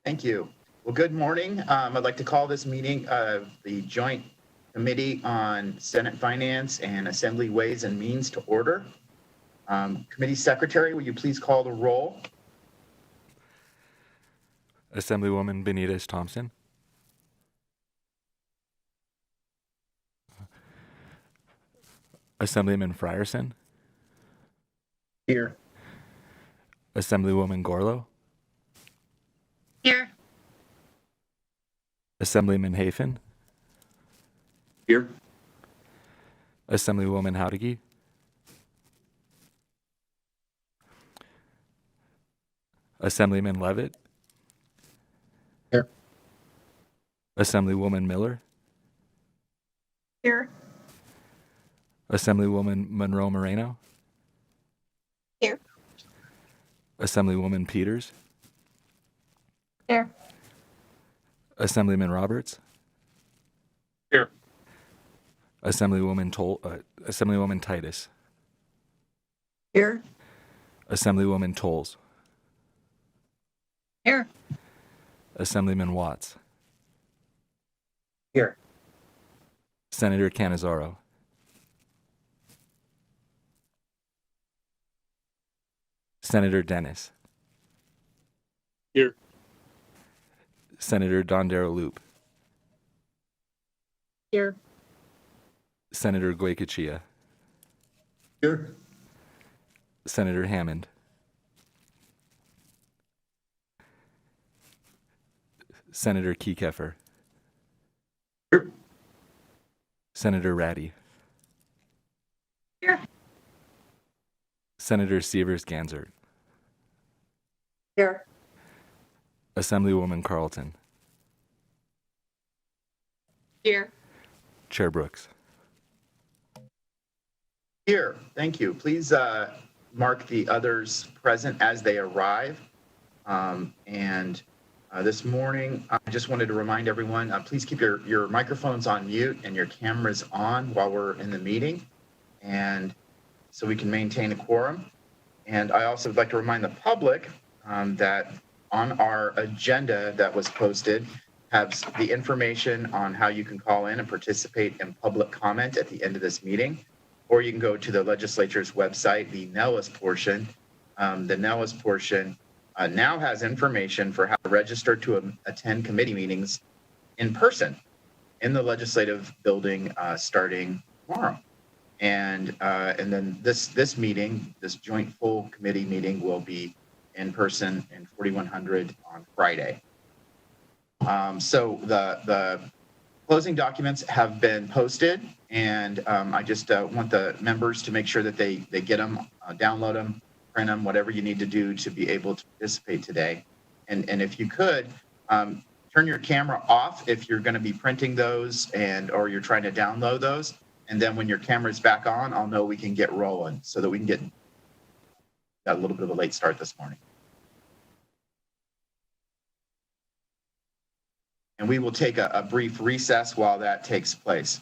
Thank you. Well, good morning. I'd like to call this meeting of the Joint Committee on Senate Finance and Assembly Ways and Means to order. Committee Secretary, will you please call the roll? Assemblywoman Benitez Thompson. Assemblyman Frierson. Here. Assemblywoman Gorlow. Here. Assemblyman Hafen. Here. Assemblywoman Howdigi. Assemblyman Levitt. Here. Assemblywoman Miller. Here. Assemblywoman Monroe Moreno. Here. Assemblywoman Peters. Here. Assemblyman Roberts. Here. Assemblywoman Titus. Here. Assemblywoman Tolles. Here. Assemblyman Watts. Here. Senator Cannizzaro. Senator Dennis. Here. Senator Dondero Loop. Here. Senator Goycochea. Here. Senator Hammond. Senator Kekeffer. Here. Senator Ratty. Here. Senator Sievers-Gansert. Here. Assemblywoman Carlton. Here. Chair Brooks. Here. Thank you. Please mark the others present as they arrive. This morning, I just wanted to remind everyone, please keep your microphones on mute and your cameras on while we're in the meeting, and so we can maintain a quorum. And I also would like to remind the public that on our agenda that was posted has the information on how you can call in and participate in public comment at the end of this meeting, or you can go to the legislature's website, the Nellis portion. The Nellis portion now has information for how to register to attend committee meetings in person in the legislative building starting tomorrow. And then this meeting, this joint full committee meeting, will be in person in 4100 on Friday. So the closing documents have been posted, and I just want the members to make sure that they get them, download them, print them, whatever you need to do to be able to participate today. And if you could, turn your camera off if you're going to be printing those or you're trying to download those. And then when your camera's back on, I'll know we can get rolling so that we can got a little bit of a late start this morning. And we will take a brief recess while that takes place.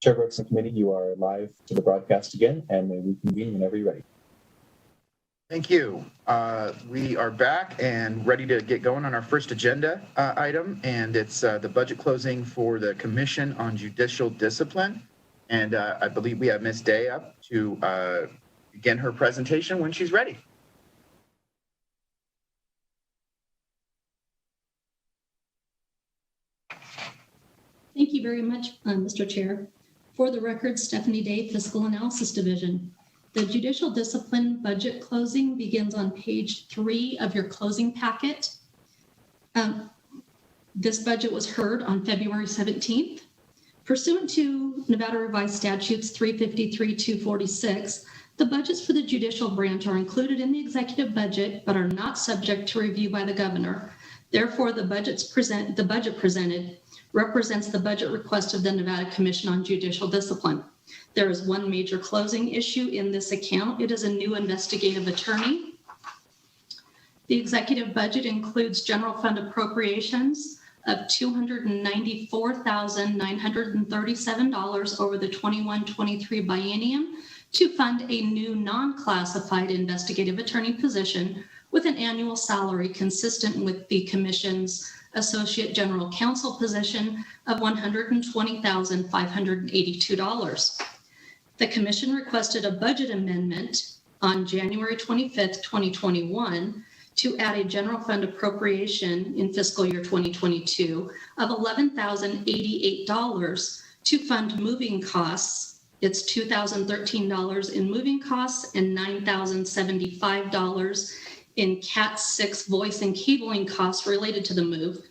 Chair Brooks and committee, you are live to the broadcast again, and may reconvene whenever you're ready. Thank you. We are back and ready to get going on our first agenda item, and it's the budget closing for the Commission on Judicial Discipline. And I believe we have Ms. Day up to begin her presentation when she's ready. Thank you very much, Mr. Chair. For the record, Stephanie Day, Fiscal Analysis Division. The Judicial Discipline budget closing begins on page 3 of your closing packet. This budget was heard on February 17th. Pursuant to Nevada Revised Statutes 353-246, the budgets for the judicial branch are included in the executive budget but are not subject to review by the governor. Therefore, the budget presented represents the budget request of the Nevada Commission on Judicial Discipline. There is one major closing issue in this account. It is a new investigative attorney. The executive budget includes general fund appropriations of $294,937 over the 21-23 biennium to fund a new non-classified investigative attorney position with an annual salary consistent with the Commission's Associate General Counsel position of $120,582. The Commission requested a budget amendment on January 25th, 2021 to add a general fund appropriation in fiscal year 2022 of $11,088 to fund moving costs. It's $2,013 in moving costs and $9,075 in Cat 6 voice and cabling costs related to the move.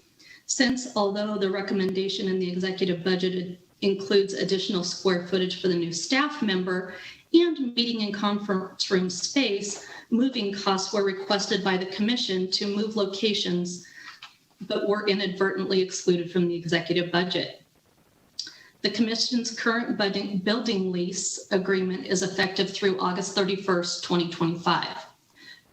Since although the recommendation in the executive budget includes additional square footage for the new staff member and meeting and conference room space, moving costs were requested by the Commission to move locations, but were inadvertently excluded from the executive budget. The Commission's current building lease agreement is effective through August 31st, 2025.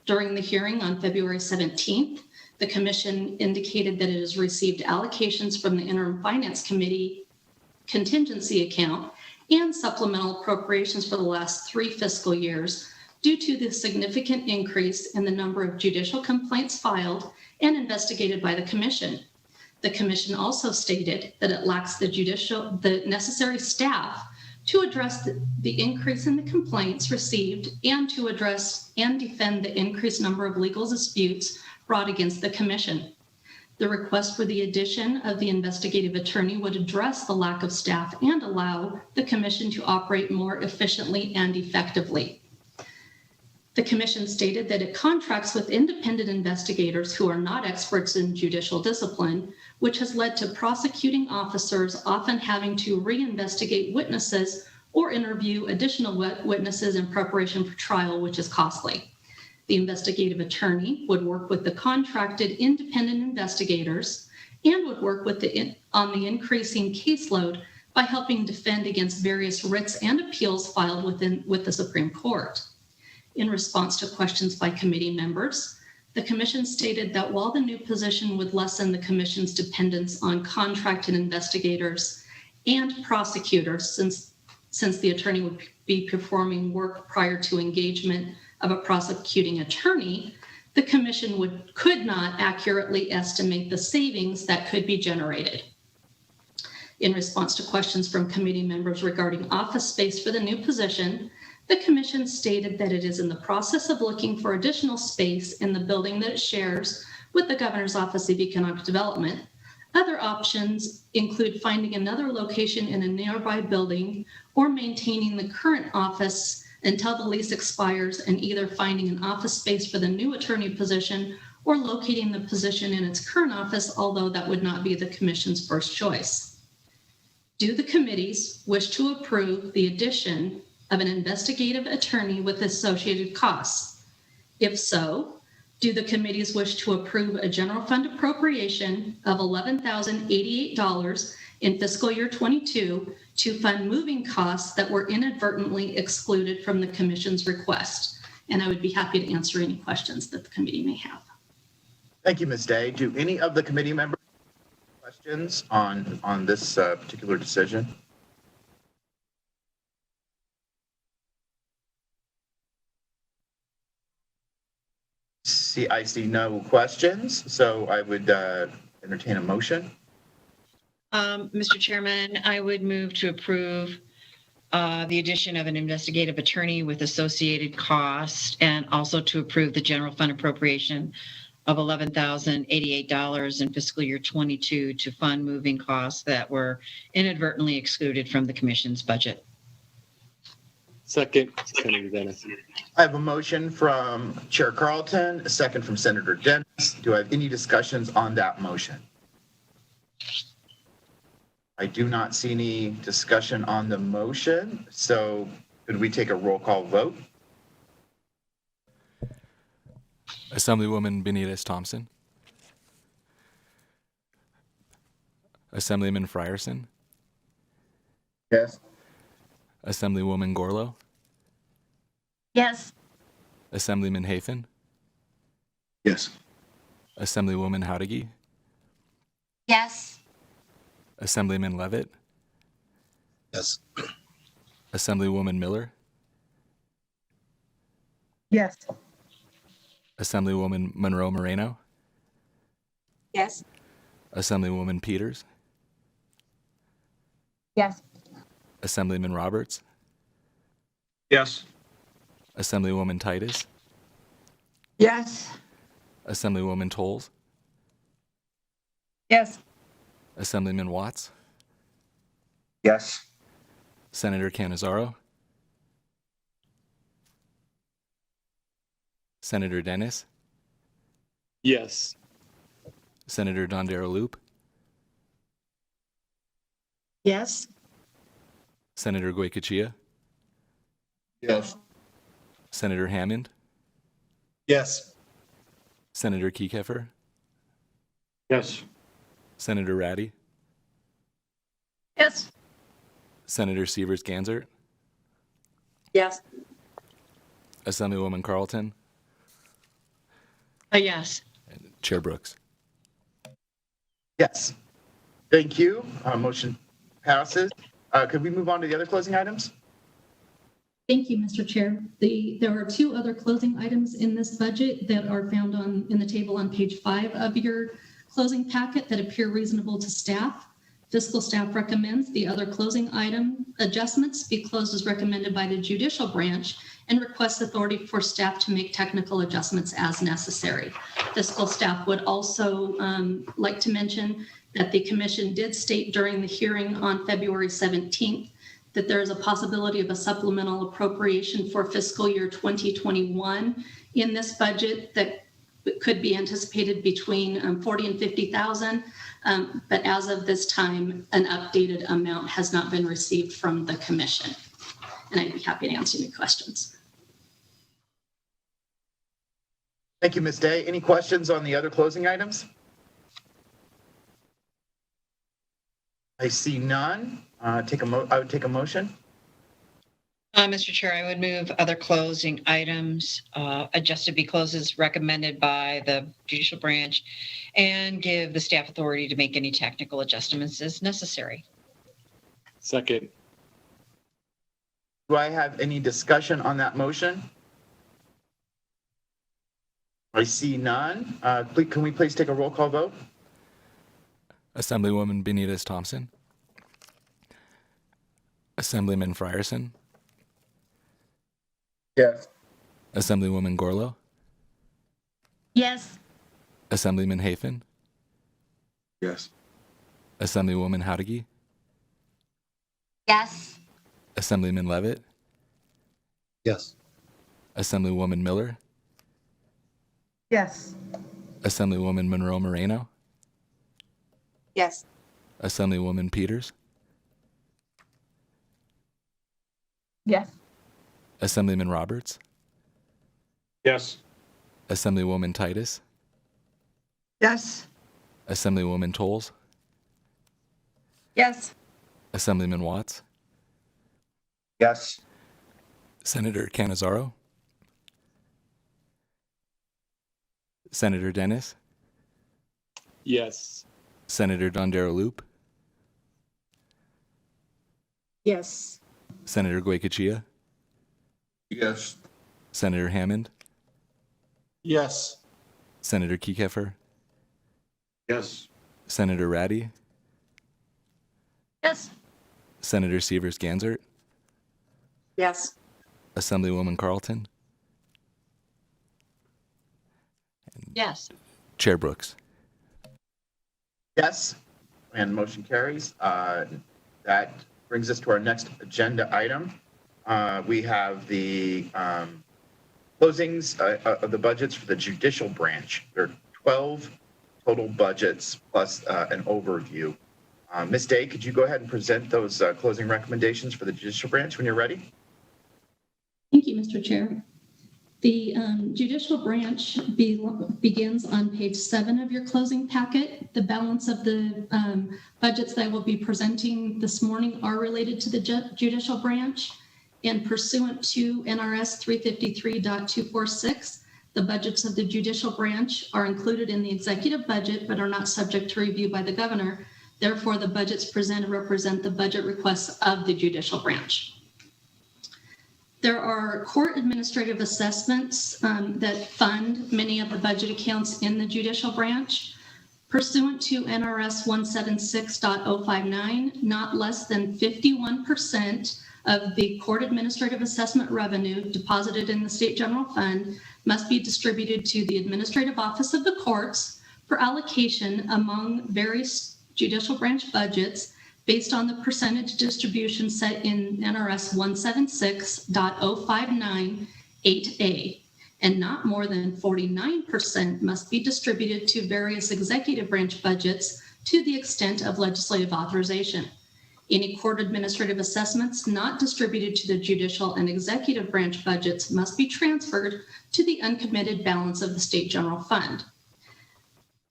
During the hearing on February 17th, the Commission indicated that it has received allocations from the Interim Finance Committee contingency account and supplemental appropriations for the last 3 fiscal years due to the significant increase in the number of judicial complaints filed and investigated by the Commission. The Commission also stated that it lacks the necessary staff to address the increase in the complaints received and to address and defend the increased number of legal disputes brought against the Commission. The request for the addition of the investigative attorney would address the lack of staff and allow the Commission to operate more efficiently and effectively. The Commission stated that it contracts with independent investigators who are not experts in judicial discipline, which has led to prosecuting officers often having to reinvestigate witnesses or interview additional witnesses in preparation for trial, which is costly. The investigative attorney would work with the contracted independent investigators and would work with on the increasing caseload by helping defend against various writs and appeals filed with the Supreme Court. In response to questions by committee members, the Commission stated that while the new position would lessen the Commission's dependence on contracted investigators and prosecutors, since the attorney would be performing work prior to engagement of a prosecuting attorney, the Commission could not accurately estimate the savings that could be generated. In response to questions from committee members regarding office space for the new position, the Commission stated that it is in the process of looking for additional space in the building that it shares with the Governor's Office of Economic Development. Other options include finding another location in a nearby building or maintaining the current office until the lease expires and either finding an office space for the new attorney position or locating the position in its current office, although that would not be the Commission's first choice. Do the committees wish to approve the addition of an investigative attorney with associated costs? If so, do the committees wish to approve a general fund appropriation of $11,088 in fiscal year 22 to fund moving costs that were inadvertently excluded from the Commission's request? And I would be happy to answer any questions that the committee may have. Thank you, Ms. Day. Do any of the committee members have questions on this particular decision? I see no questions, so I would entertain a motion. Mr. Chairman, I would move to approve the addition of an investigative attorney with associated cost, and also to approve the general fund appropriation of $11,088 in fiscal year 22 to fund moving costs that were inadvertently excluded from the commission's budget. Second, Senator Dennis. I have a motion from Chair Carlton, a second from Senator Dennis. Do I have any discussions on that motion? I do not see any discussion on the motion, so could we take a roll call vote? Assemblywoman Benitez Thompson. Assemblyman Frierson. Yes. Assemblywoman Gorlow. Yes. Assemblyman Hafen. Yes. Assemblywoman Howdigi. Yes. Assemblyman Levitt. Yes. Assemblywoman Miller. Yes. Assemblywoman Monroe Moreno. Yes. Assemblywoman Peters. Yes. Assemblyman Roberts. Yes. Assemblywoman Titus. Yes. Assemblywoman Tolles. Yes. Assemblyman Watts. Yes. Senator Cannizzaro. Senator Dennis. Yes. Senator Dondero Loop. Yes. Senator Goycochea. Yes. Senator Hammond. Yes. Senator Kiekefer. Yes. Senator Ratty. Yes. Senator Severs Ganzert. Yes. Assemblywoman Carlton. Yes. And Chair Brooks. Yes. Thank you. Motion passes. Could we move on to the other closing items? Thank you, Mr. Chair. There are two other closing items in this budget that are found in the table on page 5 of your closing packet that appear reasonable to staff. Fiscal staff recommends the other closing item adjustments be closed as recommended by the judicial branch and requests authority for staff to make technical adjustments as necessary. Fiscal staff would also like to mention that the commission did state during the hearing on February 17th that there is a possibility of a supplemental appropriation for fiscal year 2021 in this budget that could be anticipated between 40 and 50,000. But as of this time, an updated amount has not been received from the commission. And I'd be happy to answer any questions. Thank you, Ms. Day. Any questions on the other closing items? I see none. I would take a motion. Mr. Chair, I would move other closing items adjusted be closed as recommended by the judicial branch and give the staff authority to make any technical adjustments as necessary. Second. Do I have any discussion on that motion? I see none. Can we please take a roll call vote? Assemblywoman Benitez Thompson. Assemblyman Frierson. Yes. Assemblywoman Gorlow. Yes. Assemblyman Hafen. Yes. Assemblywoman Howdigi. Yes. Assemblyman Levitt. Yes. Assemblywoman Miller. Yes. Assemblywoman Monroe Moreno. Yes. Assemblywoman Peters. Yes. Assemblyman Roberts. Yes. Assemblywoman Titus. Yes. Assemblywoman Tolles. Yes. Assemblyman Watts. Yes. Senator Cannizzaro. Senator Dennis. Yes. Senator Dondero Loop. Yes. Senator Goycochea. Yes. Senator Hammond. Yes. Senator Kiekefer, Yes. Senator Ratty, Yes. Senator Severs-Gansert, Yes. Assemblywoman Carlton, Yes. Chair Brooks. Yes, and motion carries. That brings us to our next agenda item. We have the closings of the budgets for the judicial branch. There are 12 total budgets plus an overview. Ms. Day, could you go ahead and present those closing recommendations for the judicial branch when you're ready? Thank you, Mr. Chair. The judicial branch begins on page 7 of your closing packet. The balance of the budgets that I will be presenting this morning are related to the judicial branch. And pursuant to NRS 353.246, the budgets of the judicial branch are included in the executive budget, but are not subject to review by the governor. Therefore, the budgets presented represent the budget requests of the judicial branch. There are court administrative assessments that fund many of the budget accounts in the judicial branch. Pursuant to NRS 176.059, not less than 51% of the court administrative assessment revenue deposited in the state general fund must be distributed to the administrative office of the courts for allocation among various judicial branch budgets based on the percentage distribution set in NRS 176.059-8A, and not more than 49% must be distributed to various executive branch budgets to the extent of legislative authorization. Any court administrative assessments not distributed to the judicial and executive branch budgets must be transferred to the uncommitted balance of the state general fund.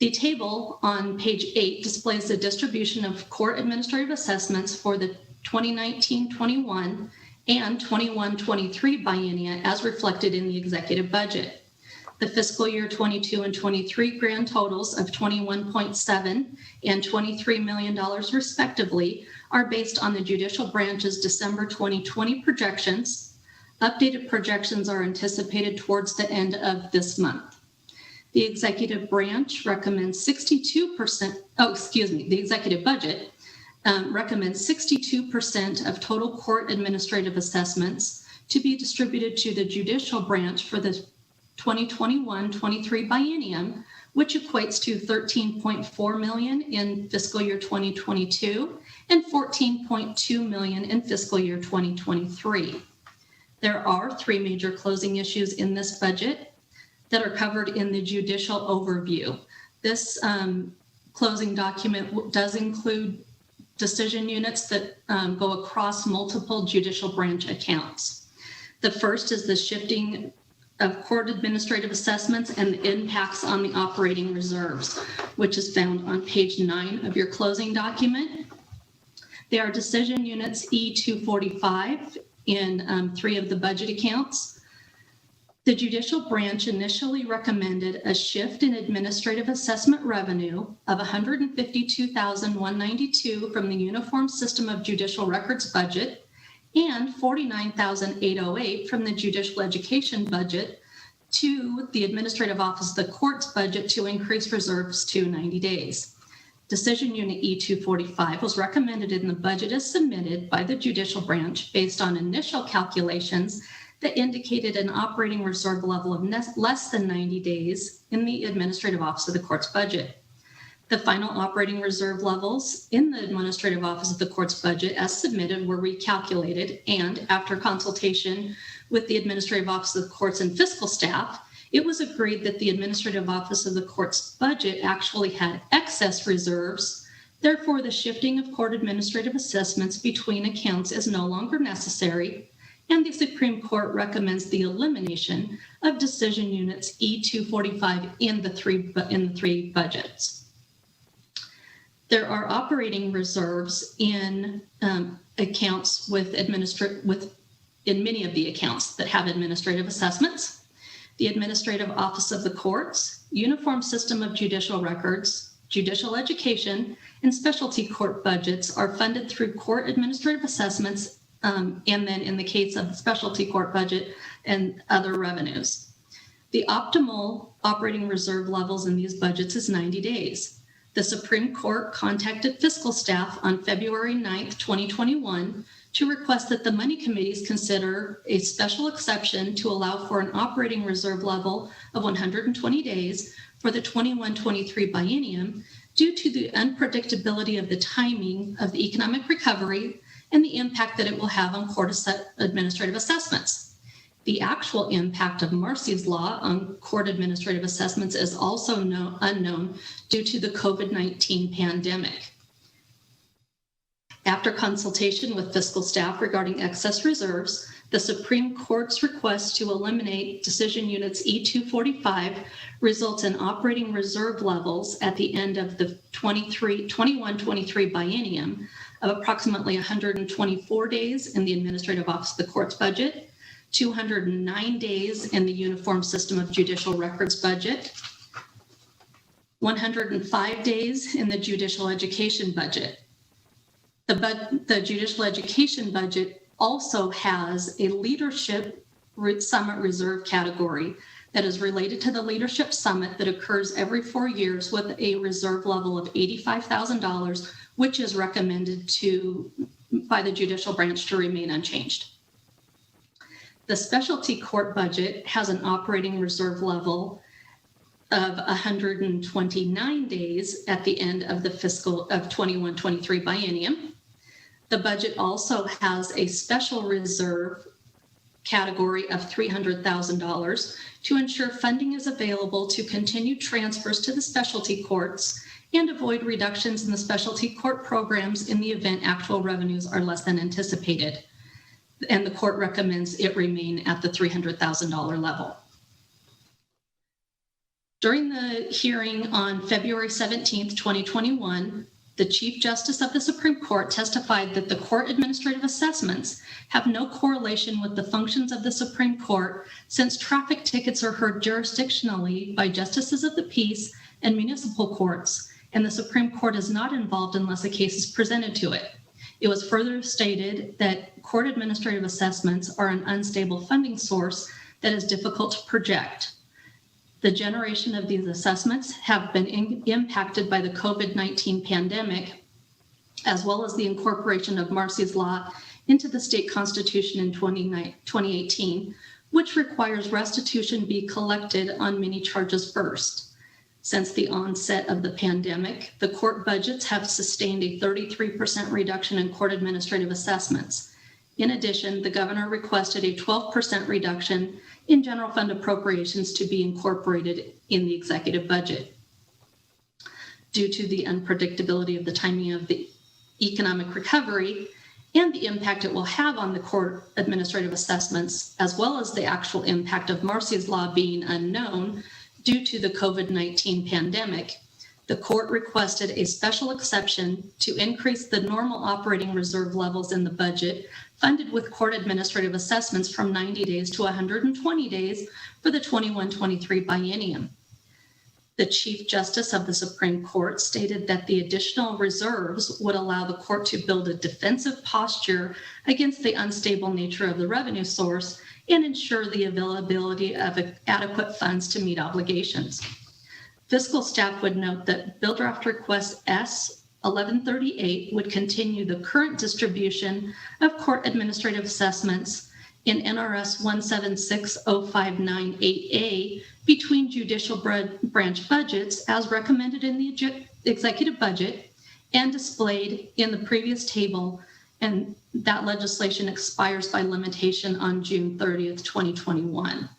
The table on page 8 displays the distribution of court administrative assessments for the 2019-21 and 21-23 biennia as reflected in the executive budget. The fiscal year 22 and 23 grand totals of $21.7 and $23 million respectively are based on the judicial branch's December 2020 projections. Updated projections are anticipated towards the end of this month. The executive branch recommends the executive budget recommends 62% of total court administrative assessments to be distributed to the judicial branch for the 2021-23 biennium, which equates to $13.4 million in fiscal year 2022 and $14.2 million in fiscal year 2023. There are 3 major closing issues in this budget that are covered in the judicial overview. This closing document does include decision units that go across multiple judicial branch accounts. The first is the shifting of court administrative assessments and the impacts on the operating reserves, which is found on page 9 of your closing document. There are decision units E245 in 3 of the budget accounts. The judicial branch initially recommended a shift in administrative assessment revenue of $152,192 from the Uniform System of Judicial Records budget and $49,808 from the Judicial Education budget to the Administrative Office of the Courts budget to increase reserves to 90 days. Decision Unit E245 was recommended in the budget as submitted by the judicial branch based on initial calculations that indicated an operating reserve level of less than 90 days in the Administrative Office of the Court's budget. The final operating reserve levels in the Administrative Office of the Court's budget as submitted were recalculated, and after consultation with the Administrative Office of the Courts and fiscal staff, it was agreed that the Administrative Office of the Court's budget actually had excess reserves. Therefore, the shifting of court administrative assessments between accounts is no longer necessary, and the Supreme Court recommends the elimination of decision units E245 in the three budgets. There are operating reserves in accounts in many of the accounts that have administrative assessments. The Administrative Office of the Courts, Uniform System of Judicial Records, Judicial Education, and Specialty Court budgets are funded through court administrative assessments, and then in the case of the Specialty Court budget and other revenues. The optimal operating reserve levels in these budgets is 90 days. The Supreme Court contacted fiscal staff on February 9th, 2021 to request that the money committees consider a special exception to allow for an operating reserve level of 120 days for the 21-23 biennium due to the unpredictability of the timing of the economic recovery and the impact that it will have on court administrative assessments. The actual impact of Marcy's Law on court administrative assessments is also unknown due to the COVID-19 pandemic. After consultation with fiscal staff regarding excess reserves, the Supreme Court's request to eliminate decision units E245 results in operating reserve levels at the end of the 21-23 biennium of approximately 124 days in the Administrative Office of the Court's budget, 209 days in the Uniform System of Judicial Records budget, 105 days in the Judicial Education budget. The Judicial Education budget also has a Leadership Summit Reserve category that is related to the Leadership Summit that occurs every 4 years with a reserve level of $85,000, which is recommended by the judicial branch to remain unchanged. The specialty court budget has an operating reserve level of 129 days at the end of the fiscal of 21-23 biennium. The budget also has a special reserve category of $300,000 to ensure funding is available to continue transfers to the specialty courts and avoid reductions in the specialty court programs in the event actual revenues are less than anticipated. And the court recommends it remain at the $300,000 level. During the hearing on February 17th, 2021, the Chief Justice of the Supreme Court testified that the court administrative assessments have no correlation with the functions of the Supreme Court, since traffic tickets are heard jurisdictionally by justices of the peace and municipal courts, and the Supreme Court is not involved unless a case is presented to it. It was further stated that court administrative assessments are an unstable funding source that is difficult to project. The generation of these assessments have been impacted by the COVID-19 pandemic, as well as the incorporation of Marcy's Law into the state constitution in 2018, which requires restitution be collected on many charges first. Since the onset of the pandemic, the court budgets have sustained a 33% reduction in court administrative assessments. In addition, the governor requested a 12% reduction in general fund appropriations to be incorporated in the executive budget. Due to the unpredictability of the timing of the economic recovery and the impact it will have on the court administrative assessments, as well as the actual impact of Marcy's Law being unknown due to the COVID-19 pandemic, the court requested a special exception to increase the normal operating reserve levels in the budget funded with court administrative assessments from 90 days to 120 days for the 21-23 biennium. The Chief Justice of the Supreme Court stated that the additional reserves would allow the court to build a defensive posture against the unstable nature of the revenue source and ensure the availability of adequate funds to meet obligations. Fiscal staff would note that Bill Draft Request S 1138 would continue the current distribution of court administrative assessments in NRS 176059-8A between judicial branch budgets as recommended in the executive budget and displayed in the previous table, and that legislation expires by limitation on June 30th, 2021.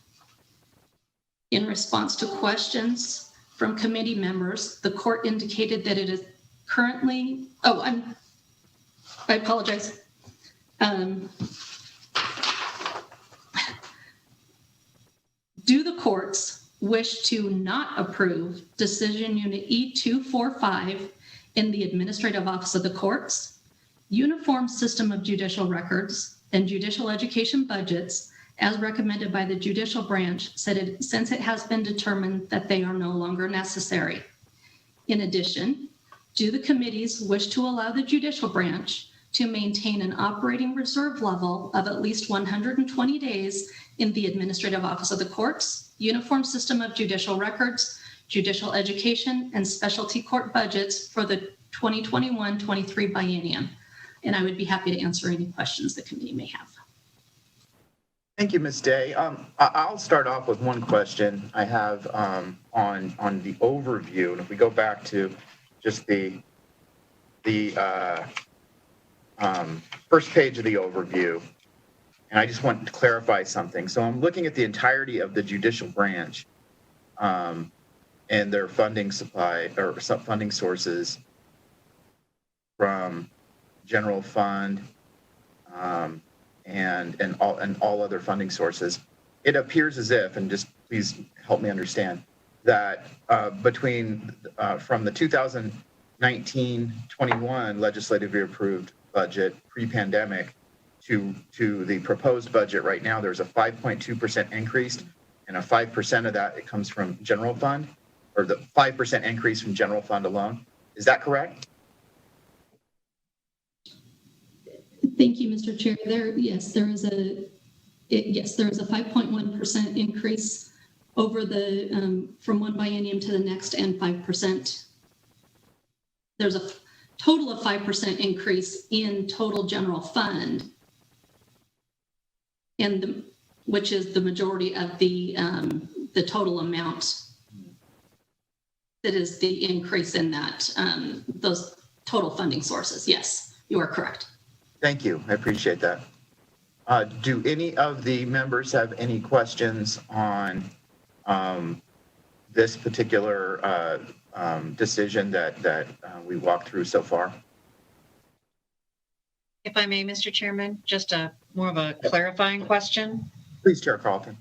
In response to questions from committee members, the court indicated that it is currently, I apologize. Do the courts wish to not approve Decision Unit E245 in the Administrative Office of the Courts, Uniform System of Judicial Records, and Judicial Education budgets as recommended by the judicial branch, since it has been determined that they are no longer necessary? In addition, do the committees wish to allow the judicial branch to maintain an operating reserve level of at least 120 days in the Administrative Office of the Courts, uniform system of judicial records, judicial education, and specialty court budgets for the 2021-23 biennium. And I would be happy to answer any questions the committee may have. Thank you, Ms. Day. I'll start off with one question I have on the overview. And if we go back to just the first page of the overview, and I just want to clarify something. So I'm looking at the entirety of the judicial branch and their funding supply or funding sources from general fund and all other funding sources. It appears as if, and just please help me understand, that from the 2019-21 legislatively approved budget pre-pandemic to the proposed budget right now, there's a 5.2% increase, and a 5% of that, it comes from general fund, or the 5% increase from general fund alone. Is that correct? Thank you, Mr. Chair. There is a 5.1% increase over the from one biennium to the next, and 5%. There's a total of 5% increase in total general fund, and which is the majority of the total amount that is the increase in that those total funding sources. Yes, you are correct. Thank you. I appreciate that. Do any of the members have any questions on this particular decision that we walked through so far? If I may, Mr. Chairman, just more of a clarifying question. Please, Chair Carlton.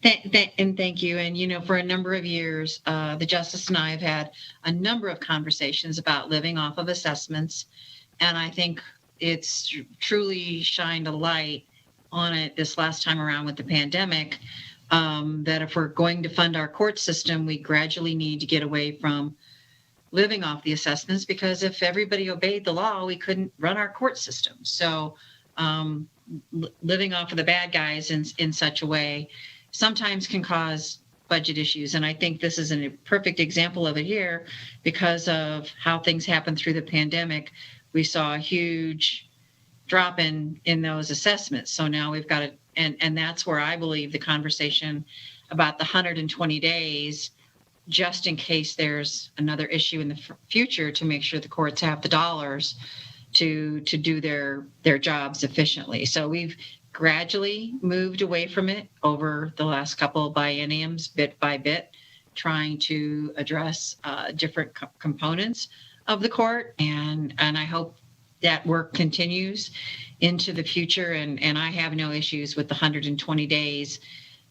And thank you. And, for a number of years, the Justice and I have had a number of conversations about living off of assessments. And I think it's truly shined a light on it this last time around with the pandemic, that if we're going to fund our court system, we gradually need to get away from living off the assessments, because if everybody obeyed the law, we couldn't run our court system. So living off of the bad guys in such a way sometimes can cause budget issues. And I think this is a perfect example of it here, because of how things happened through the pandemic. We saw a huge drop in those assessments. So now we've got to, and that's where I believe the conversation about the 120 days, just in case there's another issue in the future, to make sure the courts have the dollars to do their jobs efficiently. So we've gradually moved away from it over the last couple of bienniums, bit by bit, trying to address different components of the court, and I hope that work continues into the future. And I have no issues with the 120 days,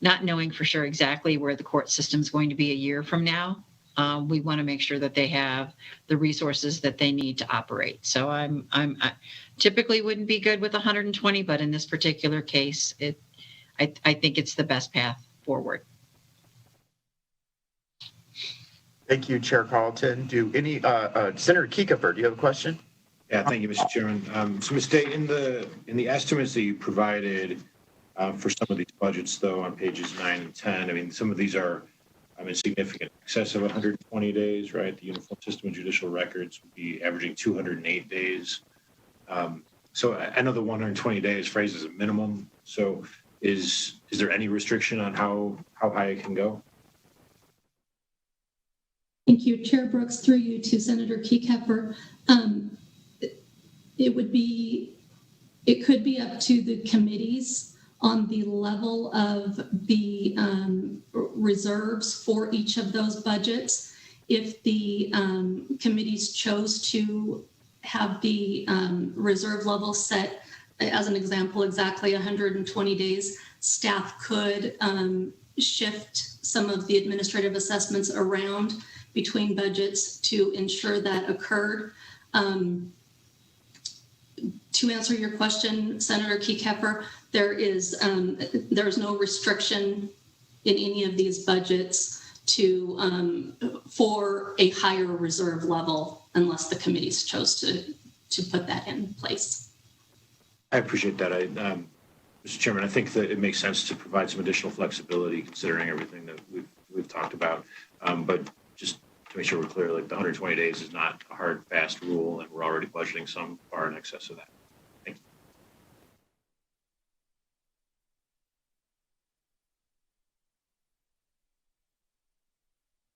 not knowing for sure exactly where the court system is going to be a year from now. We want to make sure that they have the resources that they need to operate. So I typically wouldn't be good with 120, but in this particular case, I think it's the best path forward. Thank you, Chair Carlton. Do any Senator Kiekefer, do you have a question? Yeah, thank you, Mr. Chairman. So, Ms. Day, in the estimates that you provided for some of these budgets, though, on pages 9 and 10, I mean, some of these are significant, excess of 120 days, right? The uniform system of judicial records would be averaging 208 days. So I know the 120 days phrased as a minimum. So is there any restriction on how high it can go? Thank you, Chair Brooks. Through you to Senator Kiekefer. It could be up to the committees on the level of the reserves for each of those budgets. If the committees chose to have the reserve level set, as an example, exactly 120 days, staff could shift some of the administrative assessments around between budgets to ensure that occurred. To answer your question, Senator Kiekefer, there is no restriction in any of these budgets for a higher reserve level unless the committees chose to put that in place. I appreciate that. Mr. Chairman, I think that it makes sense to provide some additional flexibility considering everything that we've talked about. But just to make sure we're clear, like the 120 days is not a hard, fast rule, and we're already budgeting some far in excess of that. Thank you.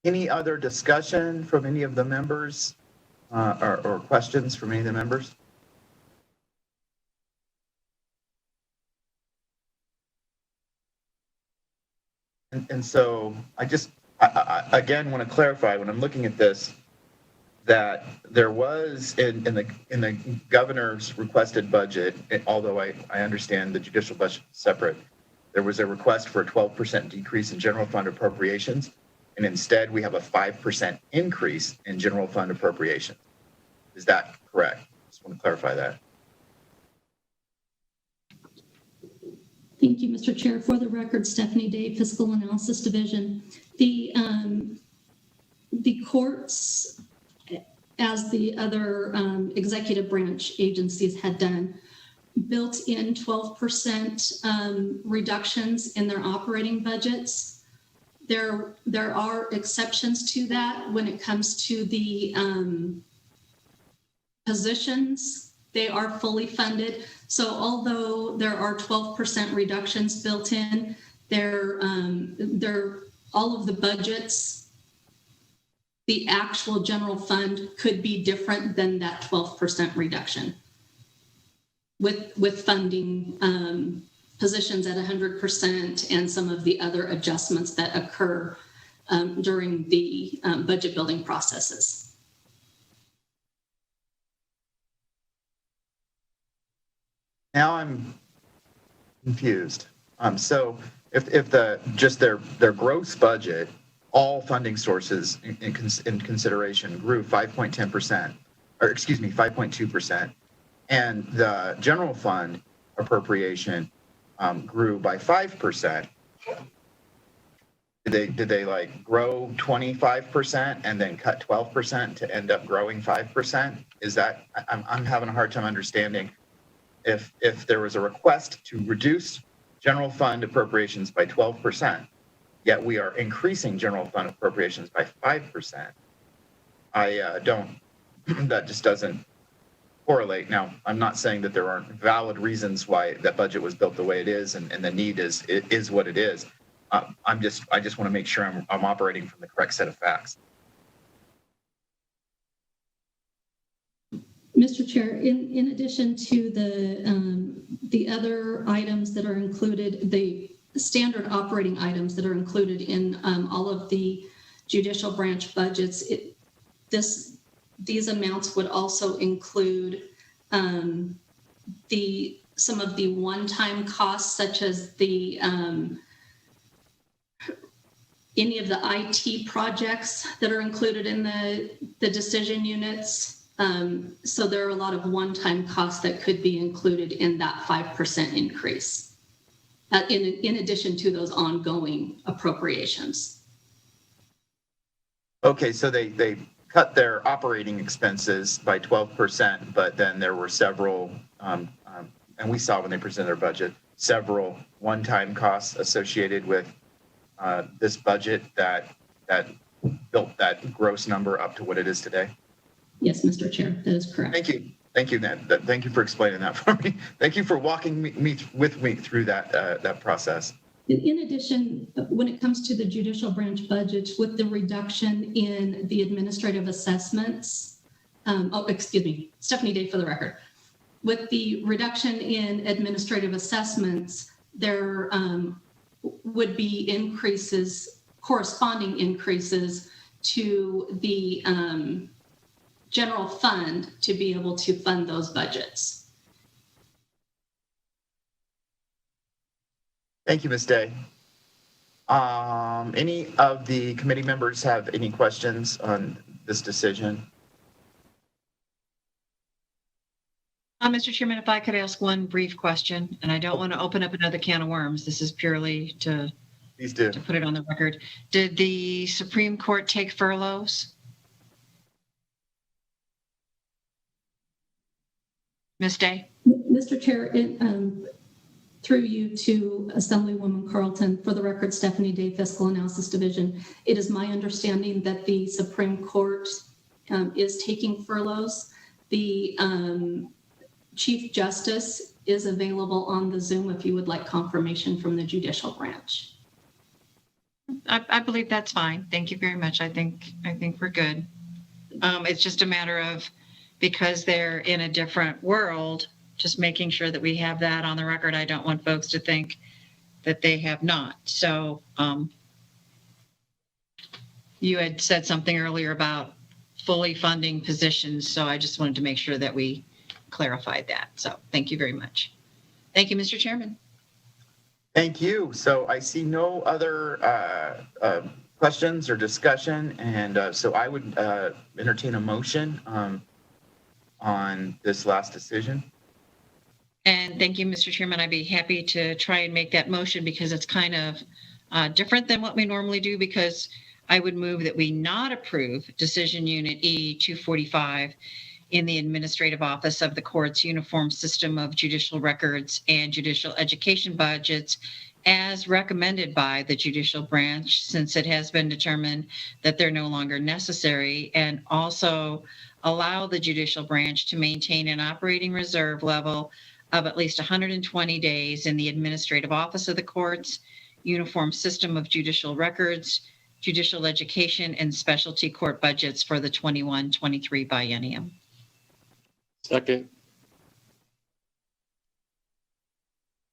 Any other discussion from any of the members or questions from any of the members? And so I again want to clarify when I'm looking at this that there was in the governor's requested budget, although I understand the judicial budget separate, there was a request for a 12% decrease in general fund appropriations, and instead we have a 5% increase in general fund appropriations. Is that correct? Just want to clarify that. Thank you, Mr. Chair. For the record, Stephanie Day, Fiscal Analysis Division. The courts, as the other executive branch agencies had done, built in 12% reductions in their operating budgets. There are exceptions to that when it comes to the positions. They are fully funded. So although there are 12% reductions built in, they're all of the budgets, the actual general fund could be different than that 12% reduction with funding positions at 100% and some of the other adjustments that occur during the budget building processes. Now I'm confused. So if their gross budget, all funding sources in consideration grew 5.2%, and the general fund appropriation grew by 5%. Did they like grow 25% and then cut 12% to end up growing 5%? Is that I'm having a hard time understanding. If there was a request to reduce general fund appropriations by 12%, yet we are increasing general fund appropriations by 5%, that just doesn't correlate. Now, I'm not saying that there aren't valid reasons why that budget was built the way it is and the need is what it is. I just want to make sure I'm operating from the correct set of facts. Mr. Chair, in addition to the other items that are included, the standard operating items that are included in all of the judicial branch budgets, these amounts would also include some of the one-time costs, such as any of the IT projects that are included in the decision units. So there are a lot of one-time costs that could be included in that 5% increase, in addition to those ongoing appropriations. Okay, so they cut their operating expenses by 12%, but then there were several, and we saw when they presented their budget, several one-time costs associated with this budget that built that gross number up to what it is today. Yes, Mr. Chair, that is correct. Thank you. Thank you, Ned. Thank you for explaining that for me. Thank you for walking with me through that process. In addition, when it comes to the judicial branch budget, with the reduction in the administrative assessments, Stephanie Day for the record. With the reduction in administrative assessments, there would be corresponding increases to the general fund to be able to fund those budgets. Thank you, Ms. Day. Any of the committee members have any questions on this decision? Mr. Chairman, if I could ask one brief question, and I don't want to open up another can of worms. This is purely to Please do. put it on the record. Did the Supreme Court take furloughs? Ms. Day? Mr. Chair, through you to Assemblywoman Carlton. For the record, Stephanie Day, Fiscal Analysis Division. It is my understanding that the Supreme Court is taking furloughs. The Chief Justice is available on the Zoom if you would like confirmation from the judicial branch. I believe that's fine. Thank you very much. I think we're good. It's just a matter of, because they're in a different world, just making sure that we have that on the record. I don't want folks to think that they have not. So you had said something earlier about fully funding positions. So I just wanted to make sure that we clarified that. So thank you very much. Thank you, Mr. Chairman. Thank you. So I see no other questions or discussion, and so I would entertain a motion on this last decision. And thank you, Mr. Chairman. I'd be happy to try and make that motion because it's kind of different than what we normally do, because I would move that we not approve Decision Unit E 245 in the Administrative Office of the Court's Uniform System of Judicial Records and Judicial Education budgets as recommended by the judicial branch, since it has been determined that they're no longer necessary, and also allow the judicial branch to maintain an operating reserve level of at least 120 days in the Administrative Office of the Court's Uniform System of Judicial Records, Judicial Education, and Specialty Court budgets for the 21-23 biennium. Second.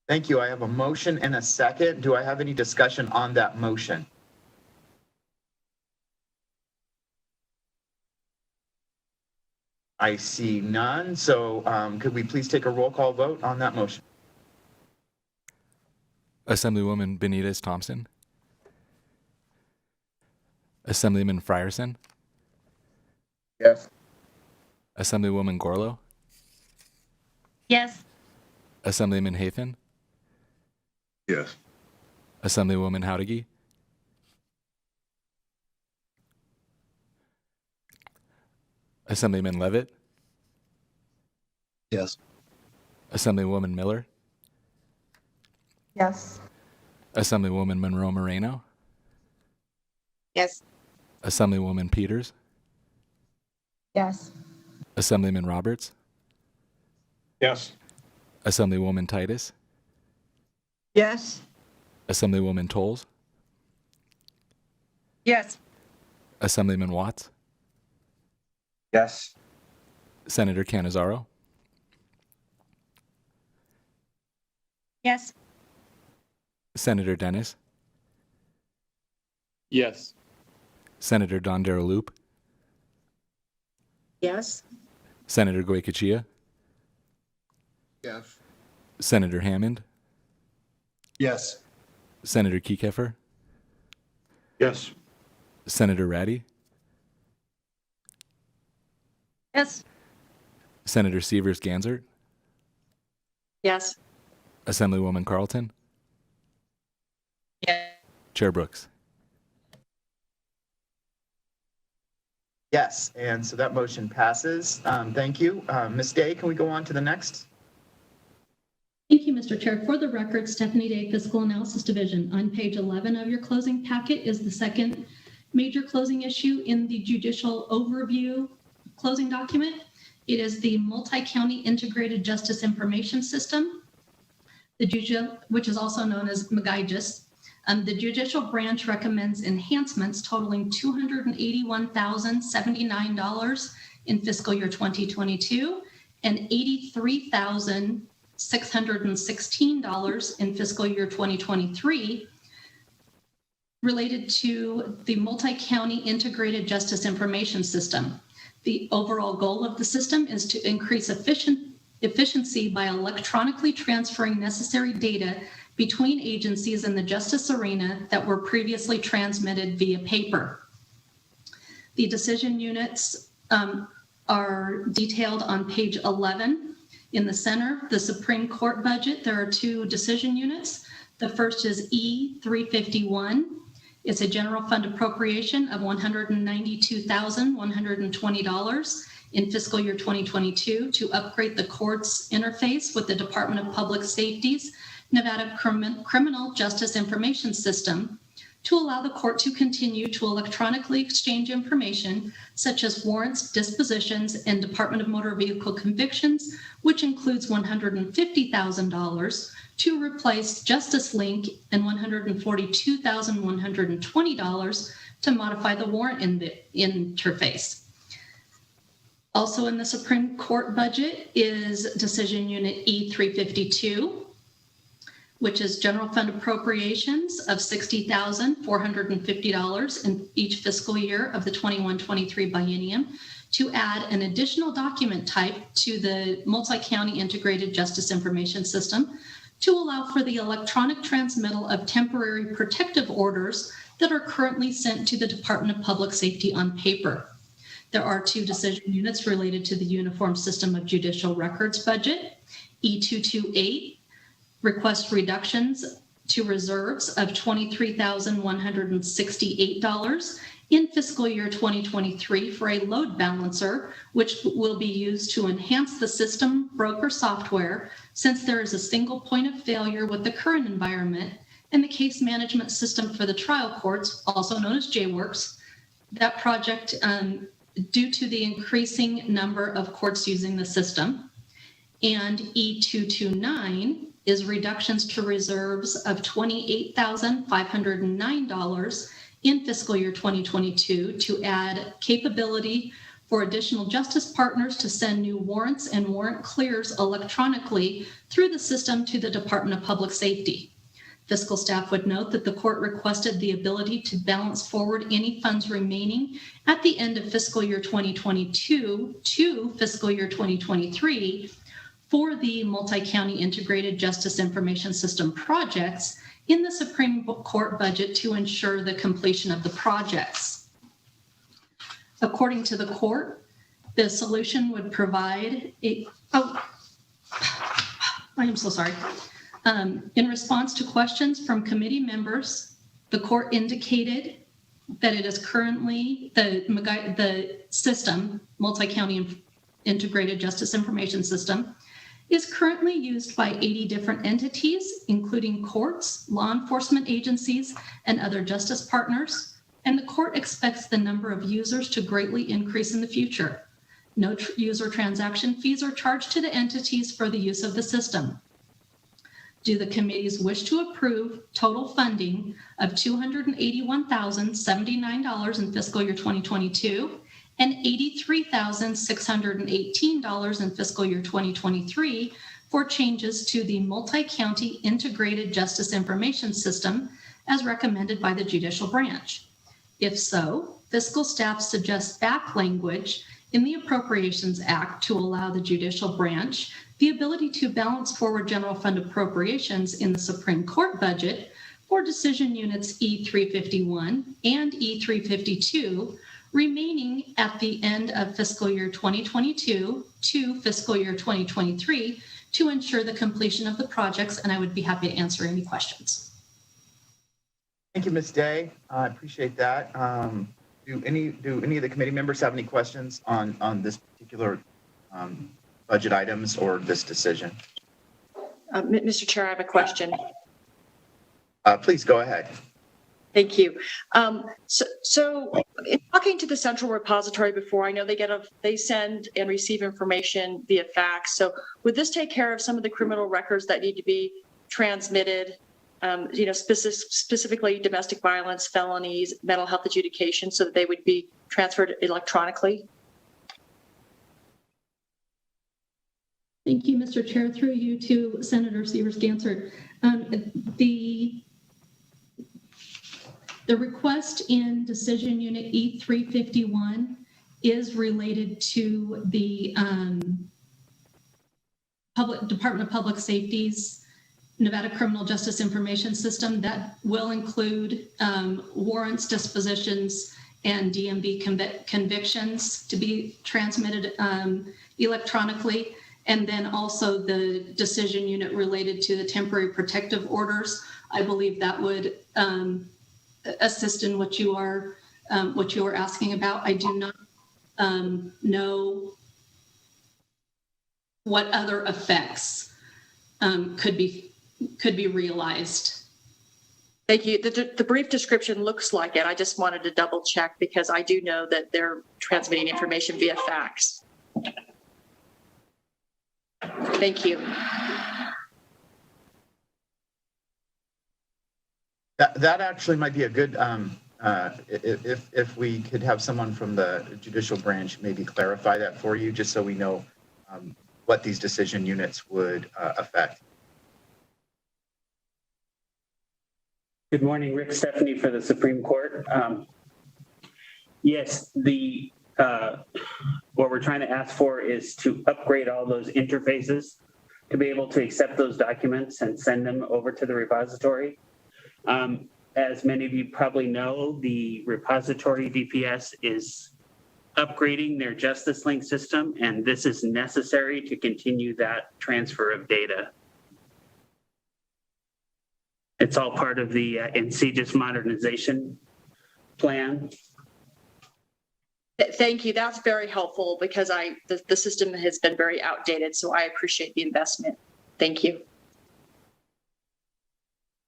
Thank you. I have a motion and a second. Do I have any discussion on that motion? I see none. So could we please take a roll call vote on that motion? Assemblywoman Benitez Thompson. Assemblyman Frierson. Yes. Assemblywoman Gorlow. Yes. Assemblyman Hathan. Yes. Assemblywoman Howdigi. Assemblyman Levitt. Yes. Assemblywoman Miller. Yes. Assemblywoman Monroe Moreno. Yes. Assemblywoman Peters. Yes. Assemblyman Roberts. Yes. Assemblywoman Titus. Yes. Assemblywoman Tolles. Yes. Assemblyman Watts. Yes. Senator Cannizzaro. Yes. Senator Dennis. Yes. Senator Don Darrell-Loop. Yes. Senator Goycochea. Yes. Senator Hammond. Yes. Senator Kiekefer. Yes. Senator Ratty. Yes. Senator Sievers Ganzert. Yes. Assemblywoman Carlton. Yeah. Chair Brooks. Yes, and so that motion passes. Thank you. Ms. Day, can we go on to the next? Thank you, Mr. Chair. For the record, Stephanie Day, Fiscal Analysis Division. On page 11 of your closing packet is the second major closing issue in the judicial overview closing document. It is the Multi-County Integrated Justice Information System, which is also known as MGIJIS. The judicial branch recommends enhancements totaling $281,079 in fiscal year 2022 and $83,616 in fiscal year 2023 related to the Multi-County Integrated Justice Information System. The overall goal of the system is to increase efficiency by electronically transferring necessary data between agencies in the justice arena that were previously transmitted via paper. The decision units are detailed on page 11. In the center, the Supreme Court budget, there are two decision units. The first is E351. It's a general fund appropriation of $192,120 in fiscal year 2022 to upgrade the court's interface with the Department of Public Safety's Nevada Criminal Justice Information System to allow the court to continue to electronically exchange information such as warrants, dispositions, and Department of Motor Vehicle convictions, which includes $150,000 to replace Justice Link and $142,120 to modify the warrant interface. Also in the Supreme Court budget is Decision Unit E352, which is general fund appropriations of $60,450 in each fiscal year of the 21-23 biennium to add an additional document type to the multi-county integrated justice information system to allow for the electronic transmittal of temporary protective orders that are currently sent to the Department of Public Safety on paper. There are 2 decision units related to the Uniform System of Judicial Records budget, E228, request reductions to reserves of $23,168 in fiscal year 2023 for a load balancer, which will be used to enhance the system broker software since there is a single point of failure with the current environment and the case management system for the trial courts, also known as JWorks. That project, due to the increasing number of courts using the system. And E229 is reductions to reserves of $28,509 in fiscal year 2022 to add capability for additional justice partners to send new warrants and warrant clears electronically through the system to the Department of Public Safety. Fiscal staff would note that the court requested the ability to balance forward any funds remaining at the end of fiscal year 2022 to fiscal year 2023 for the multi-county integrated justice information system projects in the Supreme Court budget to ensure the completion of the projects. According to the court, the solution would provide I am so sorry. In response to questions from committee members, the court indicated that it is currently the system, multi-county integrated justice information system, is currently used by 80 different entities, including courts, law enforcement agencies, and other justice partners, and the court expects the number of users to greatly increase in the future. No user transaction fees are charged to the entities for the use of the system. Do the committees wish to approve total funding of $281,079 in fiscal year 2022 and $83,618 in fiscal year 2023 for changes to the multi-county integrated justice information system as recommended by the judicial branch? If so, fiscal staff suggests back language in the Appropriations Act to allow the judicial branch the ability to balance forward general fund appropriations in the Supreme Court budget for decision units E351 and E352 remaining at the end of fiscal year 2022 to fiscal year 2023 to ensure the completion of the projects, and I would be happy to answer any questions. Thank you, Ms. Day. I appreciate that. Do any of the committee members have any questions on this particular budget items or this decision? Mr. Chair, I have a question. Please go ahead. Thank you. So in talking to the central repository before, I know they send and receive information via fax. So would this take care of some of the criminal records that need to be transmitted, specifically domestic violence, felonies, mental health adjudication, so that they would be transferred electronically? Thank you, Mr. Chair. Through you to Senator Severs-Gansert. The request in decision unit E351 is related to the Department of Public Safety's Nevada Criminal Justice Information System that will include warrants, dispositions, and DMV convictions to be transmitted electronically. And then also the decision unit related to the temporary protective orders. I believe that would assist in what you are asking about. I do not know what other effects could be could be realized. Thank you. The brief description looks like it. I just wanted to double check because I do know that they're transmitting information via fax. Thank you. That actually might be a good, if we could have someone from the judicial branch maybe clarify that for you, just so we know what these decision units would affect. Good morning, Rick Stephanie for the Supreme Court. Yes, what we're trying to ask for is to upgrade all those interfaces to be able to accept those documents and send them over to the repository. As many of you probably know, the repository DPS is upgrading their Justice Link system, and this is necessary to continue that transfer of data. It's all part of the NCGIS modernization plan. Thank you. That's very helpful because the system has been very outdated, so I appreciate the investment. Thank you.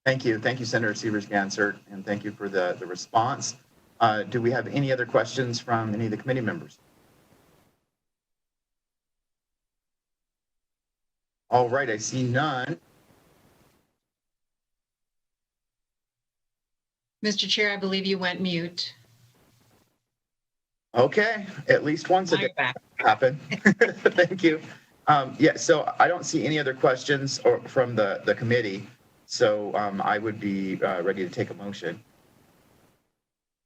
Thank you. Thank you, Senator Severs-Gansert, and thank you for the response. Do we have any other questions from any of the committee members? All right, I see none. Mr. Chair, I believe you went mute. Okay, at least once it happened. Thank you. Yeah, so I don't see any other questions from the committee, so I would be ready to take a motion.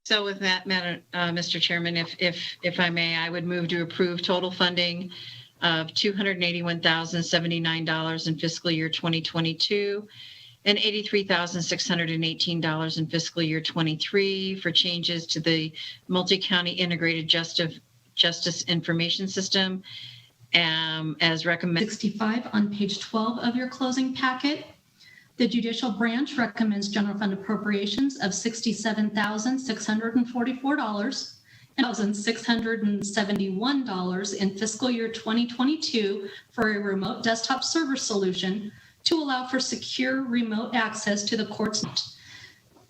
So with that, Mr. Chairman, if I may, I would move to approve total funding of $281,079 in fiscal year 2022 and $83,618 in fiscal year 23 for changes to the multi-county integrated justice information system as recommended. 65 on page 12 of your closing packet. The Judicial Branch recommends general fund appropriations of $67,644 and $1,671 in fiscal year 2022 for a remote desktop server solution to allow for secure remote access to the courts.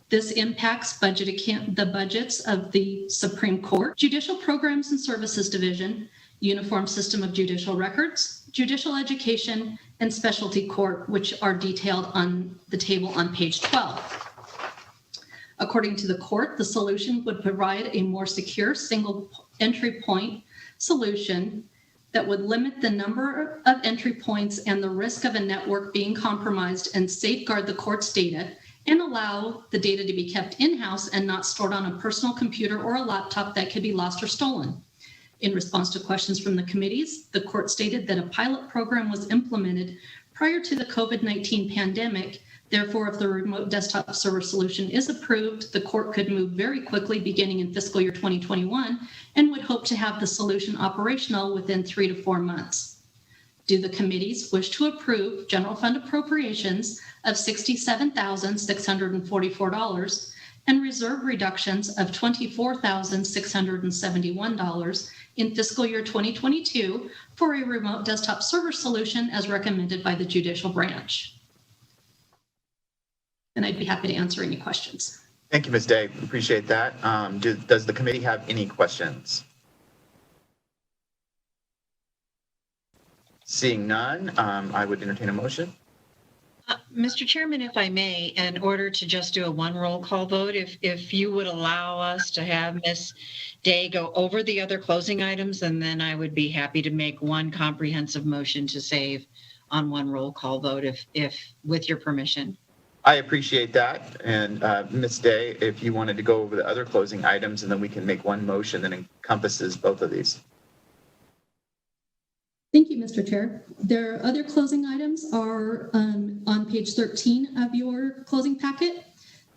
This impacts the budgets of the Supreme Court, Judicial Programs and Services Division, Uniform System of Judicial Records, Judicial Education, and Specialty Court, which are detailed on the table on page 12. According to the court, the solution would provide a more secure single entry point solution that would limit the number of entry points and the risk of a network being compromised and safeguard the court's data and allow the data to be kept in-house and not stored on a personal computer or a laptop that could be lost or stolen. In response to questions from the committees, the court stated that a pilot program was implemented prior to the COVID-19 pandemic. Therefore, if the remote desktop server solution is approved, the court could move very quickly beginning in fiscal year 2021 and would hope to have the solution operational within 3 to 4 months. Do the committees wish to approve general fund appropriations of $67,644 and reserve reductions of $24,671 in fiscal year 2022 for a remote desktop server solution as recommended by the Judicial Branch? And I'd be happy to answer any questions. Thank you, Ms. Day. Appreciate that. Does the committee have any questions? Seeing none, I would entertain a motion. Mr. Chairman, if I may, in order to just do a one roll call vote, if you would allow us to have Ms. Day go over the other closing items, and then I would be happy to make one comprehensive motion to save on one roll call vote, if with your permission. I appreciate that. And Ms. Day, if you wanted to go over the other closing items, and then we can make one motion that encompasses both of these. Thank you, Mr. Chair. Their other closing items are on page 13 of your closing packet.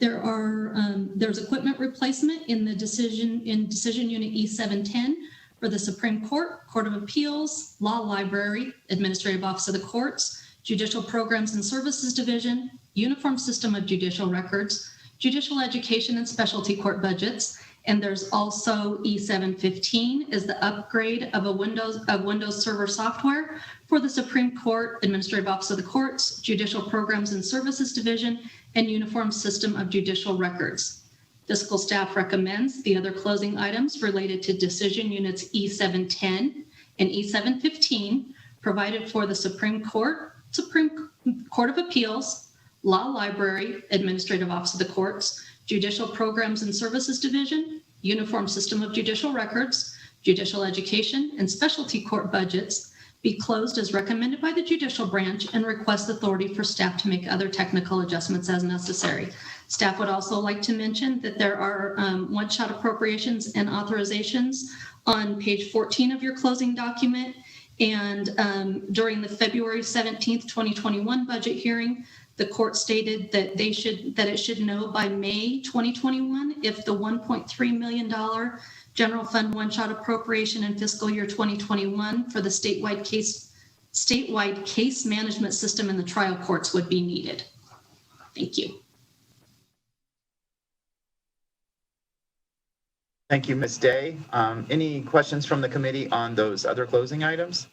There's equipment replacement in the decision unit E710 for the Supreme Court, Court of Appeals, Law Library, Administrative Office of the Courts, Judicial Programs and Services Division, Uniform System of Judicial Records, Judicial Education and Specialty Court budgets. And there's also E715 is the upgrade of Windows Server software for the Supreme Court, Administrative Office of the Courts, Judicial Programs and Services Division, and Uniform System of Judicial Records. Fiscal staff recommends the other closing items related to decision units E710 and E715 provided for the Supreme Court of Appeals, Law Library, Administrative Office of the Courts, Judicial Programs and Services Division, Uniform System of Judicial Records, Judicial Education, and Specialty Court budgets be closed as recommended by the Judicial Branch and request authority for staff to make other technical adjustments as necessary. Staff would also like to mention that there are one-shot appropriations and authorizations on page 14 of your closing document. And during the February 17th, 2021 budget hearing, the court stated that it should know by May 2021 if the $1.3 million general fund one-shot appropriation in fiscal year 2021 for the statewide case management system in the trial courts would be needed. Thank you. Thank you, Ms. Day. Any questions from the committee on those other closing items?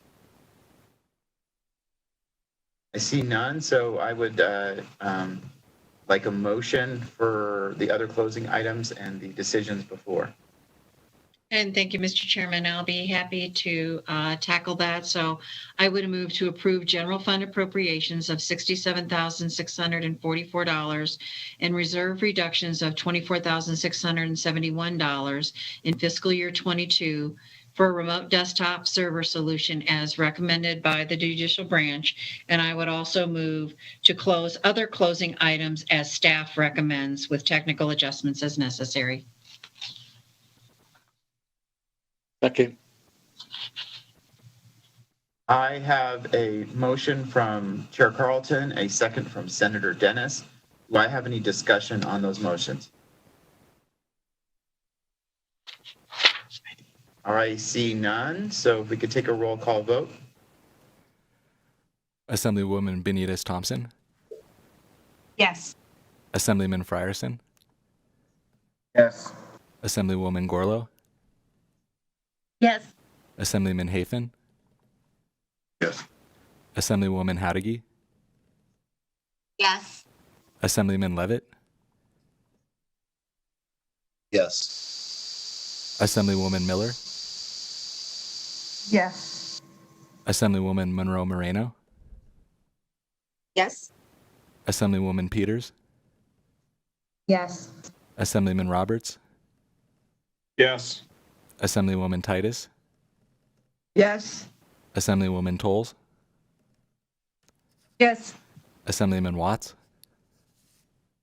I see none, so I would like a motion for the other closing items and the decisions before. And thank you, Mr. Chairman. I'll be happy to tackle that. So I would move to approve general fund appropriations of $67,644 and reserve reductions of $24,671 in fiscal year 22 for a remote desktop server solution as recommended by the Judicial Branch. And I would also move to close other closing items as staff recommends with technical adjustments as necessary. Second. I have a motion from Chair Carlton, a second from Senator Dennis. Do I have any discussion on those motions? All right, see none. So if we could take a roll call vote. Assemblywoman Benitez Thompson, Yes. Assemblyman Frierson, Yes. Assemblywoman Gorlow, Yes. Assemblyman Hafen, Yes. Assemblywoman Hadigi, Yes. Assemblyman Levitt, Yes. Assemblywoman Miller, Yes. Assemblywoman Monroe Moreno, Yes. Assemblywoman Peters, Yes. Assemblyman Roberts, Yes. Assemblywoman Titus, Yes. Assemblywoman Tolles, Yes. Assemblyman Watts,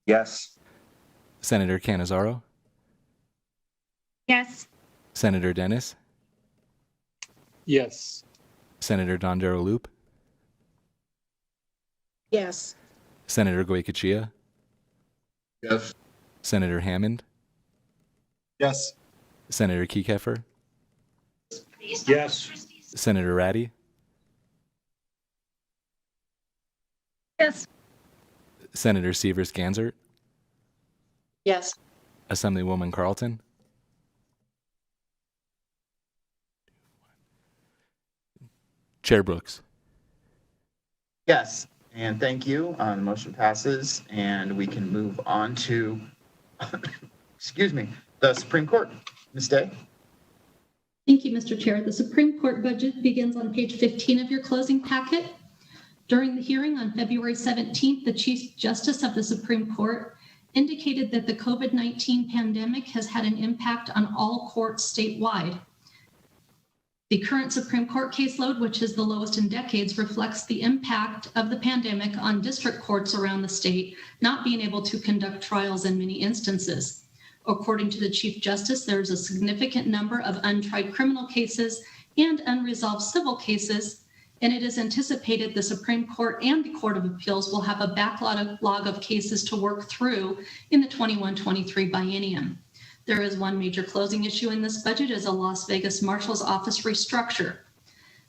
Yes. Senator Cannizzaro, Yes. Senator Dennis, Yes. Senator Dondero Loop, Yes. Senator Goycochea, Yes. Senator Hammond, Yes. Senator Kiekefer, Yes. Senator Ratty, Yes. Senator Severs Ganzert, Yes. Assemblywoman Carlton, Chair Brooks. Yes, and thank you. The motion passes, and we can move on to, excuse me, the Supreme Court. Ms. Day? Thank you, Mr. Chair. The Supreme Court budget begins on page 15 of your closing packet. During the hearing on February 17th, the Chief Justice of the Supreme Court indicated that the COVID-19 pandemic has had an impact on all courts statewide. The current Supreme Court caseload, which is the lowest in decades, reflects the impact of the pandemic on district courts around the state not being able to conduct trials in many instances. According to the Chief Justice, there is a significant number of untried criminal cases and unresolved civil cases, and it is anticipated the Supreme Court and the Court of Appeals will have a backlog of cases to work through in the 21-23 biennium. There is one major closing issue in this budget is a Las Vegas Marshal's office restructure.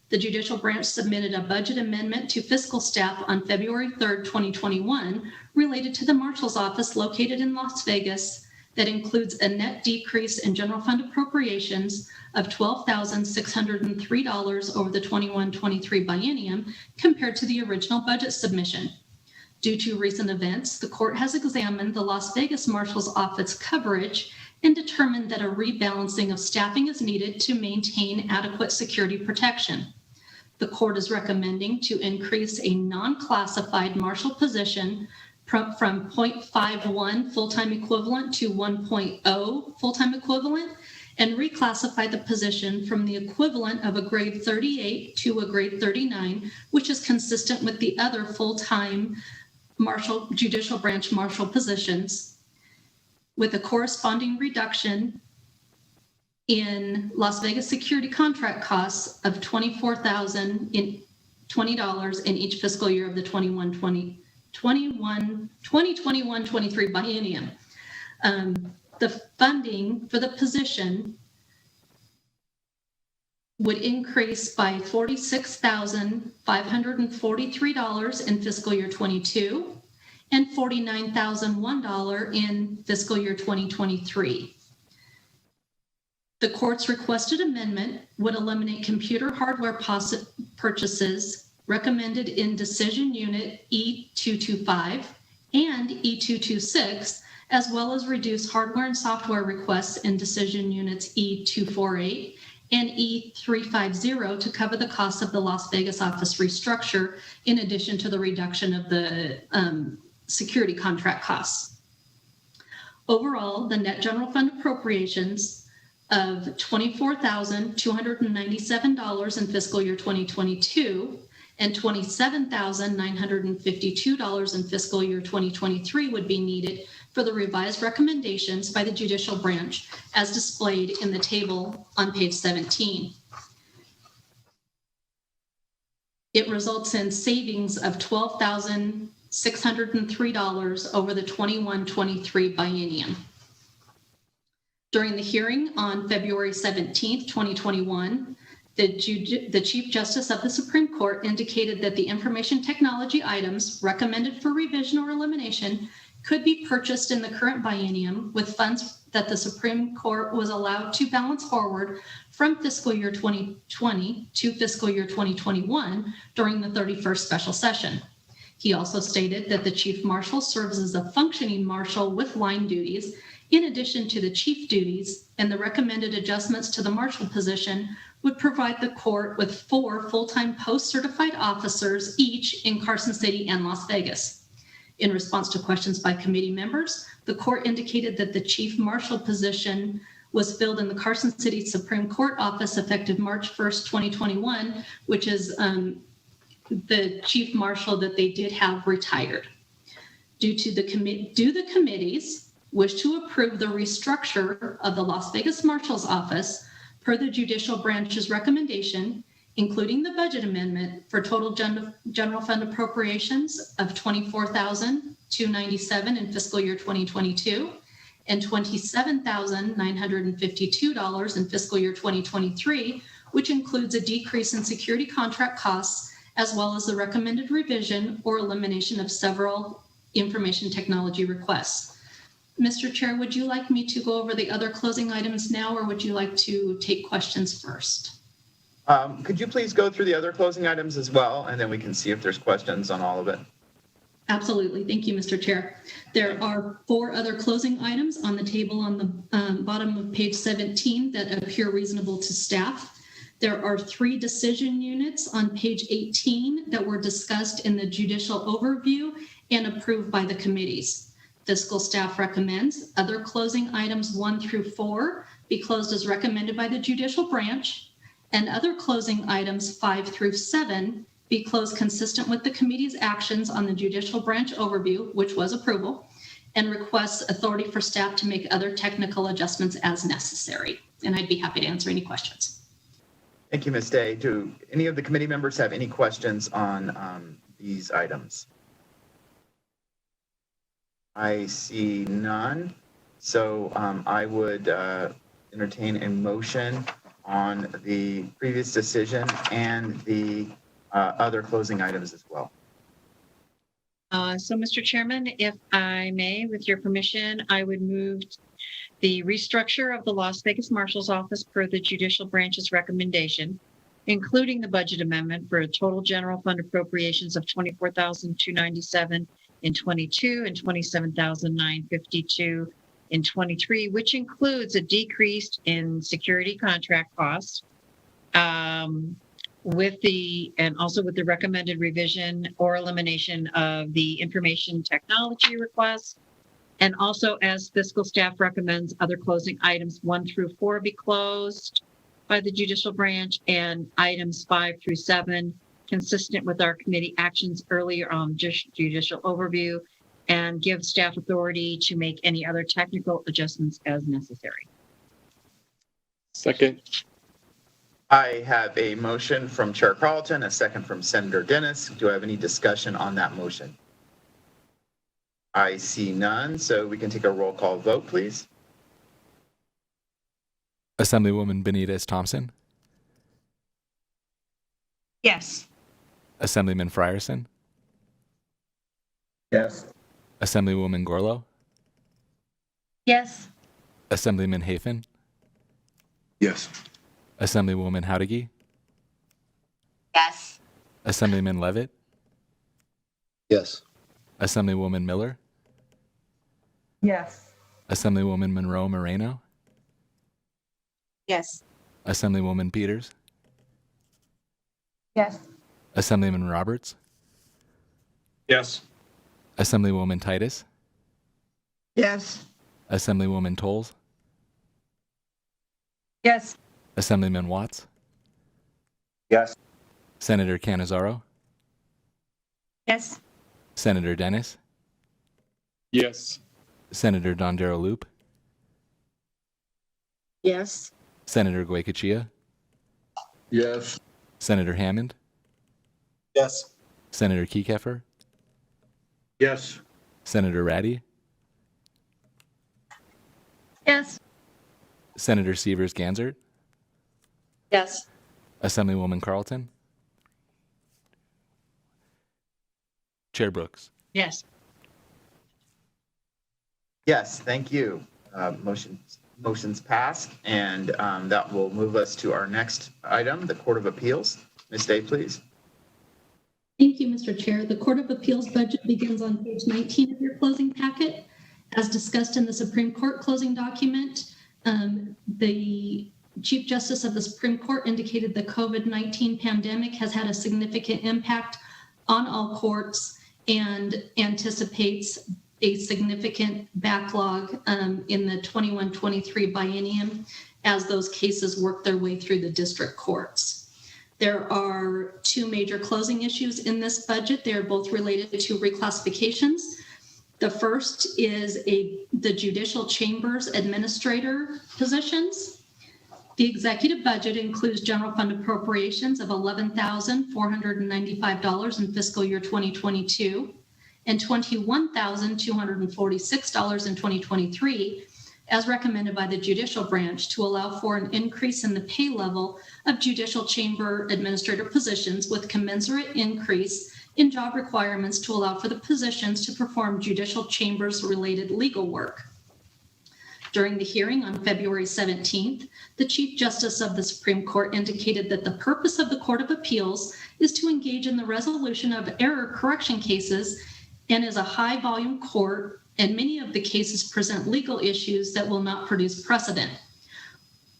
The Judicial Branch submitted a budget amendment to fiscal staff on February 3rd, 2021, related to the Marshal's office located in Las Vegas that includes a net decrease in general fund appropriations of $12,603 over the 21-23 biennium compared to the original budget submission. Due to recent events, the court has examined the Las Vegas Marshal's office coverage and determined that a rebalancing of staffing is needed to maintain adequate security protection. The court is recommending to increase a non-classified marshal position from 0.51 full-time equivalent to 1.0 full-time equivalent, and reclassify the position from the equivalent of a grade 38 to a grade 39, which is consistent with the other full-time judicial branch marshal positions, with a corresponding reduction in Las Vegas security contract costs of $20 in each fiscal year of the 2021-23 biennium. The funding for the position would increase by $46,543 in fiscal year 22 and $49,001 in fiscal year 2023. The court's requested amendment would eliminate computer hardware purchases recommended in Decision Unit E225 and E226, as well as reduce hardware and software requests in Decision Units E248 and E350 to cover the cost of the Las Vegas office restructure, in addition to the reduction of the security contract costs. Overall, the net general fund appropriations of $24,297 in fiscal year 2022 and $27,952 in fiscal year 2023 would be needed for the revised recommendations by the judicial branch as displayed in the table on page 17. It results in savings of $12,603 over the 21-23 biennium. During the hearing on February 17th, 2021, the Chief Justice of the Supreme Court indicated that the information technology items recommended for revision or elimination could be purchased in the current biennium with funds that the Supreme Court was allowed to balance forward from fiscal year 2020 to fiscal year 2021 during the 31st special session. He also stated that the Chief Marshal serves as a functioning marshal with line duties in addition to the chief duties, and the recommended adjustments to the marshal position would provide the court with 4 full-time post-certified officers each in Carson City and Las Vegas. In response to questions by committee members, the court indicated that the chief marshal position was filled in the Carson City Supreme Court office effective March 1st, 2021, which is the chief marshal that they did have retired. Do the committees wish to approve the restructure of the Las Vegas Marshal's office per the judicial branch's recommendation, including the budget amendment for total general fund appropriations of $24,297 in fiscal year 2022 and $27,952 in fiscal year 2023, which includes a decrease in security contract costs, as well as the recommended revision or elimination of several information technology requests. Mr. Chair, would you like me to go over the other closing items now, or would you like to take questions first? Could you please go through the other closing items as well, and then we can see if there's questions on all of it? Absolutely. Thank you, Mr. Chair. There are 4 other closing items on the table on the bottom of page 17 that appear reasonable to staff. There are 3 decision units on page 18 that were discussed in the judicial overview and approved by the committees. Fiscal staff recommends other closing items 1 through 4 be closed as recommended by the judicial branch, and other closing items 5 through 7 be closed consistent with the committee's actions on the judicial branch overview, which was approval, and requests authority for staff to make other technical adjustments as necessary. And I'd be happy to answer any questions. Thank you, Ms. Day. Do any of the committee members have any questions on these items? I see none. So I would entertain a motion on the previous decision and the other closing items as well. So, Mr. Chairman, if I may, with your permission, I would move the restructure of the Las Vegas Marshal's office per the judicial branch's recommendation, including the budget amendment for a total general fund appropriations of $24,297 in 22 and $27,952 in 23, which includes a decrease in security contract costs, and also with the recommended revision or elimination of the information technology request. And also, as fiscal staff recommends, other closing items 1 through 4 be closed by the judicial branch, and items 5 through 7 consistent with our committee actions earlier on judicial overview, and give staff authority to make any other technical adjustments as necessary. Second. I have a motion from Chair Carlton, a second from Senator Dennis. Do I have any discussion on that motion? I see none, so we can take a roll call vote, please. Assemblywoman Benitez Thompson, Yes. Assemblyman Frierson, Yes. Assemblywoman Gorlow, Yes. Assemblyman Hafen, Yes. Assemblywoman Howdigi, Yes. Assemblyman Levitt, Yes. Assemblywoman Miller, Yes. Assemblywoman Monroe Moreno, Yes. Assemblywoman Peters, Yes. Assemblyman Roberts, Yes. Assemblywoman Titus, Yes. Assemblywoman Tolles, Yes. Assemblyman Watts, Yes. Senator Cannizzaro, Yes. Senator Dennis, Yes. Senator Dondero Loop, Yes. Senator Goycochea, Yes. Senator Hammond, Yes. Senator Kiekefer, Yes. Senator Ratty, Yes. Senator Severs Ganzert, Yes. Assemblywoman Carlton, Chair Brooks. Yes. Yes, thank you. Motion's passed, and that will move us to our next item, the Court of Appeals. Ms. Day, please. Thank you, Mr. Chair. The Court of Appeals budget begins on page 19 of your closing packet. As discussed in the Supreme Court closing document, the Chief Justice of the Supreme Court indicated the COVID-19 pandemic has had a significant impact on all courts and anticipates a significant backlog in the 21-23 biennium as those cases work their way through the district courts. There are two major closing issues in this budget. They're both related to reclassifications. The first is the Judicial Chambers Administrator positions. The executive budget includes general fund appropriations of $11,495 in fiscal year 2022 and $21,246 in 2023, as recommended by the judicial branch to allow for an increase in the pay level of judicial chamber administrator positions with commensurate increase in job requirements to allow for the positions to perform judicial chambers related legal work. During the hearing on February 17th, the Chief Justice of the Supreme Court indicated that the purpose of the Court of Appeals is to engage in the resolution of error correction cases and is a high volume court, and many of the cases present legal issues that will not produce precedent.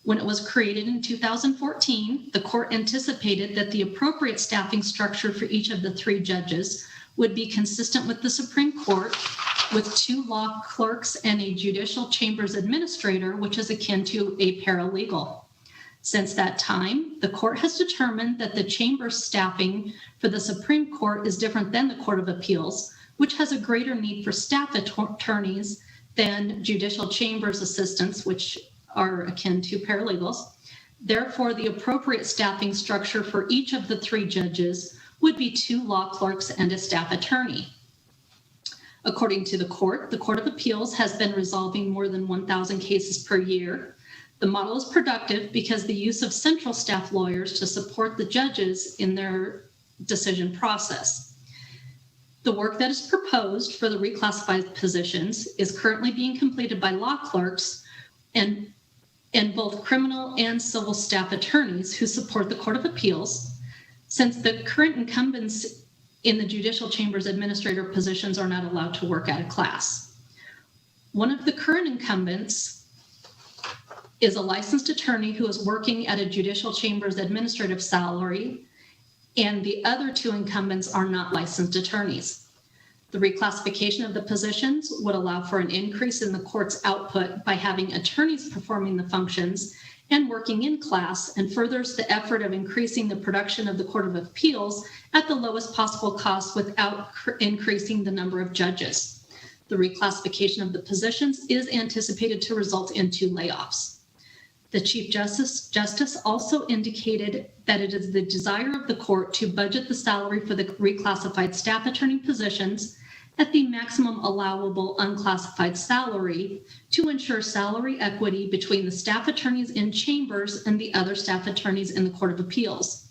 When it was created in 2014, the court anticipated that the appropriate staffing structure for each of the three judges would be consistent with the Supreme Court, with 2 law clerks and a judicial chambers administrator, which is akin to a paralegal. Since that time, the court has determined that the chamber staffing for the Supreme Court is different than the Court of Appeals, which has a greater need for staff attorneys than judicial chambers assistants, which are akin to paralegals. Therefore, the appropriate staffing structure for each of the 3 judges would be 2 law clerks and a staff attorney. According to the Court of Appeals has been resolving more than 1,000 cases per year. The model is productive because the use of central staff lawyers to support the judges in their decision process. The work that is proposed for the reclassified positions is currently being completed by law clerks, and both criminal and civil staff attorneys who support the Court of Appeals, since the current incumbents in the judicial chamber's administrator positions are not allowed to work at a class. One of the current incumbents is a licensed attorney who is working at a judicial chamber's administrative salary, and the other two incumbents are not licensed attorneys. The reclassification of the positions would allow for an increase in the court's output by having attorneys performing the functions and working in class, and furthers the effort of increasing the production of the Court of Appeals at the lowest possible cost without increasing the number of judges. The reclassification of the positions is anticipated to result in 2 layoffs. The Chief Justice also indicated that it is the desire of the court to budget the salary for the reclassified staff attorney positions at the maximum allowable unclassified salary to ensure salary equity between the staff attorneys in chambers and the other staff attorneys in the Court of Appeals.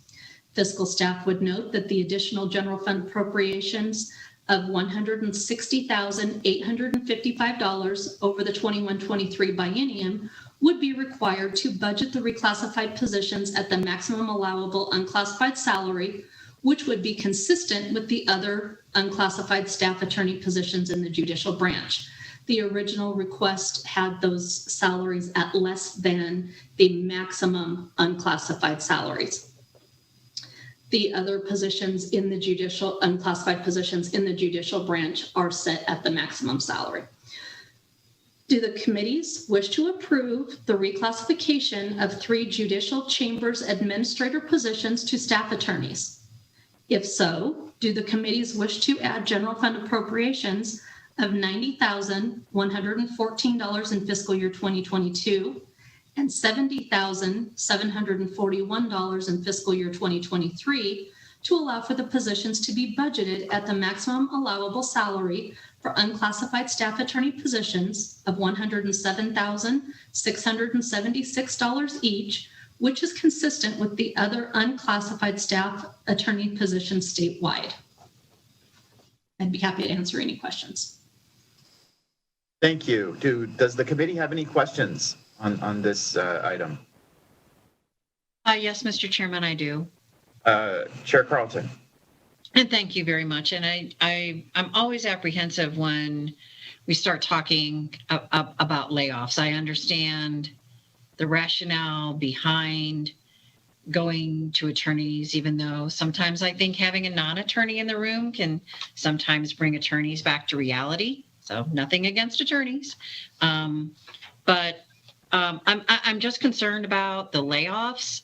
Fiscal staff would note that the additional general fund appropriations of $160,855 over the 21-23 biennium would be required to budget the reclassified positions at the maximum allowable unclassified salary, which would be consistent with the other unclassified staff attorney positions in the judicial branch. The original request had those salaries at less than the maximum unclassified salaries. The other positions in the judicial, unclassified positions in the judicial branch are set at the maximum salary. Do the committees wish to approve the reclassification of 3 judicial chambers administrator positions to staff attorneys? If so, do the committees wish to add general fund appropriations of $90,114 in fiscal year 2022 and $70,741 in fiscal year 2023 to allow for the positions to be budgeted at the maximum allowable salary for unclassified staff attorney positions of $107,676 each, which is consistent with the other unclassified staff attorney positions statewide? I'd be happy to answer any questions. Thank you. Does the committee have any questions on this item? Yes, Mr. Chairman, I do. Chair Carlton. And thank you very much. And I'm always apprehensive when we start talking about layoffs. I understand the rationale behind going to attorneys, even though sometimes I think having a non-attorney in the room can sometimes bring attorneys back to reality. So nothing against attorneys. But I'm just concerned about the layoffs.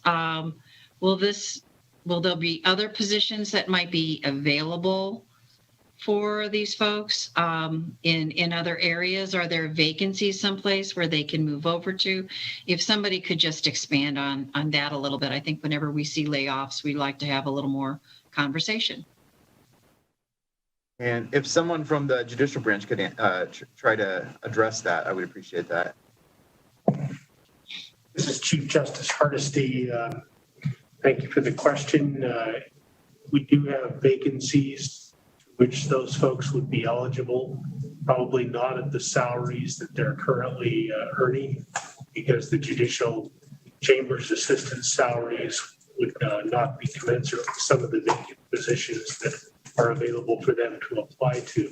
Will there be other positions that might be available for these folks in other areas? Are there vacancies someplace where they can move over to? If somebody could just expand on that a little bit. I think whenever we see layoffs, we like to have a little more conversation. And if someone from the judicial branch could try to address that, I would appreciate that. This is Chief Justice Hardesty. Thank you for the question. We do have vacancies to which those folks would be eligible, probably not at the salaries that they're currently earning, because the judicial chamber's assistant salaries would not be commensurate with some of the vacant positions that are available for them to apply to.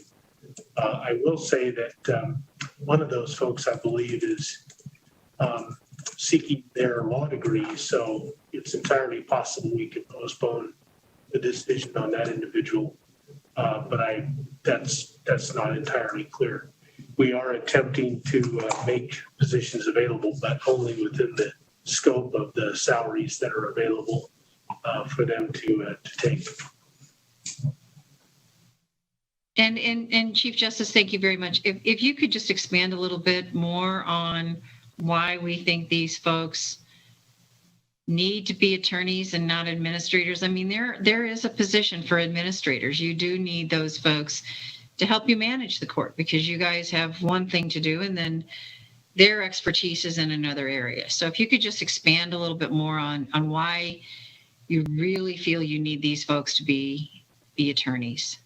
I will say that one of those folks, I believe, is seeking their law degree, so it's entirely possible we could postpone the decision on that individual, but that's not entirely clear. We are attempting to make positions available, but only within the scope of the salaries that are available for them to take. And Chief Justice, thank you very much. If you could just expand a little bit more on why we think these folks need to be attorneys and not administrators. I mean, there is a position for administrators. You do need those folks to help you manage the court, because you guys have one thing to do and then their expertise is in another area. So if you could just expand a little bit more on why you really feel you need these folks to be attorneys.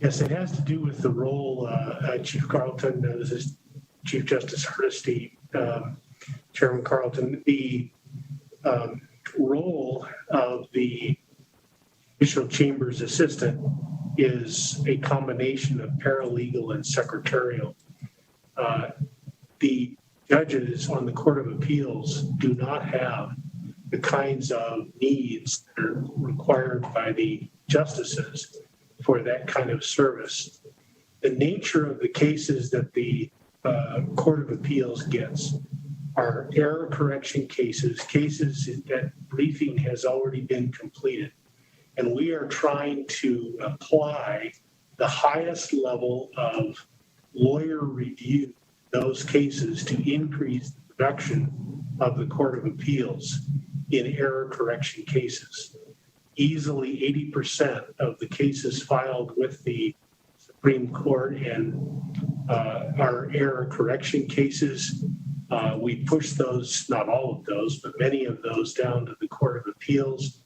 Yes, it has to do with the role, Chief Carlton, this is Chief Justice Hardesty. Chairman Carlton, the role of the Judicial Chamber's assistant is a combination of paralegal and secretarial. The judges on the Court of Appeals do not have the kinds of needs that are required by the justices for that kind of service. The nature of the cases that the Court of Appeals gets are error correction cases, cases that briefing has already been completed. And we are trying to apply the highest level of lawyer review those cases to increase the production of the Court of Appeals in error correction cases. Easily 80% of the cases filed with the Supreme Court and our error correction cases. We push those, not all of those, but many of those down to the Court of Appeals.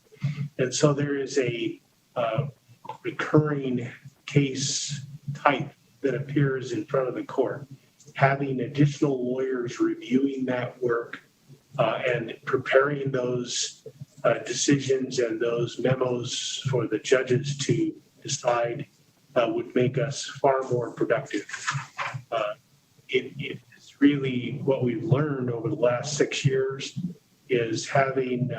And so there is a recurring case type that appears in front of the court. Having additional lawyers reviewing that work and preparing those decisions and those memos for the judges to decide would make us far more productive. It is really what we've learned over the last 6 years is having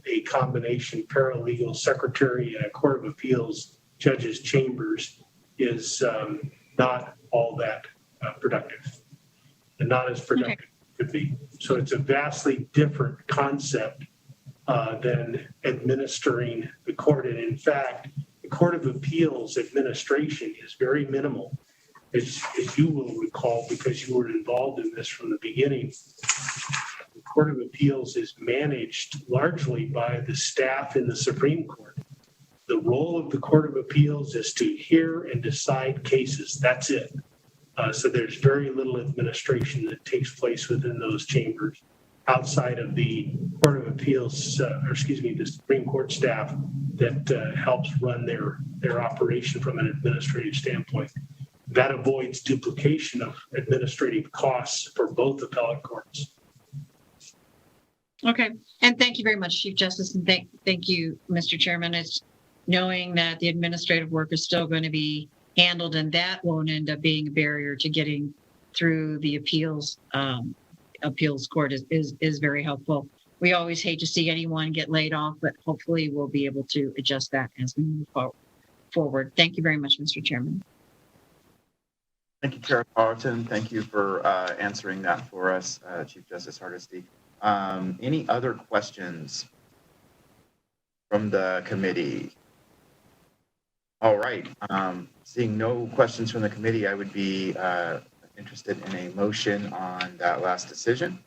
a combination paralegal secretary and a Court of Appeals judges chambers is not all that productive and not as productive as it could be. So it's a vastly different concept than administering the court. And in fact, the Court of Appeals administration is very minimal, as you will recall, because you were involved in this from the beginning. The Court of Appeals is managed largely by the staff in the Supreme Court. The role of the Court of Appeals is to hear and decide cases. That's it. So there's very little administration that takes place within those chambers outside of the Court of Appeals, the Supreme Court staff that helps run their operation from an administrative standpoint. That avoids duplication of administrative costs for both appellate courts. Okay, and thank you very much, Chief Justice, and thank you, Mr. Chairman. It's knowing that the administrative work is still going to be handled, and that won't end up being a barrier to getting through the appeals court is very helpful. We always hate to see anyone get laid off, but hopefully we'll be able to adjust that as we move forward. Thank you very much, Mr. Chairman. Thank you, Chair Carlton. Thank you for answering that for us, Chief Justice Hardesty. Any other questions from the committee? All right. Seeing no questions from the committee, I would be interested in a motion on that last decision.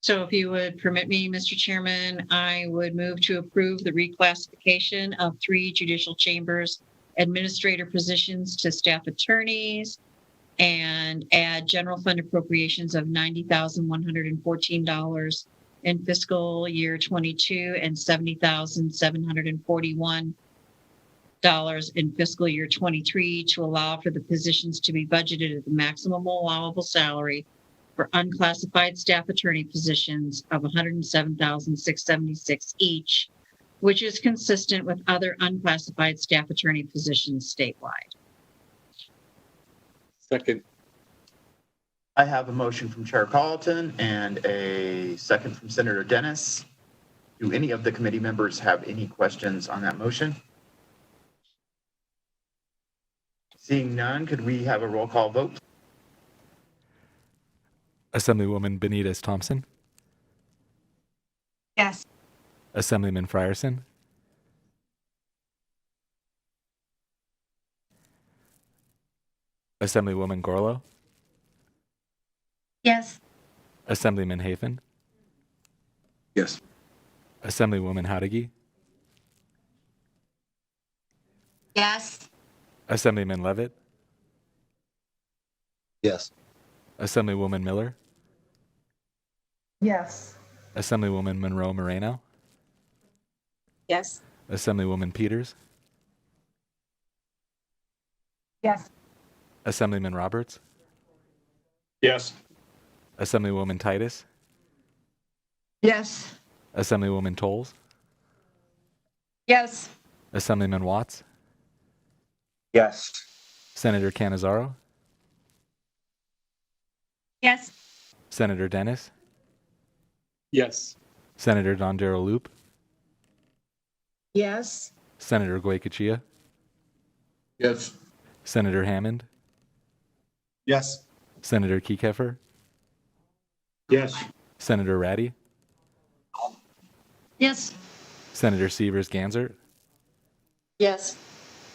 So if you would permit me, Mr. Chairman, I would move to approve the reclassification of 3 judicial chambers administrator positions to staff attorneys and add general fund appropriations of $90,114 in fiscal year 22 and $70,741 in fiscal year 23 to allow for the positions to be budgeted at the maximum allowable salary for unclassified staff attorney positions of $107,676 each, which is consistent with other unclassified staff attorney positions statewide. Second. I have a motion from Chair Carlton and a second from Senator Dennis. Do any of the committee members have any questions on that motion? Seeing none, could we have a roll call vote? Assemblywoman Benitez Thompson, Yes. Assemblyman Frierson, Assemblywoman Gorlow, Yes. Assemblyman Hafen, Yes. Assemblywoman Hadigi, Yes. Assemblyman Levitt, Yes. Assemblywoman Miller, Yes. Assemblywoman Monroe Moreno, Yes. Assemblywoman Peters, Yes. Assemblyman Roberts, Yes. Assemblywoman Titus, Yes. Assemblywoman Tolles, Yes. Assemblyman Watts, Yes. Senator Cannizzaro, Yes. Senator Dennis, Yes. Senator Dondero Loop, Yes. Senator Goycochea, Yes. Senator Hammond, Yes. Senator Kiekefer, Yes. Senator Ratty, Yes. Senator Severs Ganzert, Yes.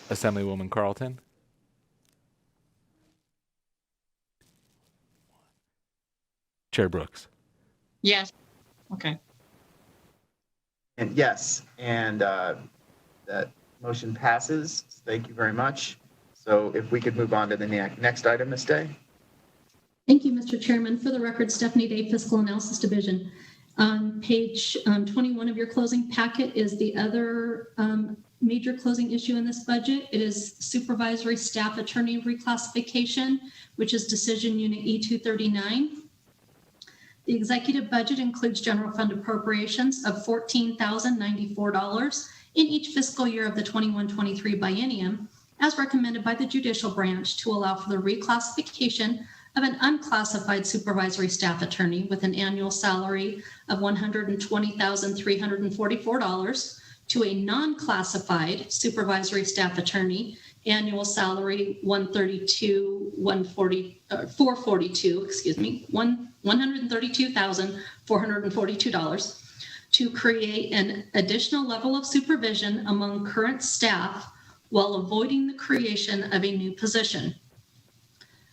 Assemblywoman Carlton, Chair Brooks. Yes. Okay. And yes, and that motion passes. Thank you very much. So if we could move on to the next item, Ms. Day. Thank you, Mr. Chairman. For the record, Stephanie Day, Fiscal Analysis Division. On page 21 of your closing packet is the other major closing issue in this budget. It is supervisory staff attorney reclassification, which is decision unit E239. The executive budget includes general fund appropriations of $14,094 in each fiscal year of the 21-23 biennium, as recommended by the Judicial Branch to allow for the reclassification of an unclassified supervisory staff attorney with an annual salary of $120,344 to a non-classified supervisory staff attorney, annual salary $132,442 to create an additional level of supervision among current staff while avoiding the creation of a new position.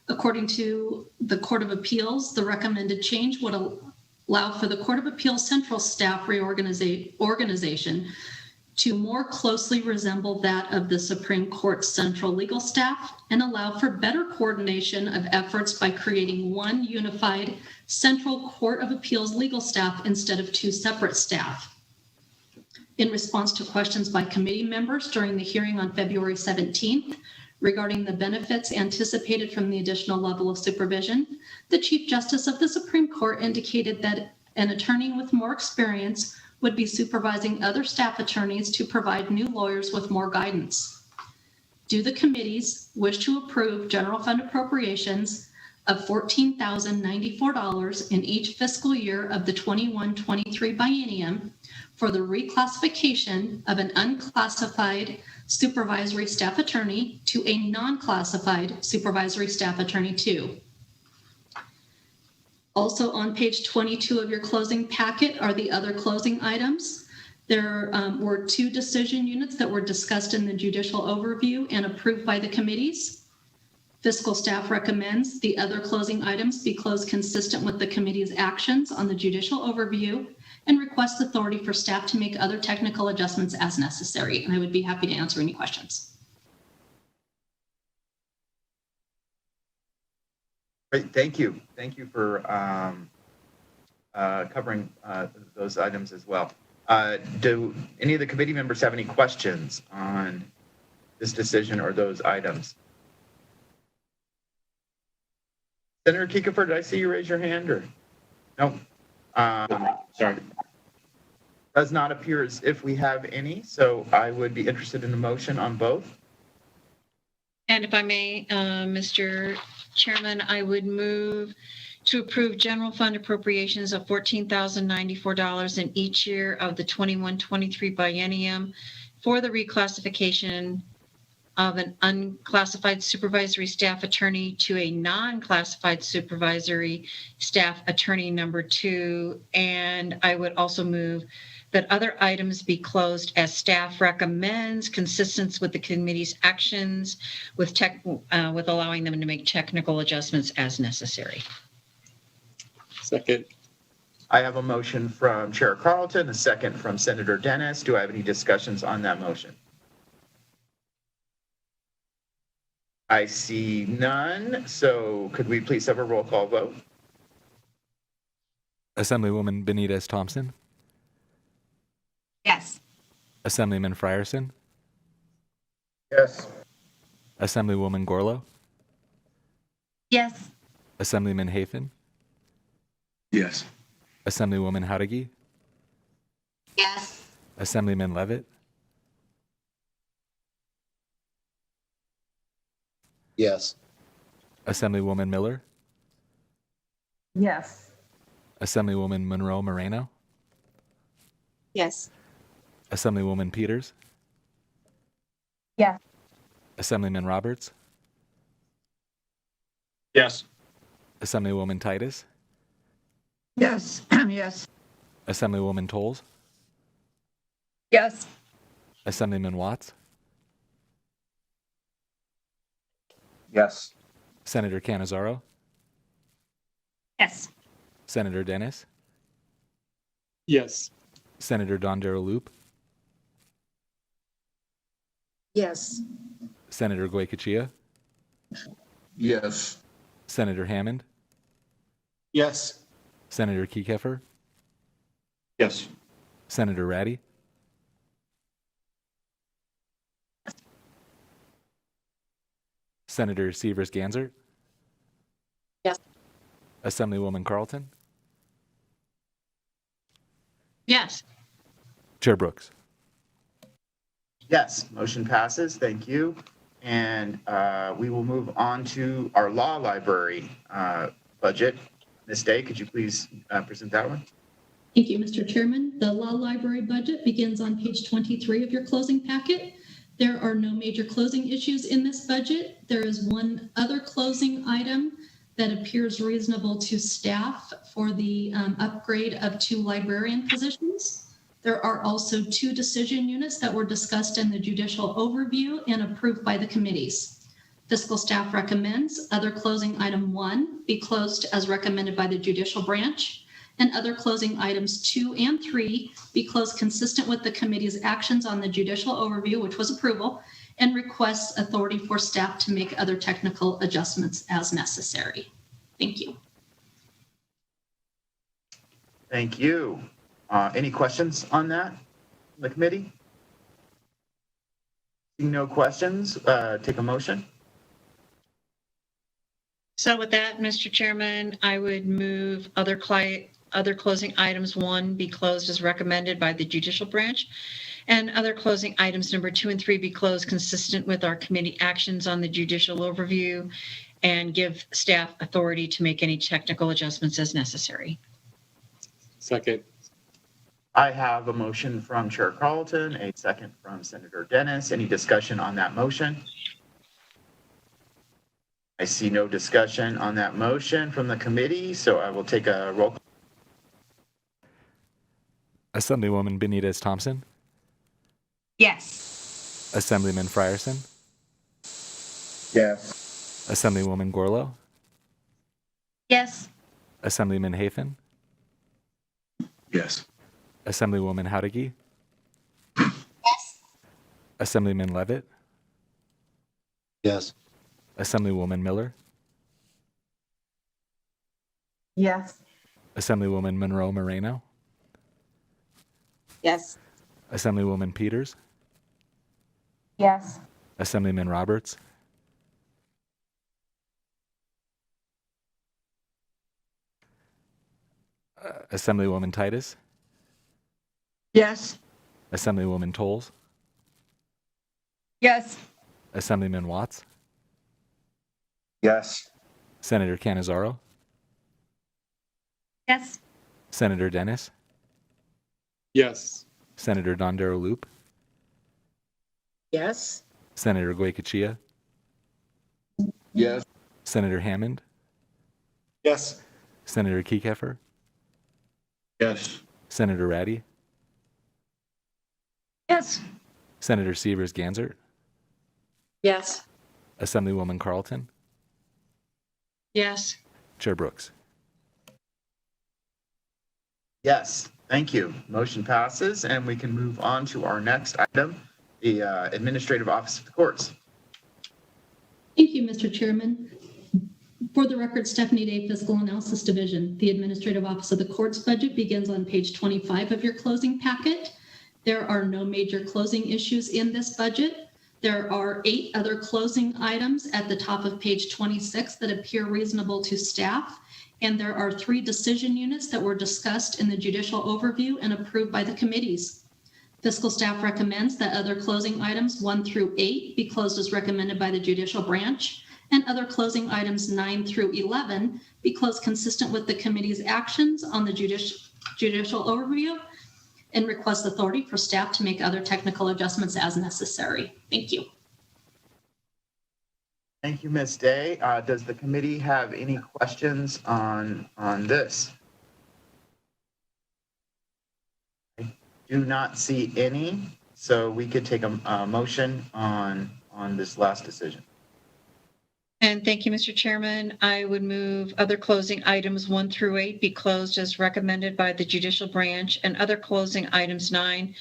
According to the Court of Appeals, the recommended change would allow for the Court of Appeals central staff organization to more closely resemble that of the Supreme Court's central legal staff and allow for better coordination of efforts by creating one unified central Court of Appeals legal staff instead of two separate staff. In response to questions by committee members during the hearing on February 17th, regarding the benefits anticipated from the additional level of supervision, the Chief Justice of the Supreme Court indicated that an attorney with more experience would be supervising other staff attorneys to provide new lawyers with more guidance. Do the committees wish to approve general fund appropriations of $14,094 in each fiscal year of the 21-23 biennium for the reclassification of an unclassified supervisory staff attorney to a non-classified supervisory staff attorney 2. Also on page 22 of your closing packet are the other closing items. There were 2 decision units that were discussed in the judicial overview and approved by the committees. Fiscal staff recommends the other closing items be closed consistent with the committee's actions on the judicial overview and requests authority for staff to make other technical adjustments as necessary. And I would be happy to answer any questions. Great, thank you. Thank you for covering those items as well. Do any of the committee members have any questions on this decision or those items? Senator Kiekefer, did I see you raise your hand or? No. Sorry. Does not appear as if we have any, so I would be interested in a motion on both. And if I may, Mr. Chairman, I would move to approve general fund appropriations of $14,094 in each year of the 21-23 biennium for the reclassification of an unclassified supervisory staff attorney to a non-classified supervisory staff attorney number 2. And I would also move that other items be closed as staff recommends, consistent with the committee's actions, with allowing them to make technical adjustments as necessary. Second. I have a motion from Chair Carlton, a second from Senator Dennis. Do I have any discussions on that motion? I see none. So could we please have a roll call vote? Assemblywoman Benitez Thompson, Yes. Assemblyman Frierson, Yes. Assemblywoman Gorlow, Yes. Assemblyman Hafen, Yes. Assemblywoman Howdigi, Yes. Assemblyman Levitt, Yes. Assemblywoman Miller, Yes. Assemblywoman Monroe Moreno, Yes. Assemblywoman Peters, Yes. Assemblyman Roberts, Yes. Assemblywoman Titus, Yes. Yes. Assemblywoman Tolles, Yes. Assemblyman Watts, Yes. Senator Cannizzaro, Yes. Senator Dennis, Yes. Senator Don Darrell-Loop, Yes. Senator Goycochea, Yes. Senator Hammond, Yes. Senator Kiekefer, Yes. Senator Ratty, Senator Severs-Ganzert, Yes. Assemblywoman Carlton, Yes. Chair Brooks. Yes, motion passes. Thank you. And we will move on to our law library budget. Ms. Day, could you please present that one? Thank you, Mr. Chairman. The law library budget begins on page 23 of your closing packet. There are no major closing issues in this budget. There is one other closing item that appears reasonable to staff for the upgrade of 2 librarian positions. There are also 2 decision units that were discussed in the judicial overview and approved by the committees. Fiscal staff recommends other closing item 1 be closed as recommended by the judicial branch, and other closing items 2 and 3 be closed consistent with the committee's actions on the judicial overview, which was approval, and requests authority for staff to make other technical adjustments as necessary. Thank you. Thank you. Any questions on that, the committee? Seeing no questions, take a motion. So with that, Mr. Chairman, I would move other closing items 1 be closed as recommended by the judicial branch, and other closing items number 2 and 3 be closed consistent with our committee actions on the judicial overview, and give staff authority to make any technical adjustments as necessary. Second. I have a motion from Chair Carlton, a second from Senator Dennis. Any discussion on that motion? I see no discussion on that motion from the committee, so I will take a roll call. Assemblywoman Benitez Thompson, Yes. Assemblyman Frierson, Yes. Assemblywoman Gorlow, Yes. Assemblyman Hafen, Yes. Assemblywoman Howdigi, Yes. Assemblyman Levitt, Yes. Assemblywoman Miller, Yes. Assemblywoman Monroe Moreno, Yes. Assemblywoman Peters, Yes. Assemblyman Roberts, Assemblywoman Titus, Yes. Assemblywoman Tolles, Yes. Assemblyman Watts, Yes. Senator Cannizzaro, Yes. Senator Dennis, Yes. Senator Don Darrell-Loop, Yes. Senator Goycochea, Yes. Senator Hammond, Yes. Senator Kiekefer, Yes. Senator Ratty, Yes. Senator Severs-Ganzert, Yes. Assemblywoman Carlton, Yes. Chair Brooks. Yes, thank you. Motion passes, and we can move on to our next item, the Administrative Office of the Courts. Thank you, Mr. Chairman. For the record, Stephanie Day, Fiscal Analysis Division. The Administrative Office of the Courts budget begins on page 25 of your closing packet. There are no major closing issues in this budget. There are 8 other closing items at the top of page 26 that appear reasonable to staff. And there are 3 decision units that were discussed in the judicial overview and approved by the committees. Fiscal staff recommends that other closing items 1 through 8 be closed as recommended by the judicial branch, and other closing items 9 through 11 be closed consistent with the committee's actions on the judicial overview, and request authority for staff to make other technical adjustments as necessary. Thank you. Thank you, Ms. Day. Does the committee have any questions on this? I do not see any, so we could take a motion on this last decision. And thank you, Mr. Chairman. I would move other closing items 1 through 8 be closed as recommended by the judicial branch, and other closing items 9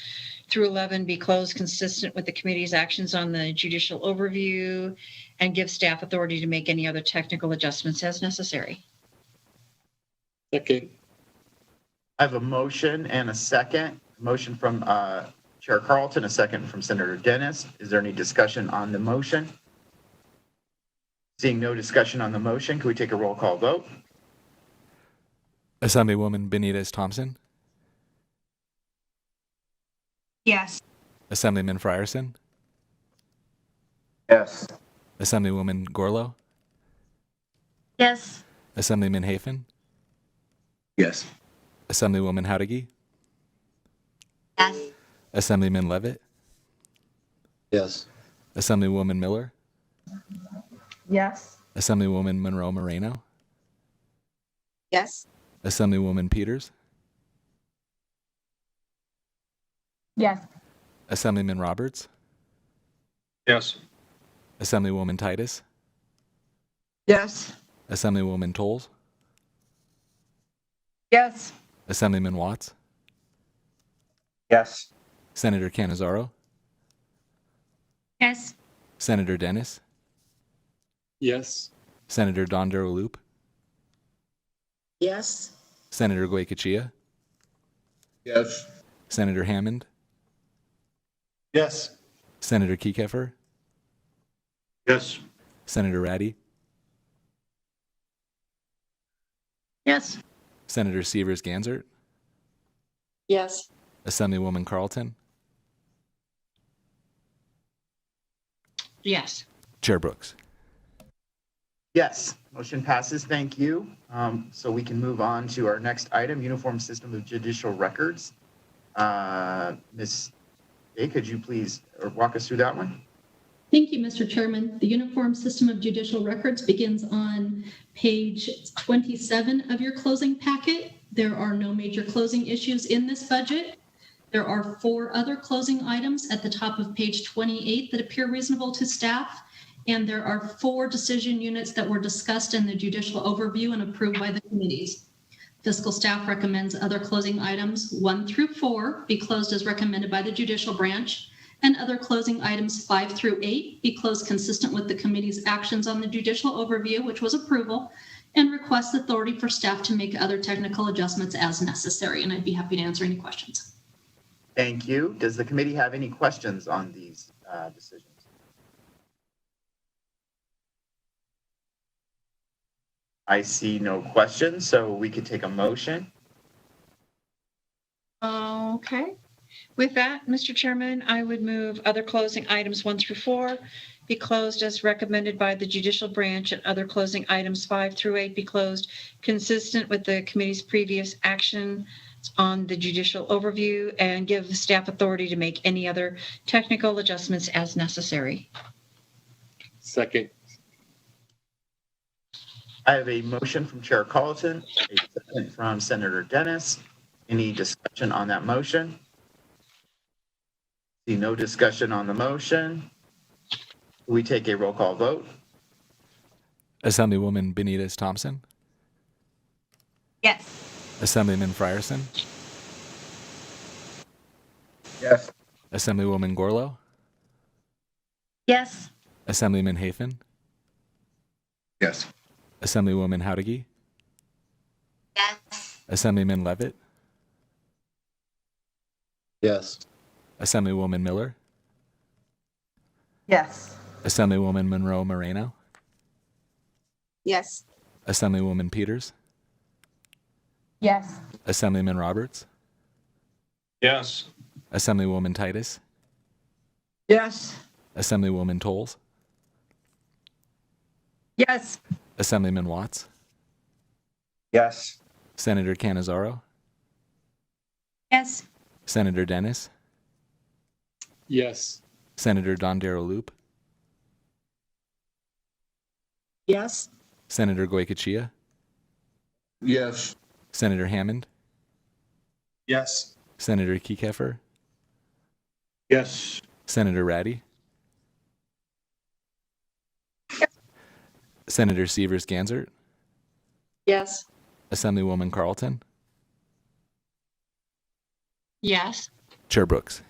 through 11 be closed consistent with the committee's actions on the judicial overview, and give staff authority to make any other technical adjustments as necessary. Second. I have a motion and a second. Motion from Chair Carlton, a second from Senator Dennis. Is there any discussion on the motion? Seeing no discussion on the motion, can we take a roll call vote? Assemblywoman Benitez Thompson, Yes. Assemblyman Frierson, Yes. Assemblywoman Gorlow, Yes. Assemblyman Hafen, Yes. Assemblywoman Howdigi, Yes. Assemblyman Levitt, Yes. Assemblywoman Miller, Yes. Assemblywoman Monroe Moreno, Yes. Assemblywoman Peters, Yes. Assemblyman Roberts, Yes. Assemblywoman Titus, Yes. Assemblywoman Tolles, Yes. Assemblyman Watts, Yes. Senator Cannizzaro, Yes. Senator Dennis, Yes. Senator Dondero-Loop, Yes. Senator Goycochea, Yes. Senator Hammond, Yes. Senator Kiekefer, Yes. Senator Ratty, Yes. Senator Severs-Gansert, Yes. Assemblywoman Carlton, Yes. Chair Brooks. Yes, motion passes. Thank you. So we can move on to our next item, Uniform System of Judicial Records. Ms. Day, could you please walk us through that one? Thank you, Mr. Chairman. The Uniform System of Judicial Records begins on page 27 of your closing packet. There are no major closing issues in this budget. There are 4 other closing items at the top of page 28 that appear reasonable to staff. And there are 4 decision units that were discussed in the judicial overview and approved by the committees. Fiscal staff recommends other closing items 1 through 4 be closed as recommended by the judicial branch, and other closing items 5 through 8 be closed consistent with the committee's actions on the judicial overview, which was approval, and request authority for staff to make other technical adjustments as necessary. And I'd be happy to answer any questions. Thank you. Does the committee have any questions on these decisions? I see no questions, so we could take a motion. Okay. With that, Mr. Chairman, I would move other closing items 1 through 4 be closed as recommended by the judicial branch, and other closing items 5 through 8 be closed consistent with the committee's previous action on the judicial overview, and give the staff authority to make any other technical adjustments as necessary. Second. I have a motion from Chair Carlton, a second from Senator Dennis. Any discussion on that motion? See no discussion on the motion. We take a roll call vote. Assemblywoman Benitez Thompson, Yes. Assemblyman Frierson, Yes. Assemblywoman Gorlow, Yes. Assemblyman Hafen, Yes. Assemblywoman Howdigi, Yes. Assemblyman Levitt, Yes. Assemblywoman Miller, Yes. Assemblywoman Monroe Moreno, Yes. Assemblywoman Peters, Yes. Assemblyman Roberts, Yes. Assemblywoman Titus, Yes. Assemblywoman Tolles, Yes. Assemblyman Watts, Yes. Senator Cannizzaro, Yes. Senator Dennis, Yes. Senator Don Darrow Loop, Yes. Senator Goycochea, Yes. Senator Hammond, Yes. Senator Kiekefer, Yes. Senator Ratty, Senator Severs Ganzert, Yes. Assemblywoman Carlton, Yes. Chair Brooks.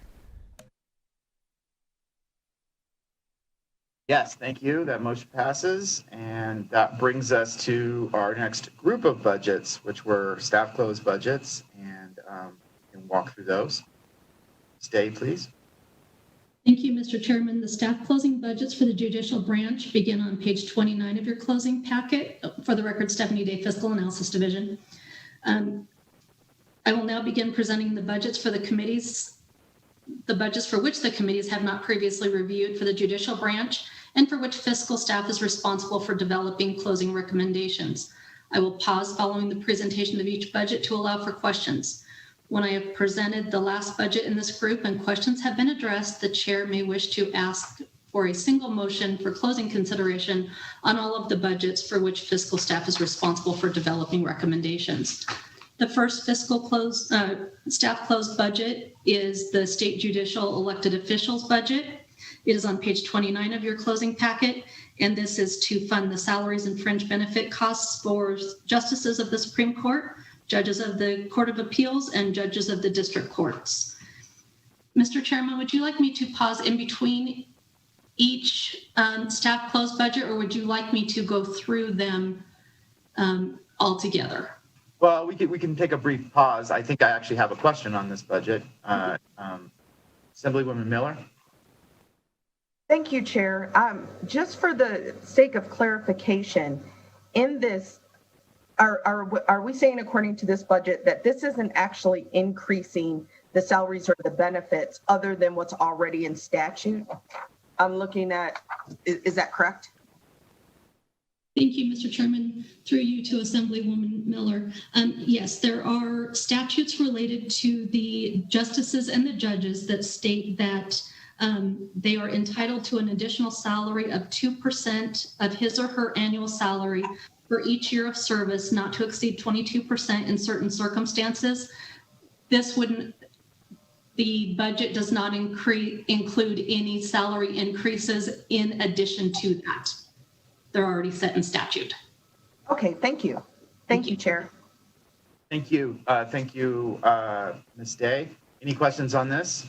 Yes, thank you. That motion passes. And that brings us to our next group of budgets, which were staff closed budgets. And we can walk through those. Stay, please. Thank you, Mr. Chairman. The staff closing budgets for the judicial branch begin on page 29 of your closing packet. For the record, Stephanie Day, Fiscal Analysis Division. I will now begin presenting the budgets for the committees, the budgets for which the committees have not previously reviewed for the judicial branch and for which fiscal staff is responsible for developing closing recommendations. I will pause following the presentation of each budget to allow for questions. When I have presented the last budget in this group and questions have been addressed, the chair may wish to ask for a single motion for closing consideration on all of the budgets for which fiscal staff is responsible for developing recommendations. The first fiscal staff closed budget is the state judicial elected officials budget. It is on page 29 of your closing packet, and this is to fund the salaries and fringe benefit costs for justices of the Supreme Court, judges of the Court of Appeals, and judges of the district courts. Mr. Chairman, would you like me to pause in between each staff closed budget, or would you like me to go through them all together? Well, we can take a brief pause. I think I actually have a question on this budget. Assemblywoman Miller? Thank you, Chair. Just for the sake of clarification, in this, are we saying according to this budget that this isn't actually increasing the salaries or the benefits other than what's already in statute? I'm looking at, is that correct? Thank you, Mr. Chairman. Through you to Assemblywoman Miller. Yes, there are statutes related to the justices and the judges that state that they are entitled to an additional salary of 2% of his or her annual salary for each year of service, not to exceed 22% in certain circumstances. The budget does not include any salary increases in addition to that. They're already set in statute. Okay, thank you. Thank you, Chair. Thank you. Thank you, Ms. Day. Any questions on this?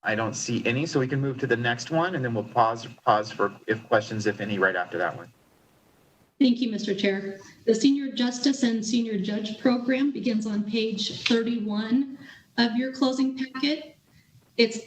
I don't see any, so we can move to the next one, and then we'll pause for questions, if any, right after that one. Thank you, Mr. Chair. The Senior Justice and Senior Judge Program begins on page 31 of your closing packet. It's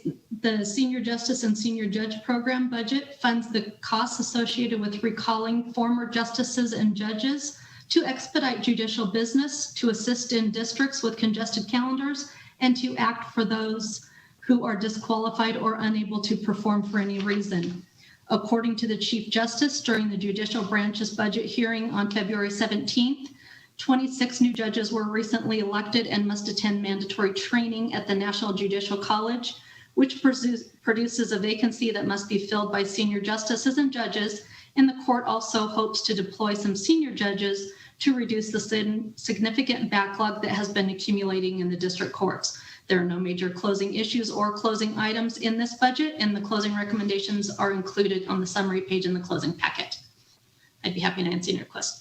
the Senior Justice and Senior Judge Program budget funds the costs associated with recalling former justices and judges to expedite judicial business, to assist in districts with congested calendars, and to act for those who are disqualified or unable to perform for any reason. According to the Chief Justice, during the judicial branch's budget hearing on February 17th, 26 new judges were recently elected and must attend mandatory training at the National Judicial College, which produces a vacancy that must be filled by senior justices and judges, and the court also hopes to deploy some senior judges to reduce the significant backlog that has been accumulating in the district courts. There are no major closing issues or closing items in this budget, and the closing recommendations are included on the summary page in the closing packet. I'd be happy to answer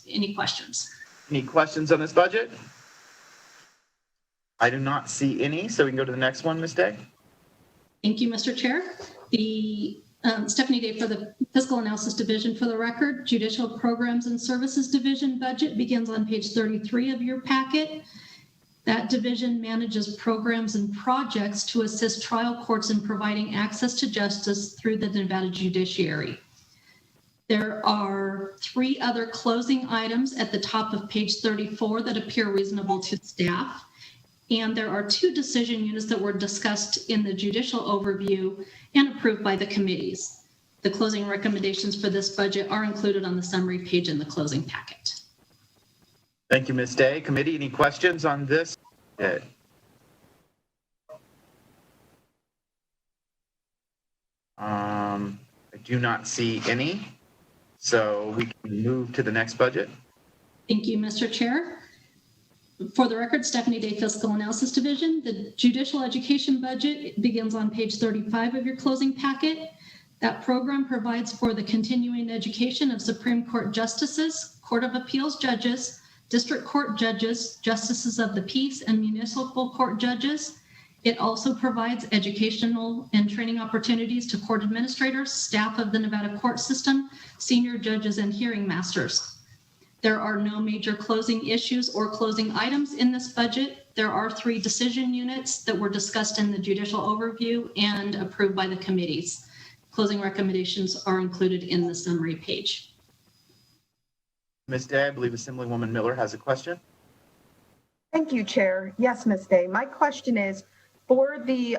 any questions. Any questions on this budget? I do not see any, so we can go to the next one, Ms. Day. Thank you, Mr. Chair. The Stephanie Day for the Fiscal Analysis Division. For the record, Judicial Programs and Services Division budget begins on page 33 of your packet. That division manages programs and projects to assist trial courts in providing access to justice through the Nevada Judiciary. There are 3 other closing items at the top of page 34 that appear reasonable to staff. And there are 2 decision units that were discussed in the judicial overview and approved by the committees. The closing recommendations for this budget are included on the summary page in the closing packet. Thank you, Ms. Day. Committee, any questions on this? I do not see any, so we can move to the next budget. Thank you, Mr. Chair. For the record, Stephanie Day, Fiscal Analysis Division. The judicial education budget begins on page 35 of your closing packet. That program provides for the continuing education of Supreme Court justices, Court of Appeals judges, district court judges, justices of the peace, and municipal court judges. It also provides educational and training opportunities to court administrators, staff of the Nevada court system, senior judges, and hearing masters. There are no major closing issues or closing items in this budget. There are 3 decision units that were discussed in the judicial overview and approved by the committees. Closing recommendations are included in the summary page. Ms. Day, I believe Assemblywoman Miller has a question. Thank you, Chair. Yes, Ms. Day. My question is for the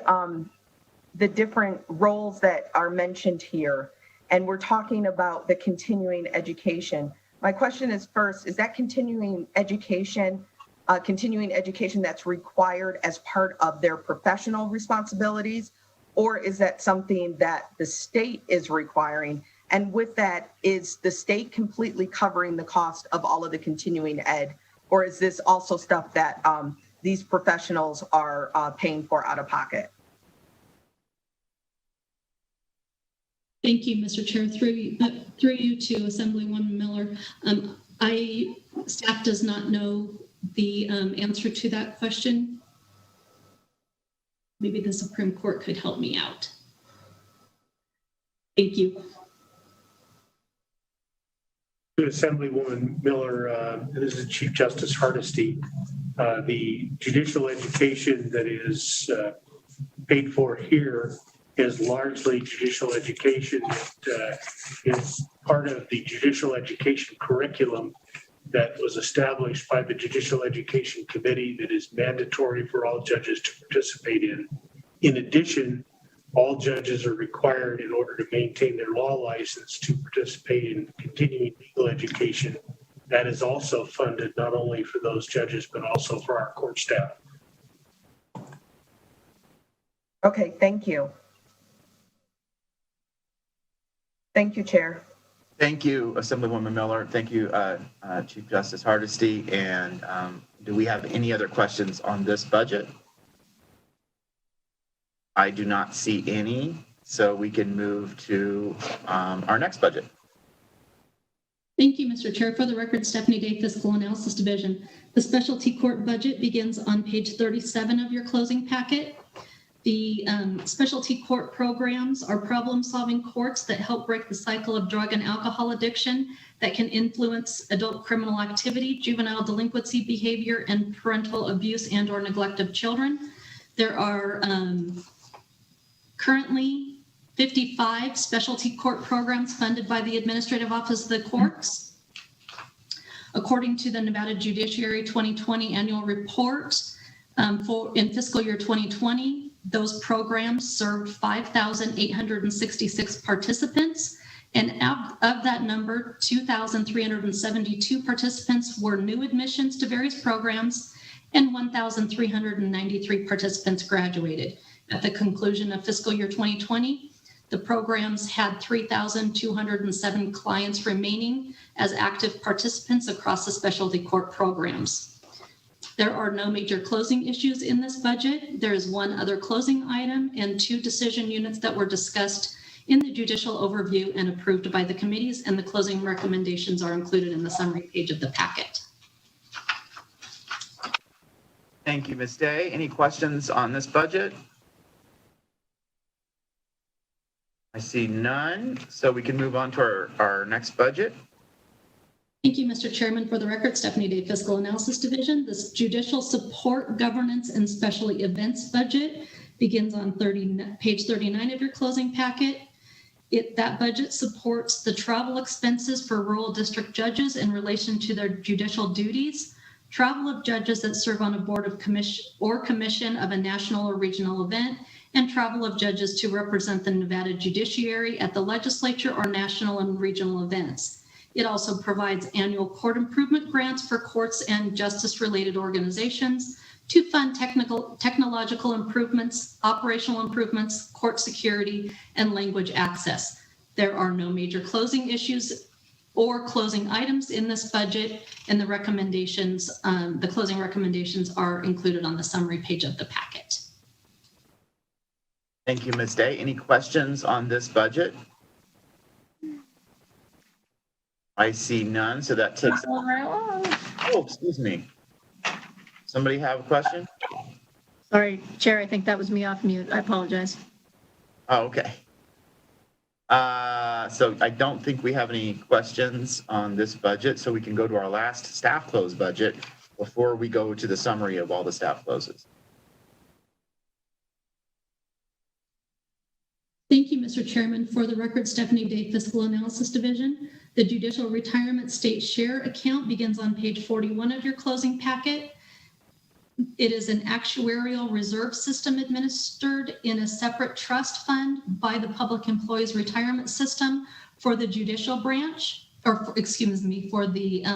different roles that are mentioned here, and we're talking about the continuing education. My question is first, is that continuing education that's required as part of their professional responsibilities, or is that something that the state is requiring? And with that, is the state completely covering the cost of all of the continuing ed, or is this also stuff that these professionals are paying for out of pocket? Thank you, Mr. Chair. Through you to Assemblywoman Miller. Staff does not know the answer to that question. Maybe the Supreme Court could help me out. Thank you. To Assemblywoman Miller, this is Chief Justice Hardesty. The judicial education that is paid for here is largely judicial education. It is part of the judicial education curriculum that was established by the Judicial Education Committee that is mandatory for all judges to participate in. In addition, all judges are required in order to maintain their law license to participate in continuing legal education. That is also funded not only for those judges, but also for our court staff. Okay, thank you. Thank you, Chair. Thank you, Assemblywoman Miller. Thank you, Chief Justice Hardesty. And do we have any other questions on this budget? I do not see any, so we can move to our next budget. Thank you, Mr. Chair. For the record, Stephanie Day, Fiscal Analysis Division. The specialty court budget begins on page 37 of your closing packet. The specialty court programs are problem-solving courts that help break the cycle of drug and alcohol addiction that can influence adult criminal activity, juvenile delinquency behavior, and parental abuse and/or neglect of children. There are currently 55 specialty court programs funded by the Administrative Office of the Courts. According to the Nevada Judiciary 2020 annual report, in fiscal year 2020, those programs served 5,866 participants, and of that number, 2,372 participants were new admissions to various programs, and 1,393 participants graduated. At the conclusion of fiscal year 2020, the programs had 3,207 clients remaining as active participants across the specialty court programs. There are no major closing issues in this budget. There is one other closing item and 2 decision units that were discussed in the judicial overview and approved by the committees, and the closing recommendations are included in the summary page of the packet. Thank you, Ms. Day. Any questions on this budget? I see none, so we can move on to our next budget. Thank you, Mr. Chairman. For the record, Stephanie Day, Fiscal Analysis Division. This Judicial Support, Governance, and Special Events budget begins on page 39 of your closing packet. That budget supports the travel expenses for rural district judges in relation to their judicial duties, travel of judges that serve on a board of commission of a national or regional event, and travel of judges to represent the Nevada judiciary at the legislature or national and regional events. It also provides annual court improvement grants for courts and justice-related organizations to fund technological improvements, operational improvements, court security, and language access. There are no major closing issues or closing items in this budget, and the recommendations, the closing recommendations are included on the summary page of the packet. Thank you, Ms. Day. Any questions on this budget? I see none, so that takes. Oh, excuse me. Somebody have a question? Sorry, Chair, I think that was me off mute. I apologize. Oh, okay. So I don't think we have any questions on this budget, so we can go to our last staff close budget before we go to the summary of all the staff closes. Thank you, Mr. Chairman. For the record, Stephanie Day, Fiscal Analysis Division. The Judicial Retirement State Share account begins on page 41 of your closing packet. It is an actuarial reserve system administered in a separate trust fund by the Public Employees Retirement System for the judicial branch, or excuse me, for the,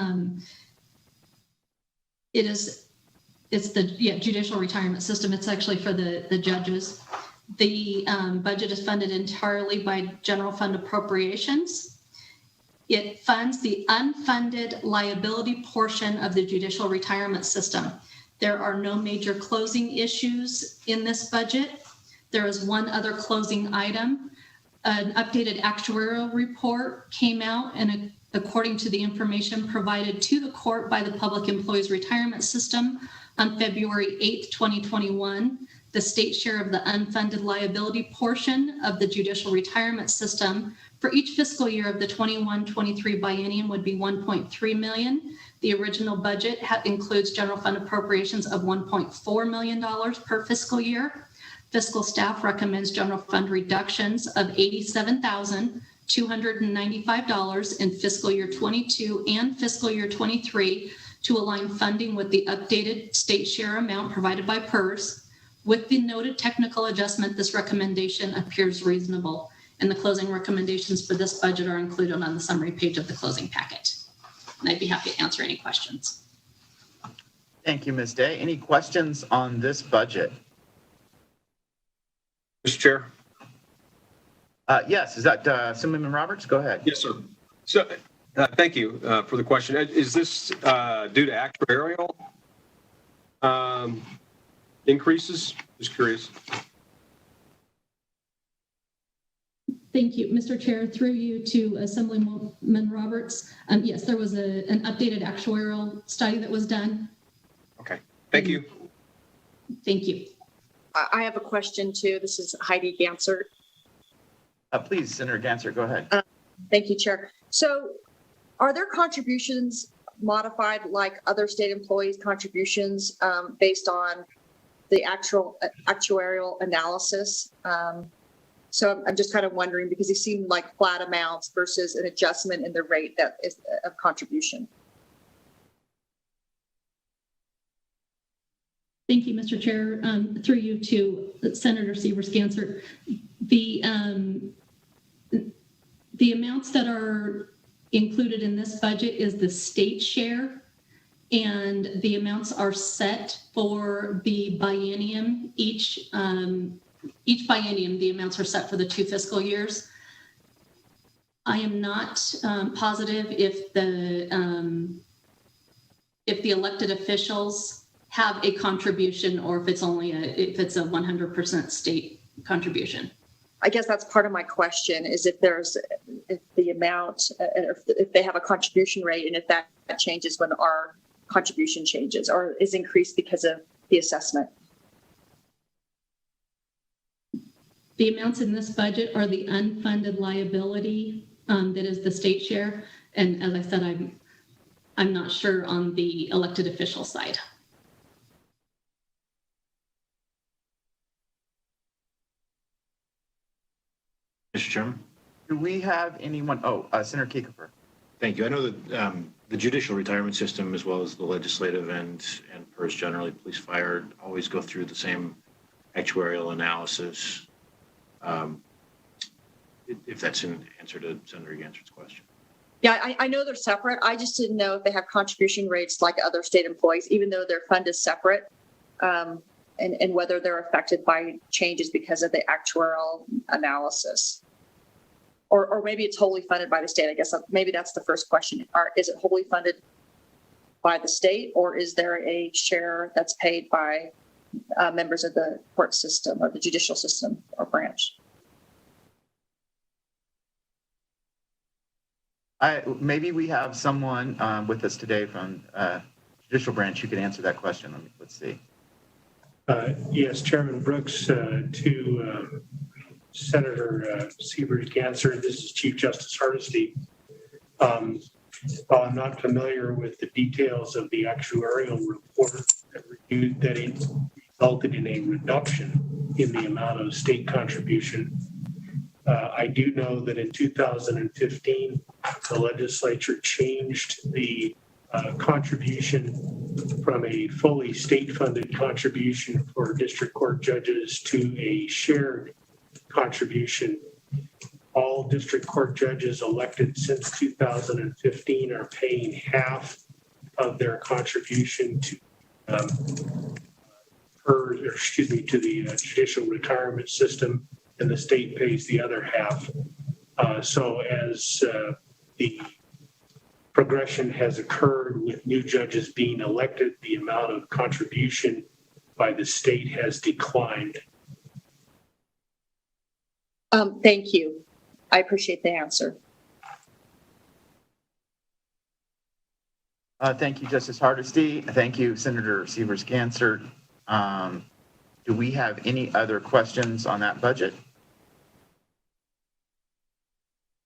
it's the judicial retirement system. It's actually for the judges. The budget is funded entirely by general fund appropriations. It funds the unfunded liability portion of the judicial retirement system. There are no major closing issues in this budget. There is one other closing item. An updated actuarial report came out, and according to the information provided to the court by the Public Employees Retirement System on February 8th, 2021, the state share of the unfunded liability portion of the judicial retirement system for each fiscal year of the 21-23 biennium would be $1.3 million. The original budget includes general fund appropriations of $1.4 million per fiscal year. Fiscal staff recommends general fund reductions of $87,295 in fiscal year 22 and fiscal year 23 to align funding with the updated state share amount provided by PERS. With the noted technical adjustment, this recommendation appears reasonable, and the closing recommendations for this budget are included on the summary page of the closing packet. And I'd be happy to answer any questions. Thank you, Ms. Day. Any questions on this budget? Mr. Chair? Yes, is that Assemblyman Roberts? Go ahead. Yes, sir. So thank you for the question. Is this due to actuarial increases? Just curious. Thank you, Mr. Chair. Through you to Assemblyman Roberts. Yes, there was an updated actuarial study that was done. Okay, thank you. Thank you. I have a question too. This is Heidi Gansert. Please, Senator Gansert, go ahead. Thank you, Chair. So are there contributions modified like other state employees' contributions based on the actual actuarial analysis? So I'm just kind of wondering because they seem like flat amounts versus an adjustment in the rate that is of contribution. Thank you, Mr. Chair. Through you to Senator Sievers-Gansert. The amounts that are included in this budget is the state share, and the amounts are set for the biennium. Each biennium, the amounts are set for the 2 fiscal years. I am not positive if the elected officials have a contribution or if it's only if it's a 100% state contribution. I guess that's part of my question is if the amount, if they have a contribution rate and if that changes when our contribution changes or is increased because of the assessment. The amounts in this budget are the unfunded liability that is the state share. And as I said, I'm not sure on the elected official side. Mr. Chairman? Do we have anyone? Oh, Senator Kiefer. Thank you. I know that the judicial retirement system, as well as the legislative and PERS generally, police, fire, always go through the same actuarial analysis. If that's an answer to Senator Gansard's question. Yeah, I know they're separate. I just didn't know if they have contribution rates like other state employees, even though their fund is separate, and whether they're affected by changes because of the actuarial analysis. Or maybe it's wholly funded by the state. I guess maybe that's the first question. Is it wholly funded by the state, or is there a share that's paid by members of the court system or the judicial system or branch? Maybe we have someone with us today from judicial branch who can answer that question. Let's see. Yes, Chairman Brooks, to Senator Sievers-Gansard, this is Chief Justice Hardesty. While I'm not familiar with the details of the actuarial report that reviewed that it resulted in a reduction in the amount of state contribution, I do know that in 2015, the legislature changed the contribution from a fully state-funded contribution for district court judges to a shared contribution. All district court judges elected since 2015 are paying half of their contribution to to the judicial retirement system, and the state pays the other half. So as the progression has occurred with new judges being elected, the amount of contribution by the state has declined. Thank you. I appreciate the answer. Thank you, Justice Hardesty. Thank you, Senator Sievers-Gansard. Do we have any other questions on that budget?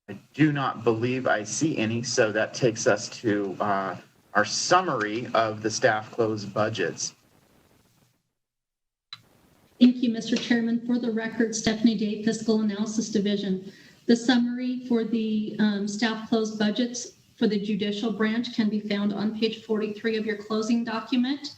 I do not believe I see any, so that takes us to our summary of the staff closed budgets. Thank you, Mr. Chairman. For the record, Stephanie Day, Fiscal Analysis Division. The summary for the staff closed budgets for the judicial branch can be found on page 43 of your closing document.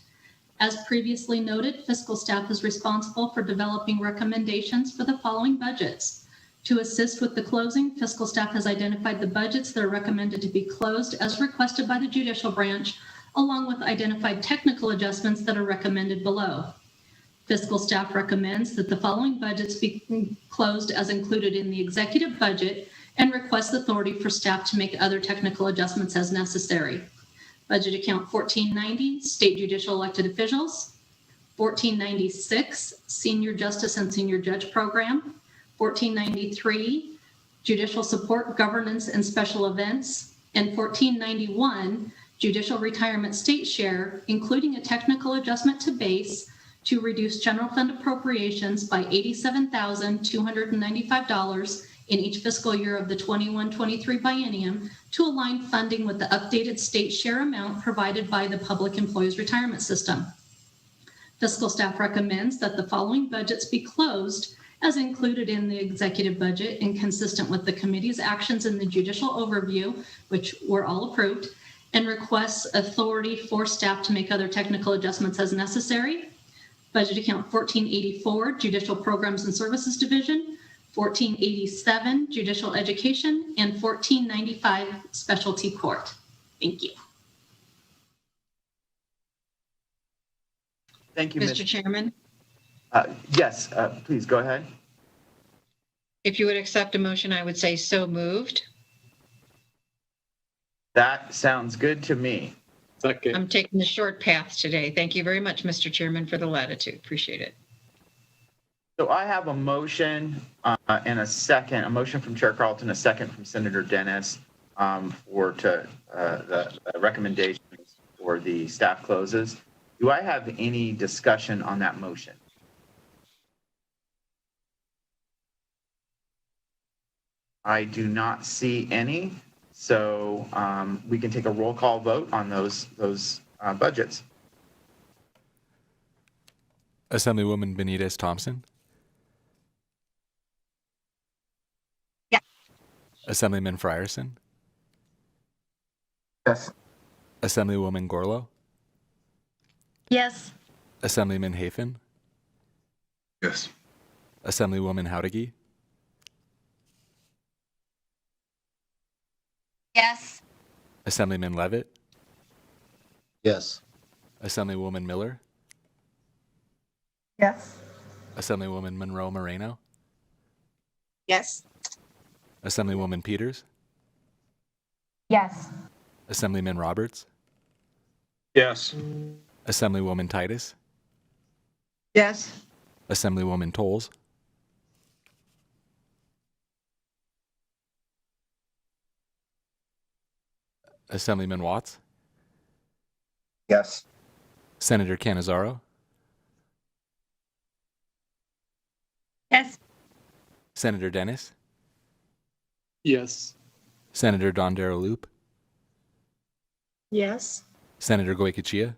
As previously noted, fiscal staff is responsible for developing recommendations for the following budgets. To assist with the closing, fiscal staff has identified the budgets that are recommended to be closed as requested by the judicial branch, along with identified technical adjustments that are recommended below. Fiscal staff recommends that the following budgets be closed as included in the executive budget and requests authority for staff to make other technical adjustments as necessary. Budget account 1490, State Judicial Elected Officials, 1496, Senior Justice and Senior Judge Program, 1493, Judicial Support, Governance, and Special Events, and 1491, Judicial Retirement State Share, including a technical adjustment to base to reduce general fund appropriations by $87,295 in each fiscal year of the 21-23 biennium to align funding with the updated state share amount provided by the Public Employees Retirement System. Fiscal staff recommends that the following budgets be closed as included in the executive budget and consistent with the committee's actions in the judicial overview, which were all approved, and requests authority for staff to make other technical adjustments as necessary. Budget account 1484, Judicial Programs and Services Division, 1487, Judicial Education, and 1495, Specialty Court. Thank you. Thank you, Mr. Chairman. Yes, please go ahead. If you would accept a motion, I would say so moved. That sounds good to me. Second. I'm taking the short path today. Thank you very much, Mr. Chairman, for the latitude. Appreciate it. So I have a motion and a second, a motion from Chair Carlton, a second from Senator Dennis for the recommendations for the staff closes. Do I have any discussion on that motion? I do not see any. So we can take a roll call vote on those budgets. Assemblywoman Benitez Thompson. Yes. Assemblyman Frierson. Yes. Assemblywoman Gorlow. Yes. Assemblyman Hafen. Yes. Assemblywoman Howdigi. Yes. Assemblyman Levitt. Yes. Assemblywoman Miller. Yes. Assemblywoman Monroe Moreno. Yes. Assemblywoman Peters. Yes. Assemblyman Roberts. Yes. Assemblywoman Titus. Yes. Assemblywoman Tolles. Assemblyman Watts. Yes. Senator Cannizzaro. Yes. Senator Dennis. Yes. Senator Don Darrell-Loop. Yes. Senator Goycochea.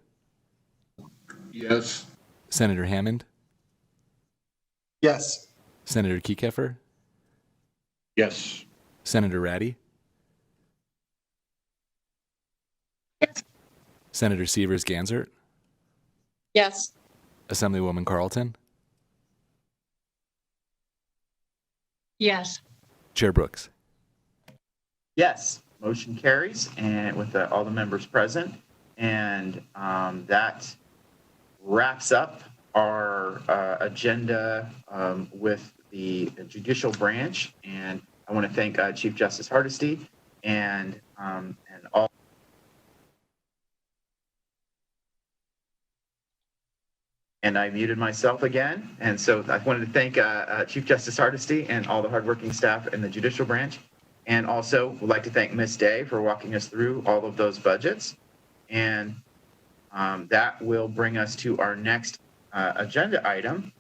Yes. Senator Hammond. Yes. Senator Kiekefer. Yes. Senator Ratty. Yes. Senator Sievers-Gansert. Yes. Assemblywoman Carlton. Yes. Chair Brooks. Yes, motion carries, and with all the members present, and that wraps up our agenda with the judicial branch. And I want to thank Chief Justice Hardesty and all. And I muted myself again. And so I wanted to thank Chief Justice Hardesty and all the hardworking staff in the judicial branch. And also would like to thank Ms. Day for walking us through all of those budgets. And that will bring us to our next agenda item.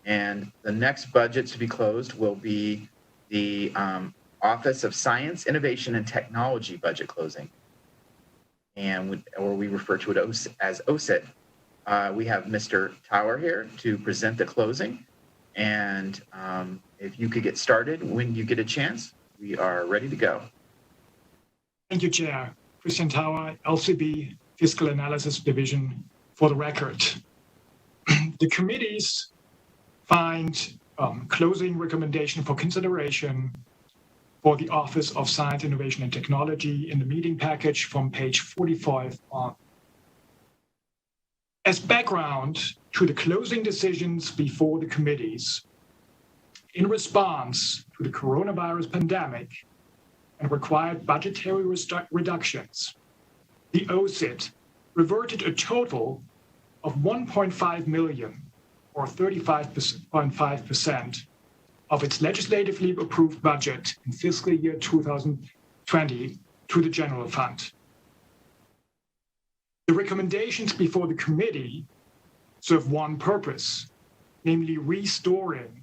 And the next budget to be closed will be the Office of Science, Innovation, and Technology budget closing. And or we refer to it as OSIT. We have Mr. Tower here to present the closing. And if you could get started when you get a chance, we are ready to go. Thank you, Chair. Christian Tower, LCB, Fiscal Analysis Division. For the record, the committees find closing recommendation for consideration for the Office of Science, Innovation, and Technology in the meeting package from page 45 on. As background to the closing decisions before the committees, in response to the coronavirus pandemic and required budgetary reductions, the OSIT reverted a total of 1.5 million, or 35.5% of its legislatively approved budget in fiscal year 2020 to the general fund. The recommendations before the committee serve one purpose, namely restoring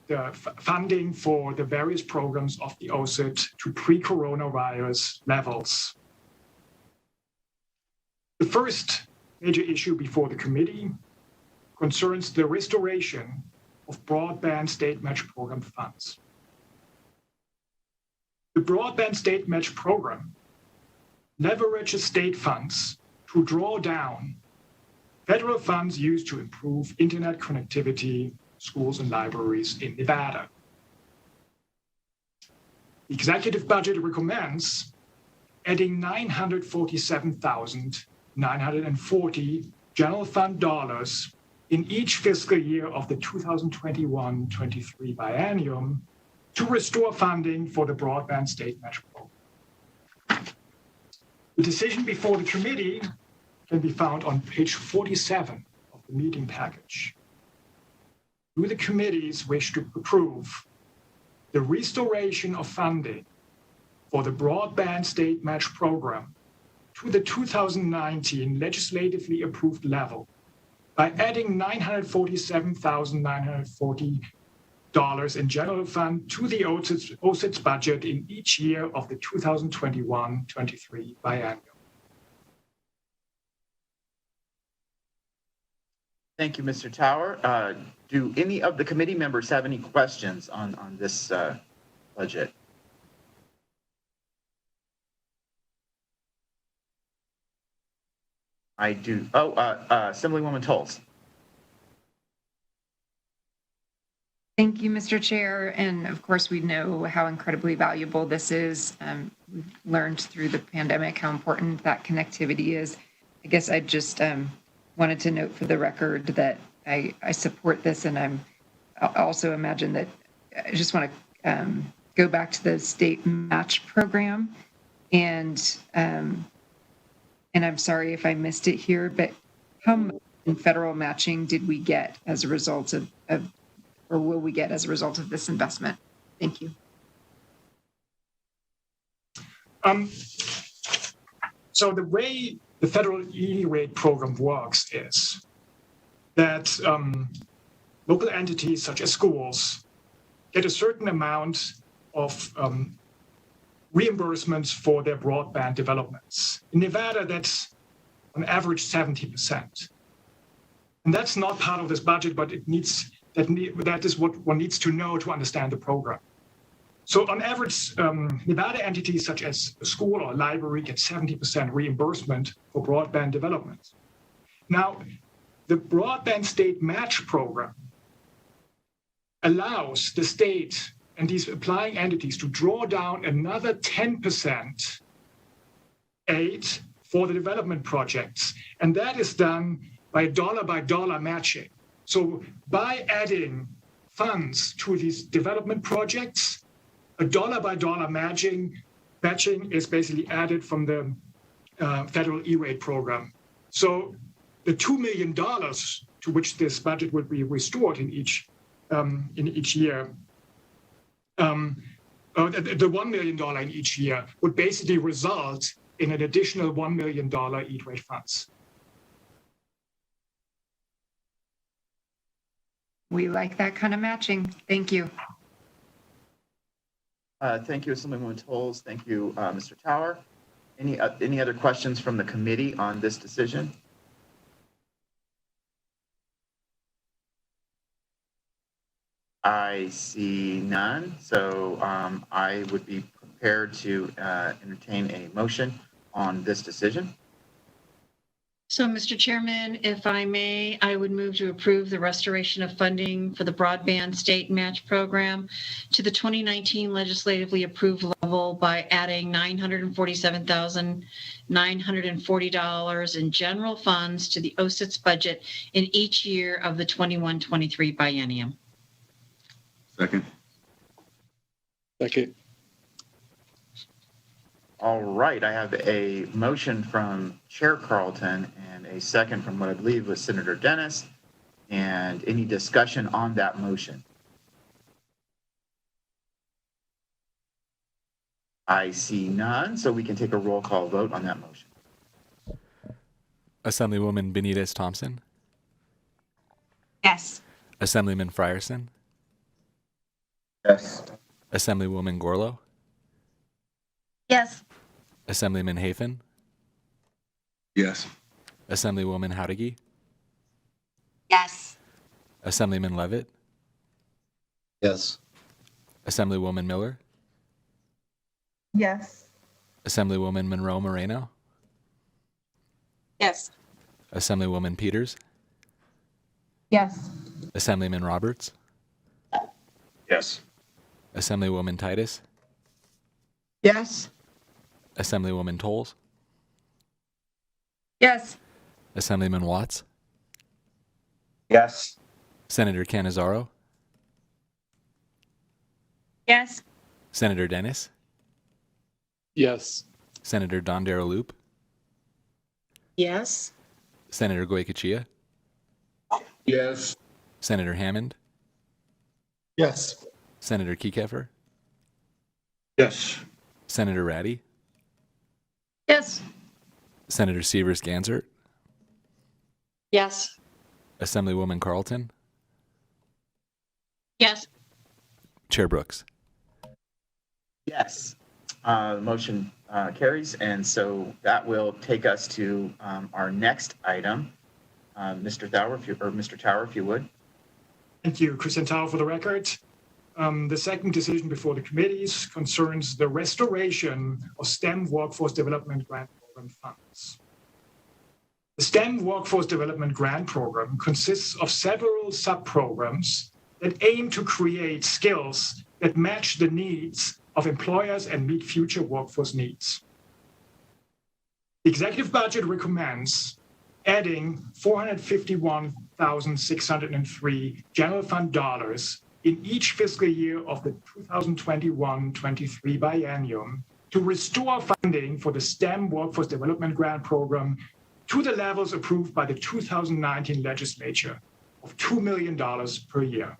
the funding for the various programs of the OSIT to pre-coronavirus levels. The first major issue before the committee concerns the restoration of Broadband State Match Program funds. The Broadband State Match Program leverages state funds to draw down federal funds used to improve internet connectivity, schools and libraries in Nevada. The executive budget recommends adding $947,940 general fund dollars in each fiscal year of the 2021-23 biennium to restore funding for the Broadband State Match Program. The decision before the committee can be found on page 47 of the meeting package. Do the committees wish to approve the restoration of funding for the Broadband State Match Program to the 2019 legislatively approved level by adding $947,940 in general fund to the OSIT's budget in each year of the 2021-23 biennium. Thank you, Mr. Tower. Do any of the committee members have any questions on this budget? I do. Oh, Assemblywoman Tolles. Thank you, Mr. Chair. And of course, we know how incredibly valuable this is. We've learned through the pandemic how important that connectivity is. I guess I just wanted to note for the record that I support this, and I also imagine that I just want to go back to the state match program. And I'm sorry if I missed it here, but how much in federal matching did we get as a result of or will we get as a result of this investment? Thank you. So the way the federal E-rate program works is that local entities such as schools get a certain amount of reimbursements for their broadband developments. In Nevada, that's on average 70%. And that's not part of this budget, but that is what one needs to know to understand the program. So on average, Nevada entities such as a school or a library get 70% reimbursement for broadband development. Now, the Broadband State Match Program allows the state and these applying entities to draw down another 10% aid for the development projects. And that is done by dollar matching. So by adding funds to these development projects, a dollar matching is basically added from the federal E-rate program. So the $2 million to which this budget would be restored in each year, the $1 million in each year would basically result in an additional $1 million E-rate funds. We like that kind of matching. Thank you. Thank you, Assemblywoman Tolles. Thank you, Mr. Tower. Any other questions from the committee on this decision? I see none, so I would be prepared to entertain a motion on this decision. So, Mr. Chairman, if I may, I would move to approve the restoration of funding for the Broadband State Match Program to the 2019 legislatively approved level by adding $947,940 in general funds to the OSIT's budget in each year of the 21-23 biennium. Second. Second. All right, I have a motion from Chair Carlton and a second from what I believe was Senator Dennis. And any discussion on that motion? I see none, so we can take a roll call vote on that motion. Assemblywoman Benitez Thompson, Yes. Assemblyman Frierson, Yes. Assemblywoman Gorlow, Yes. Assemblyman Hafen, Yes. Assemblywoman Howdigi, Yes. Assemblyman Levitt, Yes. Assemblywoman Miller, Yes. Assemblywoman Monroe Moreno, Yes. Assemblywoman Peters, Yes. Assemblyman Roberts, Yes. Assemblywoman Titus, Yes. Assemblywoman Tolles, Yes. Assemblyman Watts, Yes. Senator Cannizzaro, Yes. Senator Dennis, Yes. Senator Don Darrow-Loop, Yes. Senator Goycochea, Yes. Senator Hammond, Yes. Senator Kiekefer, Yes. Senator Ratty, Yes. Senator Sievers-Gansert, Yes. Assemblywoman Carlton, Yes. Chair Brooks. Yes. Motion carries, and so that will take us to our next item. Mr. Tower, if you would. Thank you, Christian Tao, for the record. The second decision before the committees concerns the restoration of STEM Workforce Development Grant Program funds. The STEM Workforce Development Grant Program consists of several sub-programs that aim to create skills that match the needs of employers and meet future workforce needs. The executive budget recommends adding $451,603 general fund dollars in each fiscal year of the 2021-23 biennium to restore funding for the STEM Workforce Development Grant Program to the levels approved by the 2019 legislature of $2 million per year.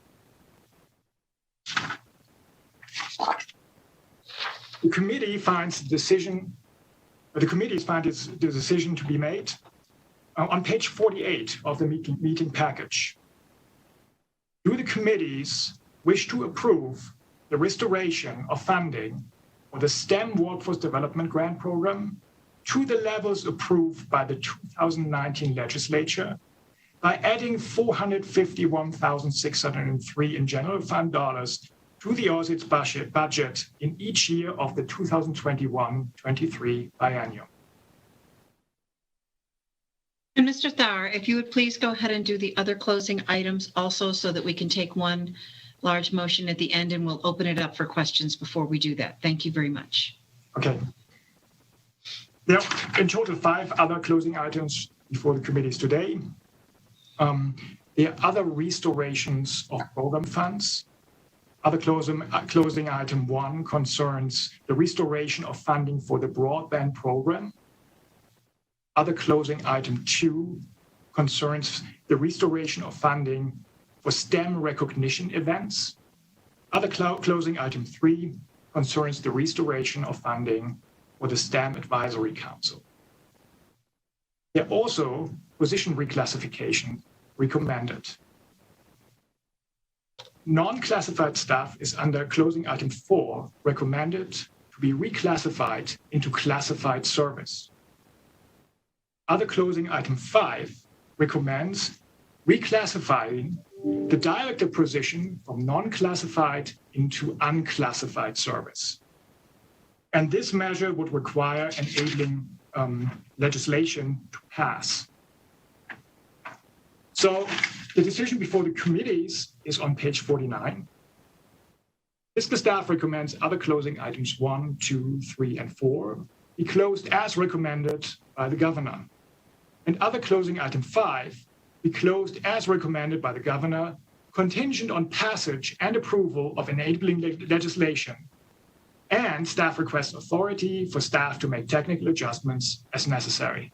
The committees find the decision to be made on page 48 of the meeting package. Do the committees wish to approve the restoration of funding for the STEM Workforce Development Grant Program to the levels approved by the 2019 legislature by adding $451,603 in general fund dollars to the OSIT's budget in each year of the 2021-23 biennium? And Mr. Thauer, if you would please go ahead and do the other closing items also so that we can take one large motion at the end, and we'll open it up for questions before we do that. Thank you very much. Okay. There are in total 5 other closing items before the committees today. There are other restorations of program funds. Other closing item 1 concerns the restoration of funding for the Broadband program. Other closing item 2 concerns the restoration of funding for STEM recognition events. Other closing item 3 concerns the restoration of funding for the STEM Advisory Council. There are also position reclassification recommended. Non-classified staff is under closing item 4 recommended to be reclassified into classified service. Other closing item 5 recommends reclassifying the director position from non-classified into unclassified service. And this measure would require enabling legislation to pass. So the decision before the committees is on page 49. Fiscal staff recommends other closing items 1, 2, 3, and 4 be closed as recommended by the governor. And other closing item 5 be closed as recommended by the governor, contingent on passage and approval of enabling legislation, and staff requests authority for staff to make technical adjustments as necessary.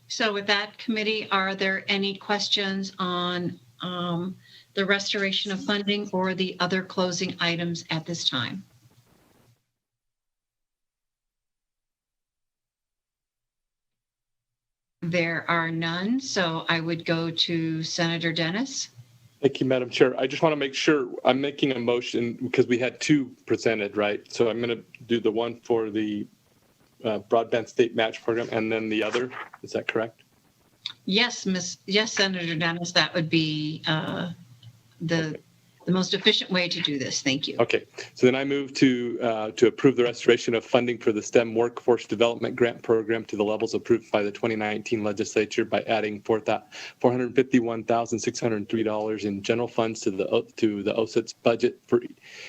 So with that, committee, are there any questions on the restoration of funding or the other closing items at this time? There are none, so I would go to Senator Dennis. Thank you, Madam Chair. I just want to make sure I'm making a motion because we had 2 presented, right? So I'm going to do the one for the Broadband State Match Program and then the other. Is that correct? Yes, Senator Dennis, that would be the most efficient way to do this. Thank you. Okay, so then I move to approve the restoration of funding for the STEM Workforce Development Grant Program to the levels approved by the 2019 legislature by adding $451,603 in general funds to the OSIT's budget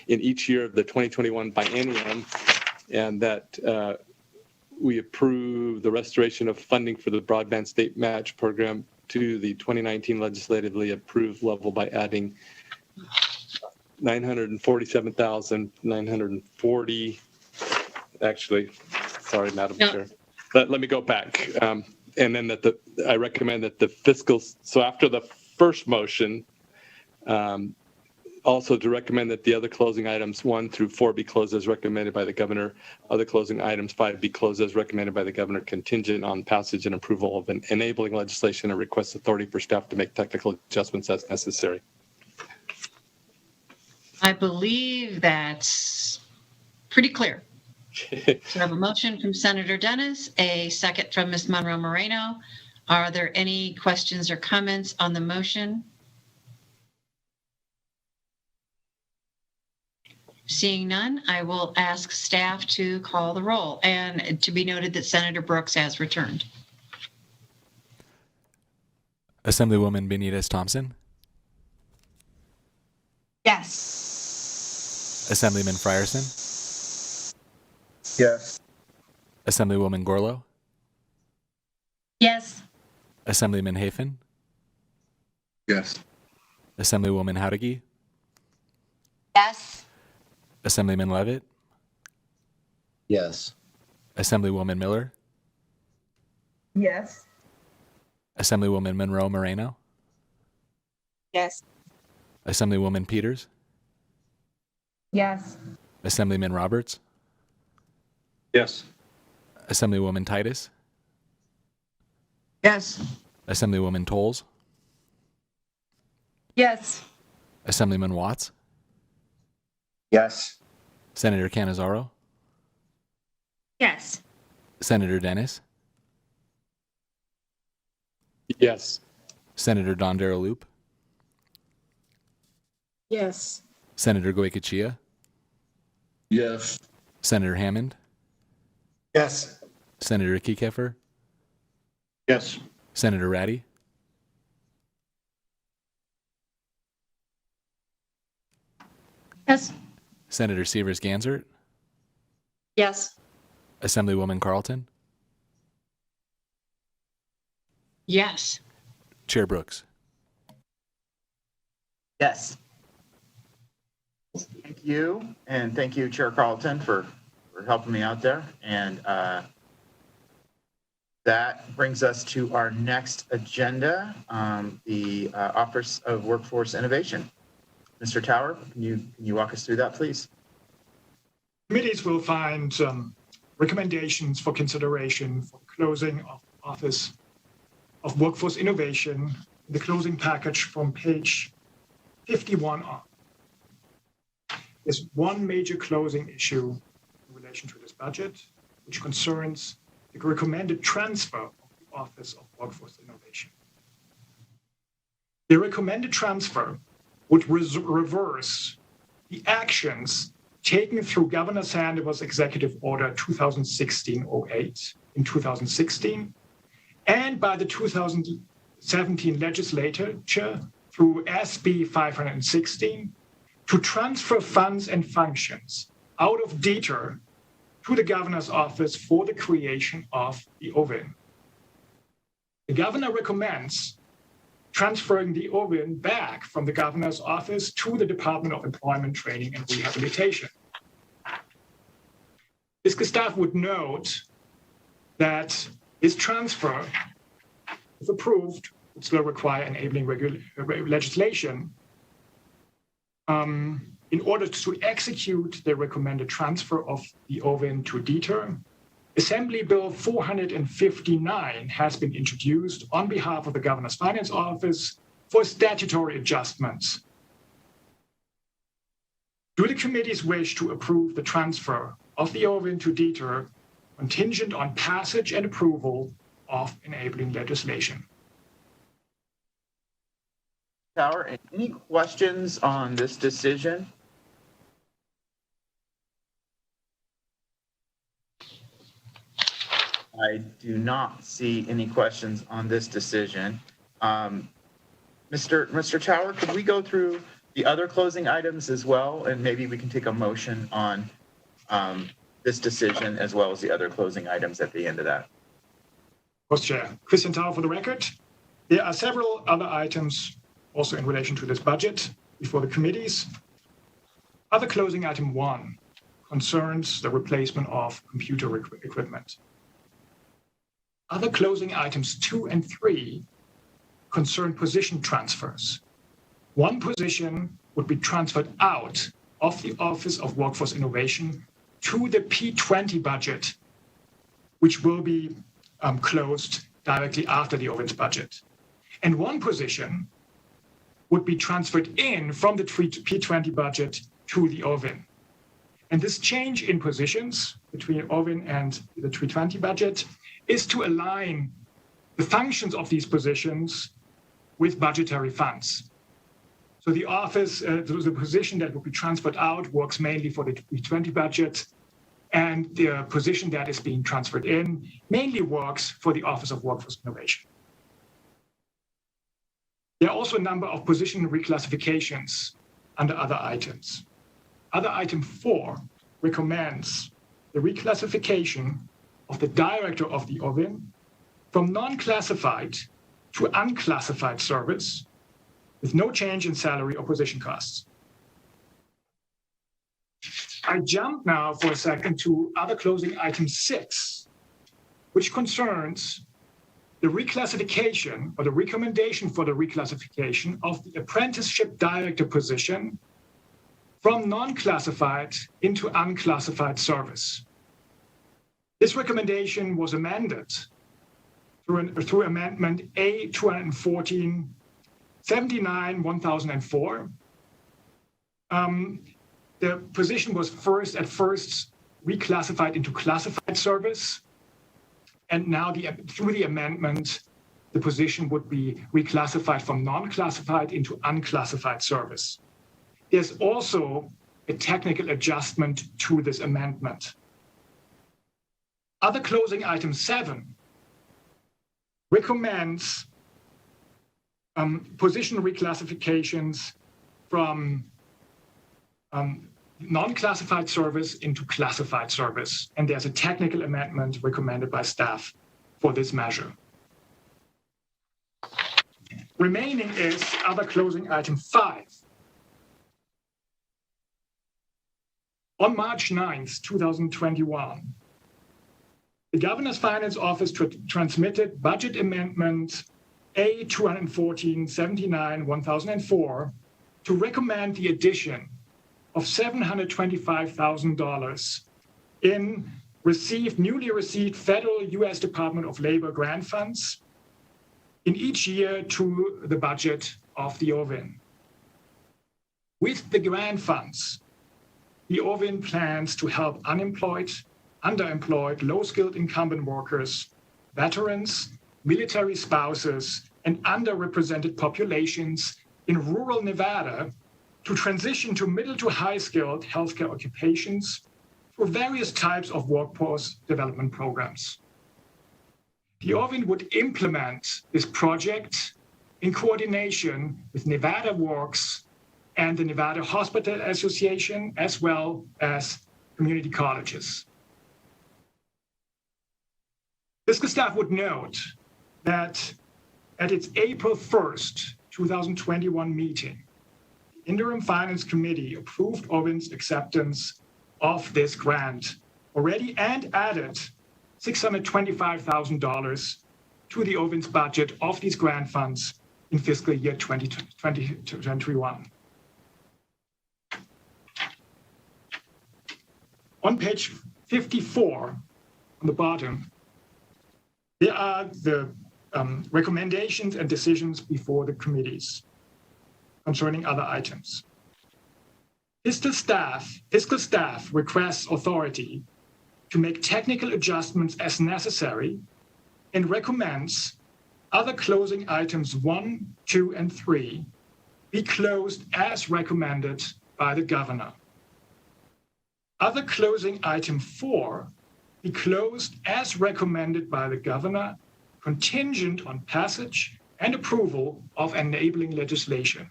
in each year of the 2021 biennium, and that we approve the restoration of funding for the Broadband State Match Program to the 2019 legislatively approved level by adding $947,940. Actually, sorry, Madam Chair. Let me go back. And then I recommend that the fiscal, so after the first motion, also to recommend that the other closing items 1 through 4 be closed as recommended by the governor. Other closing items 5 be closed as recommended by the governor, contingent on passage and approval of an enabling legislation and request authority for staff to make technical adjustments as necessary. I believe that's pretty clear. So I have a motion from Senator Dennis, a second from Ms. Monroe Moreno. Are there any questions or comments on the motion? Seeing none, I will ask staff to call the roll, and to be noted that Senator Brooks has returned. Assemblywoman Benitez Thompson, Yes. Assemblyman Frierson, Yes. Assemblywoman Gorlow, Yes. Assemblyman Hafen, Yes. Assemblywoman Howdigi, Yes. Assemblyman Levitt, Yes. Assemblywoman Miller, Yes. Assemblywoman Monroe Moreno, Yes. Assemblywoman Peters, Yes. Assemblyman Roberts, Yes. Assemblywoman Titus, Yes. Assemblywoman Tolles, Yes. Assemblyman Watts, Yes. Senator Cannizzaro, Yes. Senator Dennis, Yes. Senator Don Darrell-Loop, Yes. Senator Goycochea, Yes. Senator Hammond, Yes. Senator Kiekefer, Yes. Senator Ratty, Yes. Senator Severs-Gansert, Yes. Assemblywoman Carlton, Yes. Chair Brooks. Yes. Thank you, and thank you, Chair Carlton, for helping me out there. And that brings us to our next agenda, the Office of Workforce Innovation. Mr. Tower, can you walk us through that, please? Committees will find recommendations for consideration for closing of Office of Workforce Innovation, the closing package from page 51 on. There's one major closing issue in relation to this budget, which concerns the recommended transfer of the Office of Workforce Innovation. The recommended transfer would reverse the actions taken through Governor Sandoval's Executive Order 2016-08 in 2016, and by the 2017 Legislature through SB 516 to transfer funds and functions out of DETR to the Governor's Office for the creation of the OVIN. The Governor recommends transferring the OVIN back from the Governor's Office to the Department of Employment, Training, and Rehabilitation. Fiscal staff would note that this transfer, if approved, would still require enabling legislation in order to execute the recommended transfer of the OVIN to DETR. Assembly Bill 459 has been introduced on behalf of the Governor's Finance Office for statutory adjustments. Do the committees wish to approve the transfer of the OVIN to DETR contingent on passage and approval of enabling legislation? Tower, any questions on this decision? I do not see any questions on this decision. Mr. Tower, could we go through the other closing items as well? And maybe we can take a motion on this decision as well as the other closing items at the end of that. Of course, Chair. Christian Tower for the record. There are several other items also in relation to this budget before the committees. Other closing item 1 concerns the replacement of computer equipment. Other closing items 2 and 3 concern position transfers. One position would be transferred out of the Office of Workforce Innovation to the P20 budget, which will be closed directly after the OVIN's budget. And one position would be transferred in from the P20 budget to the OVIN. And this change in positions between OVIN and the P20 budget is to align the functions of these positions with budgetary funds. So the office, the position that will be transferred out works mainly for the P20 budget, and the position that is being transferred in mainly works for the Office of Workforce Innovation. There are also a number of position reclassifications under other items. Other item 4 recommends the reclassification of the director of the OVIN from non-classified to unclassified service with no change in salary or position costs. I jump now for a second to other closing item 6, which concerns the reclassification or the recommendation for the reclassification of the apprenticeship director position from non-classified into unclassified service. This recommendation was amended through Amendment A214, 79/1004. The position was at first reclassified into classified service, and now through the amendment, the position would be reclassified from non-classified into unclassified service. There's also a technical adjustment to this amendment. Other closing item 7 recommends position reclassifications from non-classified service into classified service, and there's a technical amendment recommended by staff for this measure. Remaining is other closing item 5. On March 9th, 2021, the Governor's Finance Office transmitted Budget Amendment A214, 79/1004 to recommend the addition of $725,000 in newly received federal U.S. Department of Labor grant funds in each year to the budget of the OVIN. With the grant funds, the OVIN plans to help unemployed, underemployed, low-skilled incumbent workers, veterans, military spouses, and underrepresented populations in rural Nevada to transition to middle to high-skilled healthcare occupations through various types of workforce development programs. The OVIN would implement this project in coordination with Nevada Works and the Nevada Hospital Association, as well as community colleges. Fiscal staff would note that at its April 1st, 2021 meeting, the Interim Finance Committee approved OVIN's acceptance of this grant already and added $625,000 to the OVIN's budget of these grant funds in fiscal year 2021. On page 54, on the bottom, there are the recommendations and decisions before the committees concerning other items. Fiscal staff requests authority to make technical adjustments as necessary and recommends other closing items 1, 2, and 3 be closed as recommended by the governor. Other closing item 4 be closed as recommended by the governor, contingent on passage and approval of enabling legislation.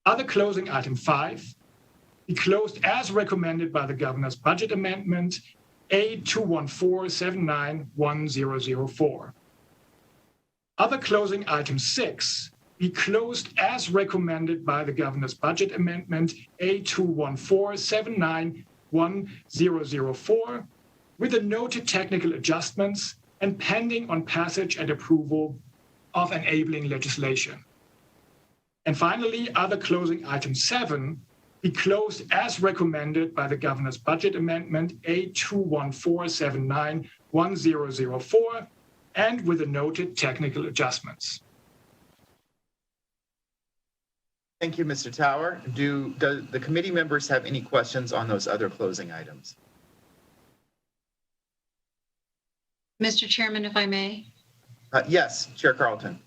Other closing item 5 be closed as recommended by the governor's budget amendment A214791004. Other closing item 6 be closed as recommended by the governor's budget amendment A214791004 with the noted technical adjustments and pending on passage and approval of enabling legislation. And finally, other closing item 7 be closed as recommended by the governor's budget amendment A214791004 and with the noted technical adjustments. Thank you, Mr. Tower. Do the committee members have any questions on those other closing items? Mr. Chairman, if I may. Yes, Chair Carlton.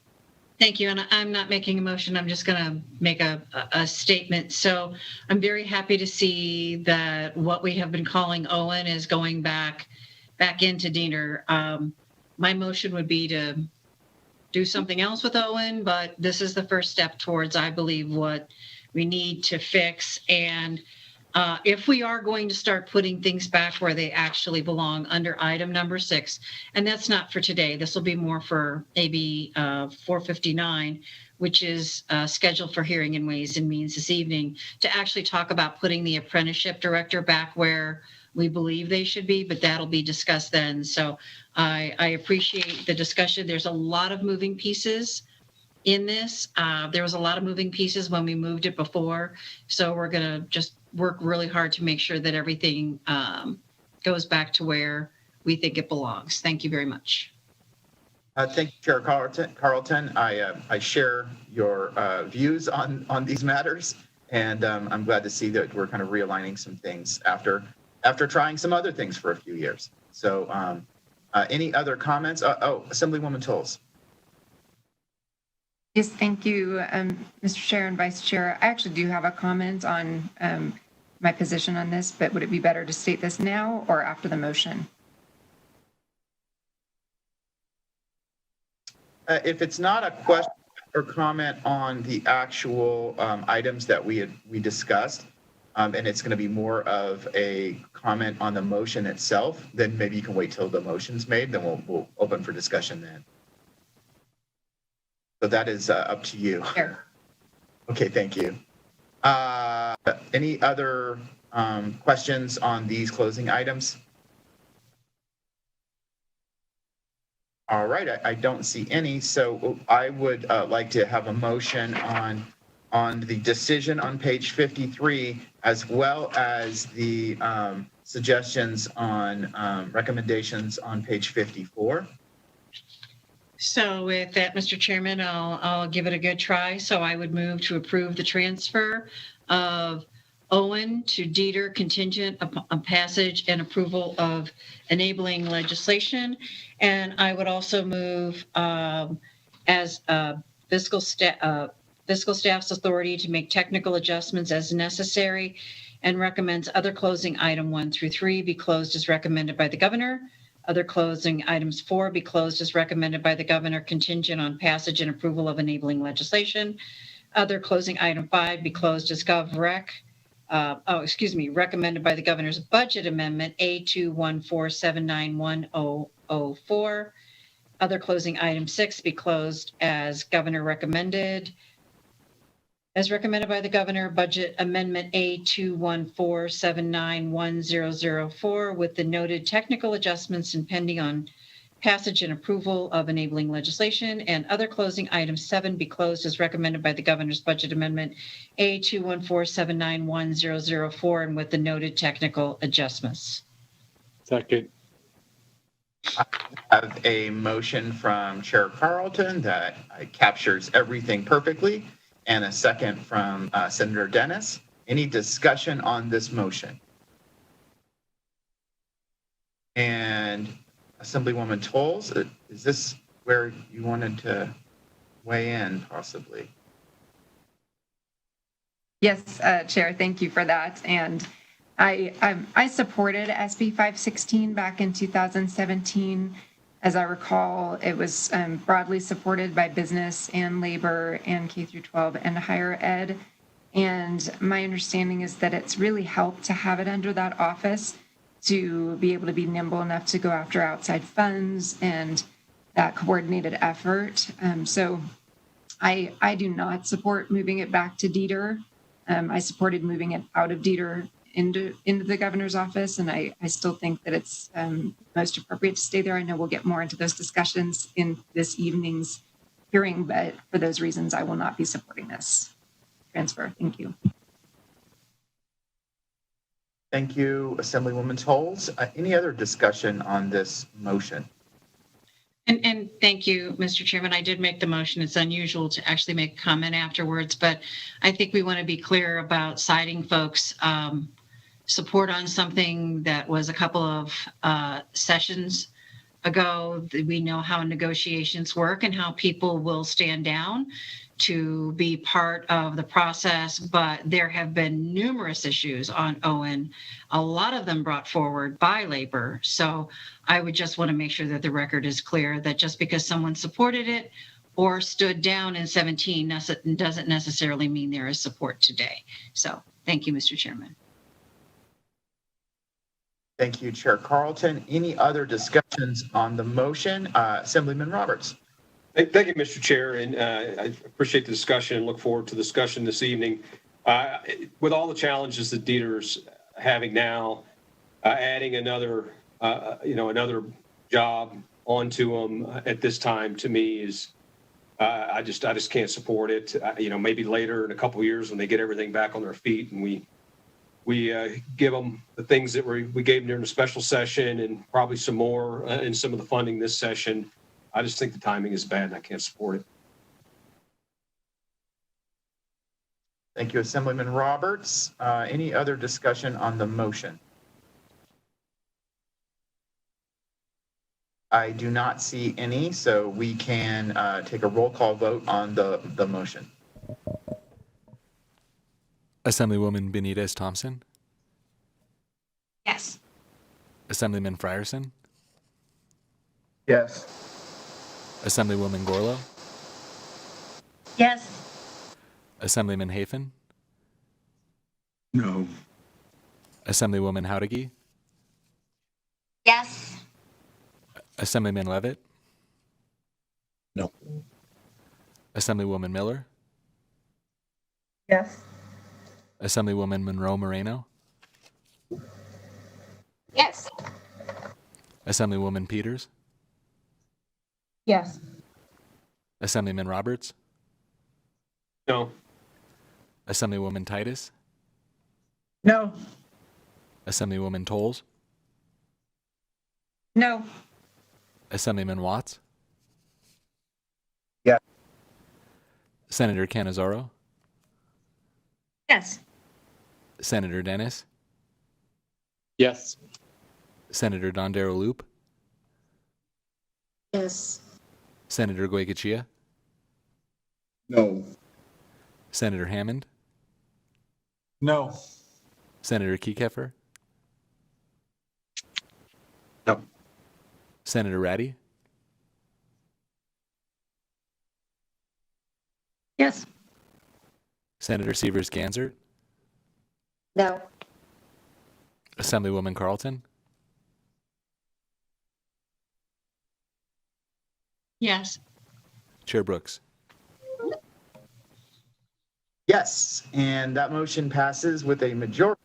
Thank you. And I'm not making a motion. I'm just going to make a statement. So I'm very happy to see that what we have been calling Owen is going back into Diener. My motion would be to do something else with Owen, but this is the first step towards, I believe, what we need to fix. And if we are going to start putting things back where they actually belong under item number 6, and that's not for today, this will be more for AB 459, which is scheduled for hearing in Ways and Means this evening, to actually talk about putting the apprenticeship director back where we believe they should be, but that'll be discussed then. So I appreciate the discussion. There's a lot of moving pieces in this. There was a lot of moving pieces when we moved it before. So we're going to just work really hard to make sure that everything goes back to where we think it belongs. Thank you very much. Thank you, Chair Carlton. I share your views on these matters, and I'm glad to see that we're kind of realigning some things after trying some other things for a few years. So any other comments? Assemblywoman Tolles. Yes, thank you, Mr. Chair and Vice Chair. I actually do have a comment on my position on this, but would it be better to state this now or after the motion? If it's not a question or comment on the actual items that we discussed, and it's going to be more of a comment on the motion itself, then maybe you can wait till the motion's made, then we'll open for discussion then. So that is up to you. Sure. Okay, thank you. Any other questions on these closing items? All right, I don't see any, so I would like to have a motion on the decision on page 53, as well as the suggestions on recommendations on page 54. So with that, Mr. Chairman, I'll give it a good try. So I would move to approve the transfer of Owen to Dieter contingent upon passage and approval of enabling legislation. And I would also move as fiscal staff's authority to make technical adjustments as necessary, and recommends other closing item 1 through 3 be closed as recommended by the governor. Other closing items 4 be closed as recommended by the governor, contingent on passage and approval of enabling legislation. Other closing item 5 be closed as recommended by the governor's budget amendment A214791004. Other closing item 6 be closed as governor recommended. As recommended by the governor, budget amendment A214791004 with the noted technical adjustments and pending on passage and approval of enabling legislation. And other closing item 7 be closed as recommended by the governor's budget amendment A214791004 and with the noted technical adjustments. Second. I have a motion from Chair Carlton that captures everything perfectly, and a second from Senator Dennis. Any discussion on this motion? And Assemblywoman Tolles, is this where you wanted to weigh in possibly? Yes, Chair, thank you for that. And I supported SB 516 back in 2017. As I recall, it was broadly supported by business and labor and K through 12 and higher ed. And my understanding is that it's really helped to have it under that office to be able to be nimble enough to go after outside funds and that coordinated effort. So I do not support moving it back to Dieter. I supported moving it out of Dieter into the governor's office, and I still think that it's most appropriate to stay there. I know we'll get more into those discussions in this evening's hearing, but for those reasons, I will not be supporting this transfer. Thank you. Thank you, Assemblywoman Tolles. Any other discussion on this motion? And thank you, Mr. Chairman. I did make the motion. It's unusual to actually make a comment afterwards, but I think we want to be clear about citing folks' support on something that was a couple of sessions ago. We know how negotiations work and how people will stand down to be part of the process, but there have been numerous issues on Owen, a lot of them brought forward by labor. So I would just want to make sure that the record is clear that just because someone supported it or stood down in 17 doesn't necessarily mean there is support today. So thank you, Mr. Chairman. Thank you, Chair Carlton. Any other discussions on the motion? Assemblyman Roberts. Thank you, Mr. Chair, and I appreciate the discussion and look forward to the discussion this evening. With all the challenges that Dieter's having now, adding another job onto him at this time to me is I just can't support it. Maybe later in a couple of years when they get everything back on their feet and we give them the things that we gave them during the special session and probably some more in some of the funding this session. I just think the timing is bad and I can't support it. Thank you, Assemblyman Roberts. Any other discussion on the motion? I do not see any, so we can take a roll call vote on the motion. Assemblywoman Benitez Thompson, Yes. Assemblyman Frierson, Yes. Assemblywoman Gorlow, Yes. Assemblyman Hafen, No. Assemblywoman Howdigi, Yes. Assemblyman Levitt, No. Assemblywoman Miller, Yes. Assemblywoman Monroe Moreno, Yes. Assemblywoman Peters, Yes. Assemblyman Roberts, No. Assemblywoman Titus, No. Assemblywoman Tolles, No. Assemblyman Watts, Yeah. Senator Cannizzaro, Yes. Senator Dennis, Yes. Senator Dondero Loop, Yes. Senator Goycochea, No. Senator Hammond, No. Senator Kiekefer, No. Senator Ratty, Yes. Senator Severs Ganzert, No. Assemblywoman Carlton, Yes. Chair Brooks. Yes, and that motion passes with a majority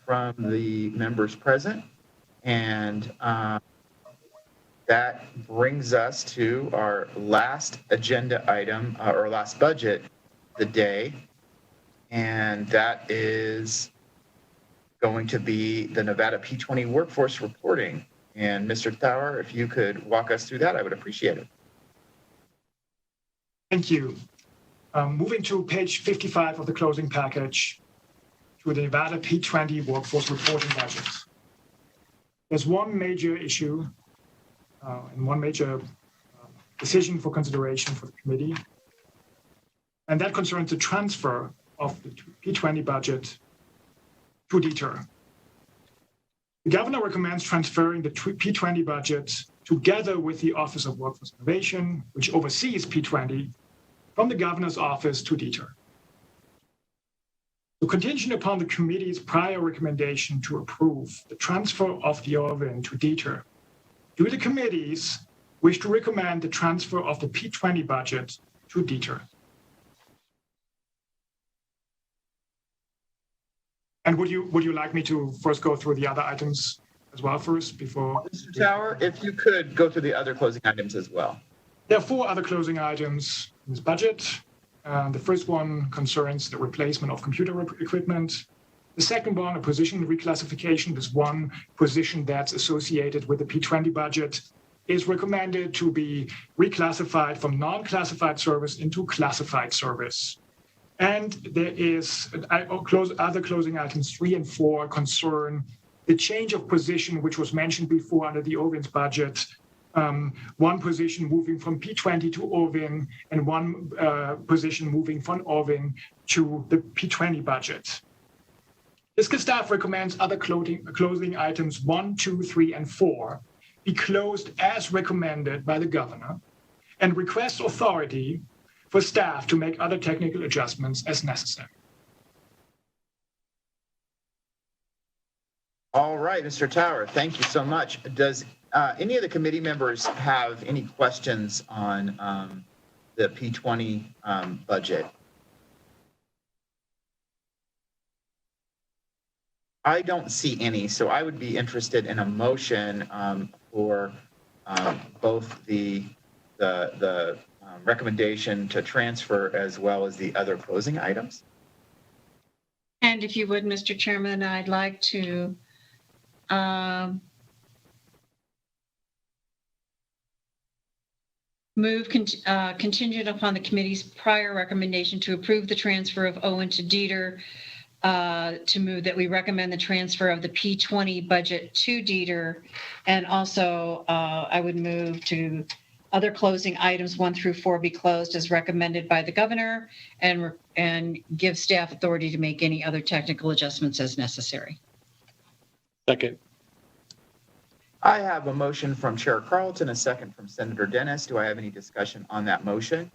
from the members present. And that brings us to our last agenda item, or last budget of the day. And that is going to be the Nevada P20 workforce reporting. And Mr. Thauer, if you could walk us through that, I would appreciate it. Thank you. Moving to page 55 of the closing package, to the Nevada P20 workforce reporting budget. There's one major issue and one major decision for consideration for the committee, and that concerns the transfer of the P20 budget to DETR. The governor recommends transferring the P20 budget together with the Office of Workforce Innovation, which oversees P20, from the governor's office to DETR. So contingent upon the committee's prior recommendation to approve the transfer of the ORVIN to DETR, do the committees wish to recommend the transfer of the P20 budget to DETR? And would you like me to first go through the other items as well first before? Mr. Thauer, if you could go through the other closing items as well. There are four other closing items in this budget. The first one concerns the replacement of computer equipment. The second one, a position reclassification. This one position that's associated with the P20 budget is recommended to be reclassified from non-classified service into classified service. And there is other closing items 3 and 4 concern the change of position, which was mentioned before under the OVIN's budget. One position moving from P20 to OVIN and one position moving from OVIN to the P20 budget. Fiscal staff recommends other closing items 1, 2, 3, and 4 be closed as recommended by the governor and requests authority for staff to make other technical adjustments as necessary. All right, Mr. Tower, thank you so much. Does any of the committee members have any questions on the P20 budget? I don't see any, so I would be interested in a motion for both the recommendation to transfer as well as the other closing items. And if you would, Mr. Chairman, I'd like to move contingent upon the committee's prior recommendation to approve the transfer of Owen to Dieter, to move that we recommend the transfer of the P20 budget to Dieter. And also I would move to other closing items 1 through 4 be closed as recommended by the governor and give staff authority to make any other technical adjustments as necessary. Second. I have a motion from Chair Carlton, a second from Senator Dennis. Do I have any discussion on that motion?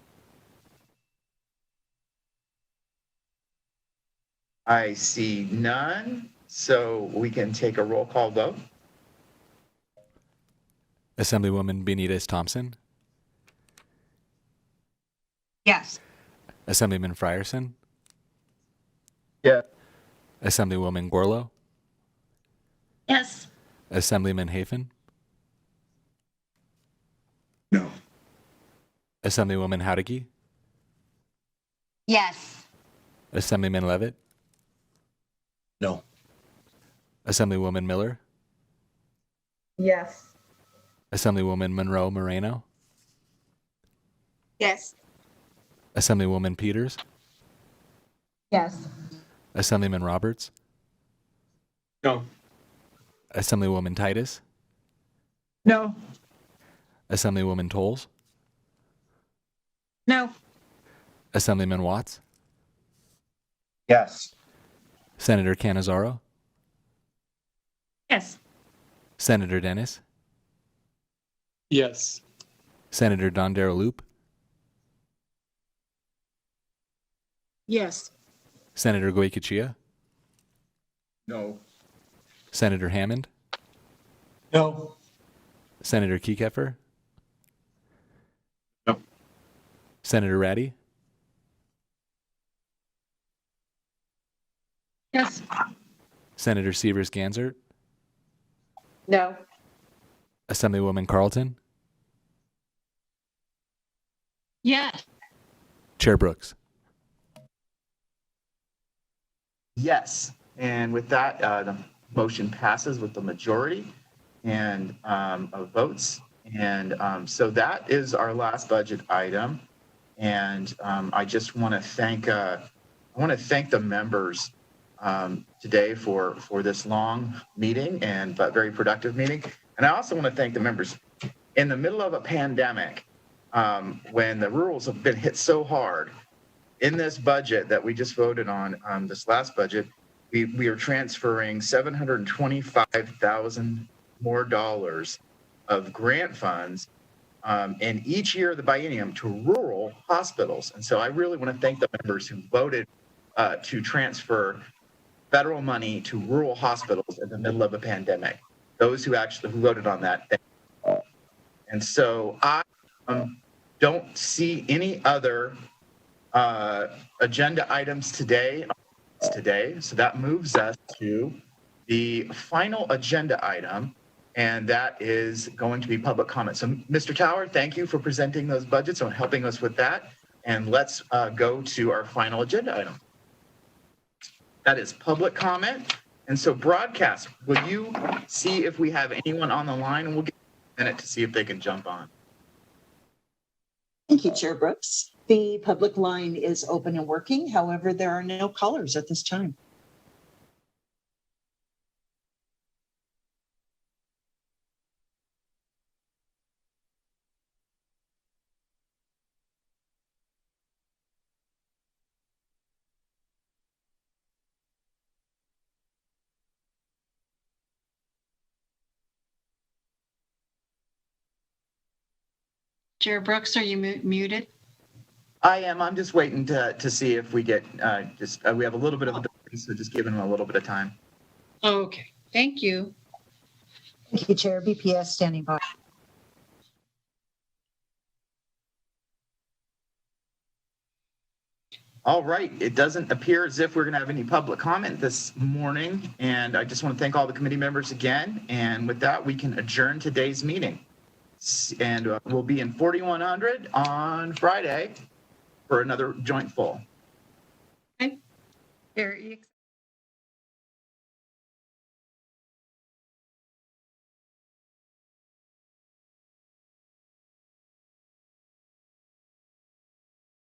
I see none, so we can take a roll call vote. Assemblywoman Benitez Thompson. Yes. Assemblyman Frierson. Yeah. Assemblywoman Gorlow. Yes. Assemblyman Hafen. No. Assemblywoman Howdicke. Yes. Assemblyman Levitt. No. Assemblywoman Miller. Yes. Assemblywoman Monroe Moreno. Yes. Assemblywoman Peters. Yes. Assemblyman Roberts. No. Assemblywoman Titus. No. Assemblywoman Tolles. No. Assemblyman Watts. Yes. Senator Cannizzaro. Yes. Senator Dennis. Yes. Senator Dondero Loop. Yes. Senator Goycochea. No. Senator Hammond. No. Senator Kekeffer. No. Senator Ratty. Yes. Senator Severs Ganzert. No. Assemblywoman Carlton. Yes. Chair Brooks. Yes, and with that, the motion passes with the majority and of votes. And so that is our last budget item. And I just want to thank the members today for this long meeting but very productive meeting. And I also want to thank the members in the middle of a pandemic, when the rules have been hit so hard. In this budget that we just voted on, this last budget, we are transferring $725,000 more of grant funds in each year of the biennium to rural hospitals. And so I really want to thank the members who voted to transfer federal money to rural hospitals in the middle of a pandemic. Those who voted on that. And so I don't see any other agenda items today. So that moves us to the final agenda item, and that is going to be public comment. So Mr. Tower, thank you for presenting those budgets and helping us with that. And let's go to our final agenda item. That is public comment. And so broadcast, will you see if we have anyone on the line, and we'll give a minute to see if they can jump on. Thank you, Chair Brooks. The public line is open and working. However, there are no callers at this time. Chair Brooks, are you muted? I am. I'm just waiting to see if we get we have a little bit of a delay, so just giving them a little bit of time. Okay, thank you. Thank you, Chair. BPS standing by. All right. It doesn't appear as if we're going to have any public comment this morning. And I just want to thank all the committee members again. And with that, we can adjourn today's meeting. And we'll be in 4100 on Friday for another joint full. Very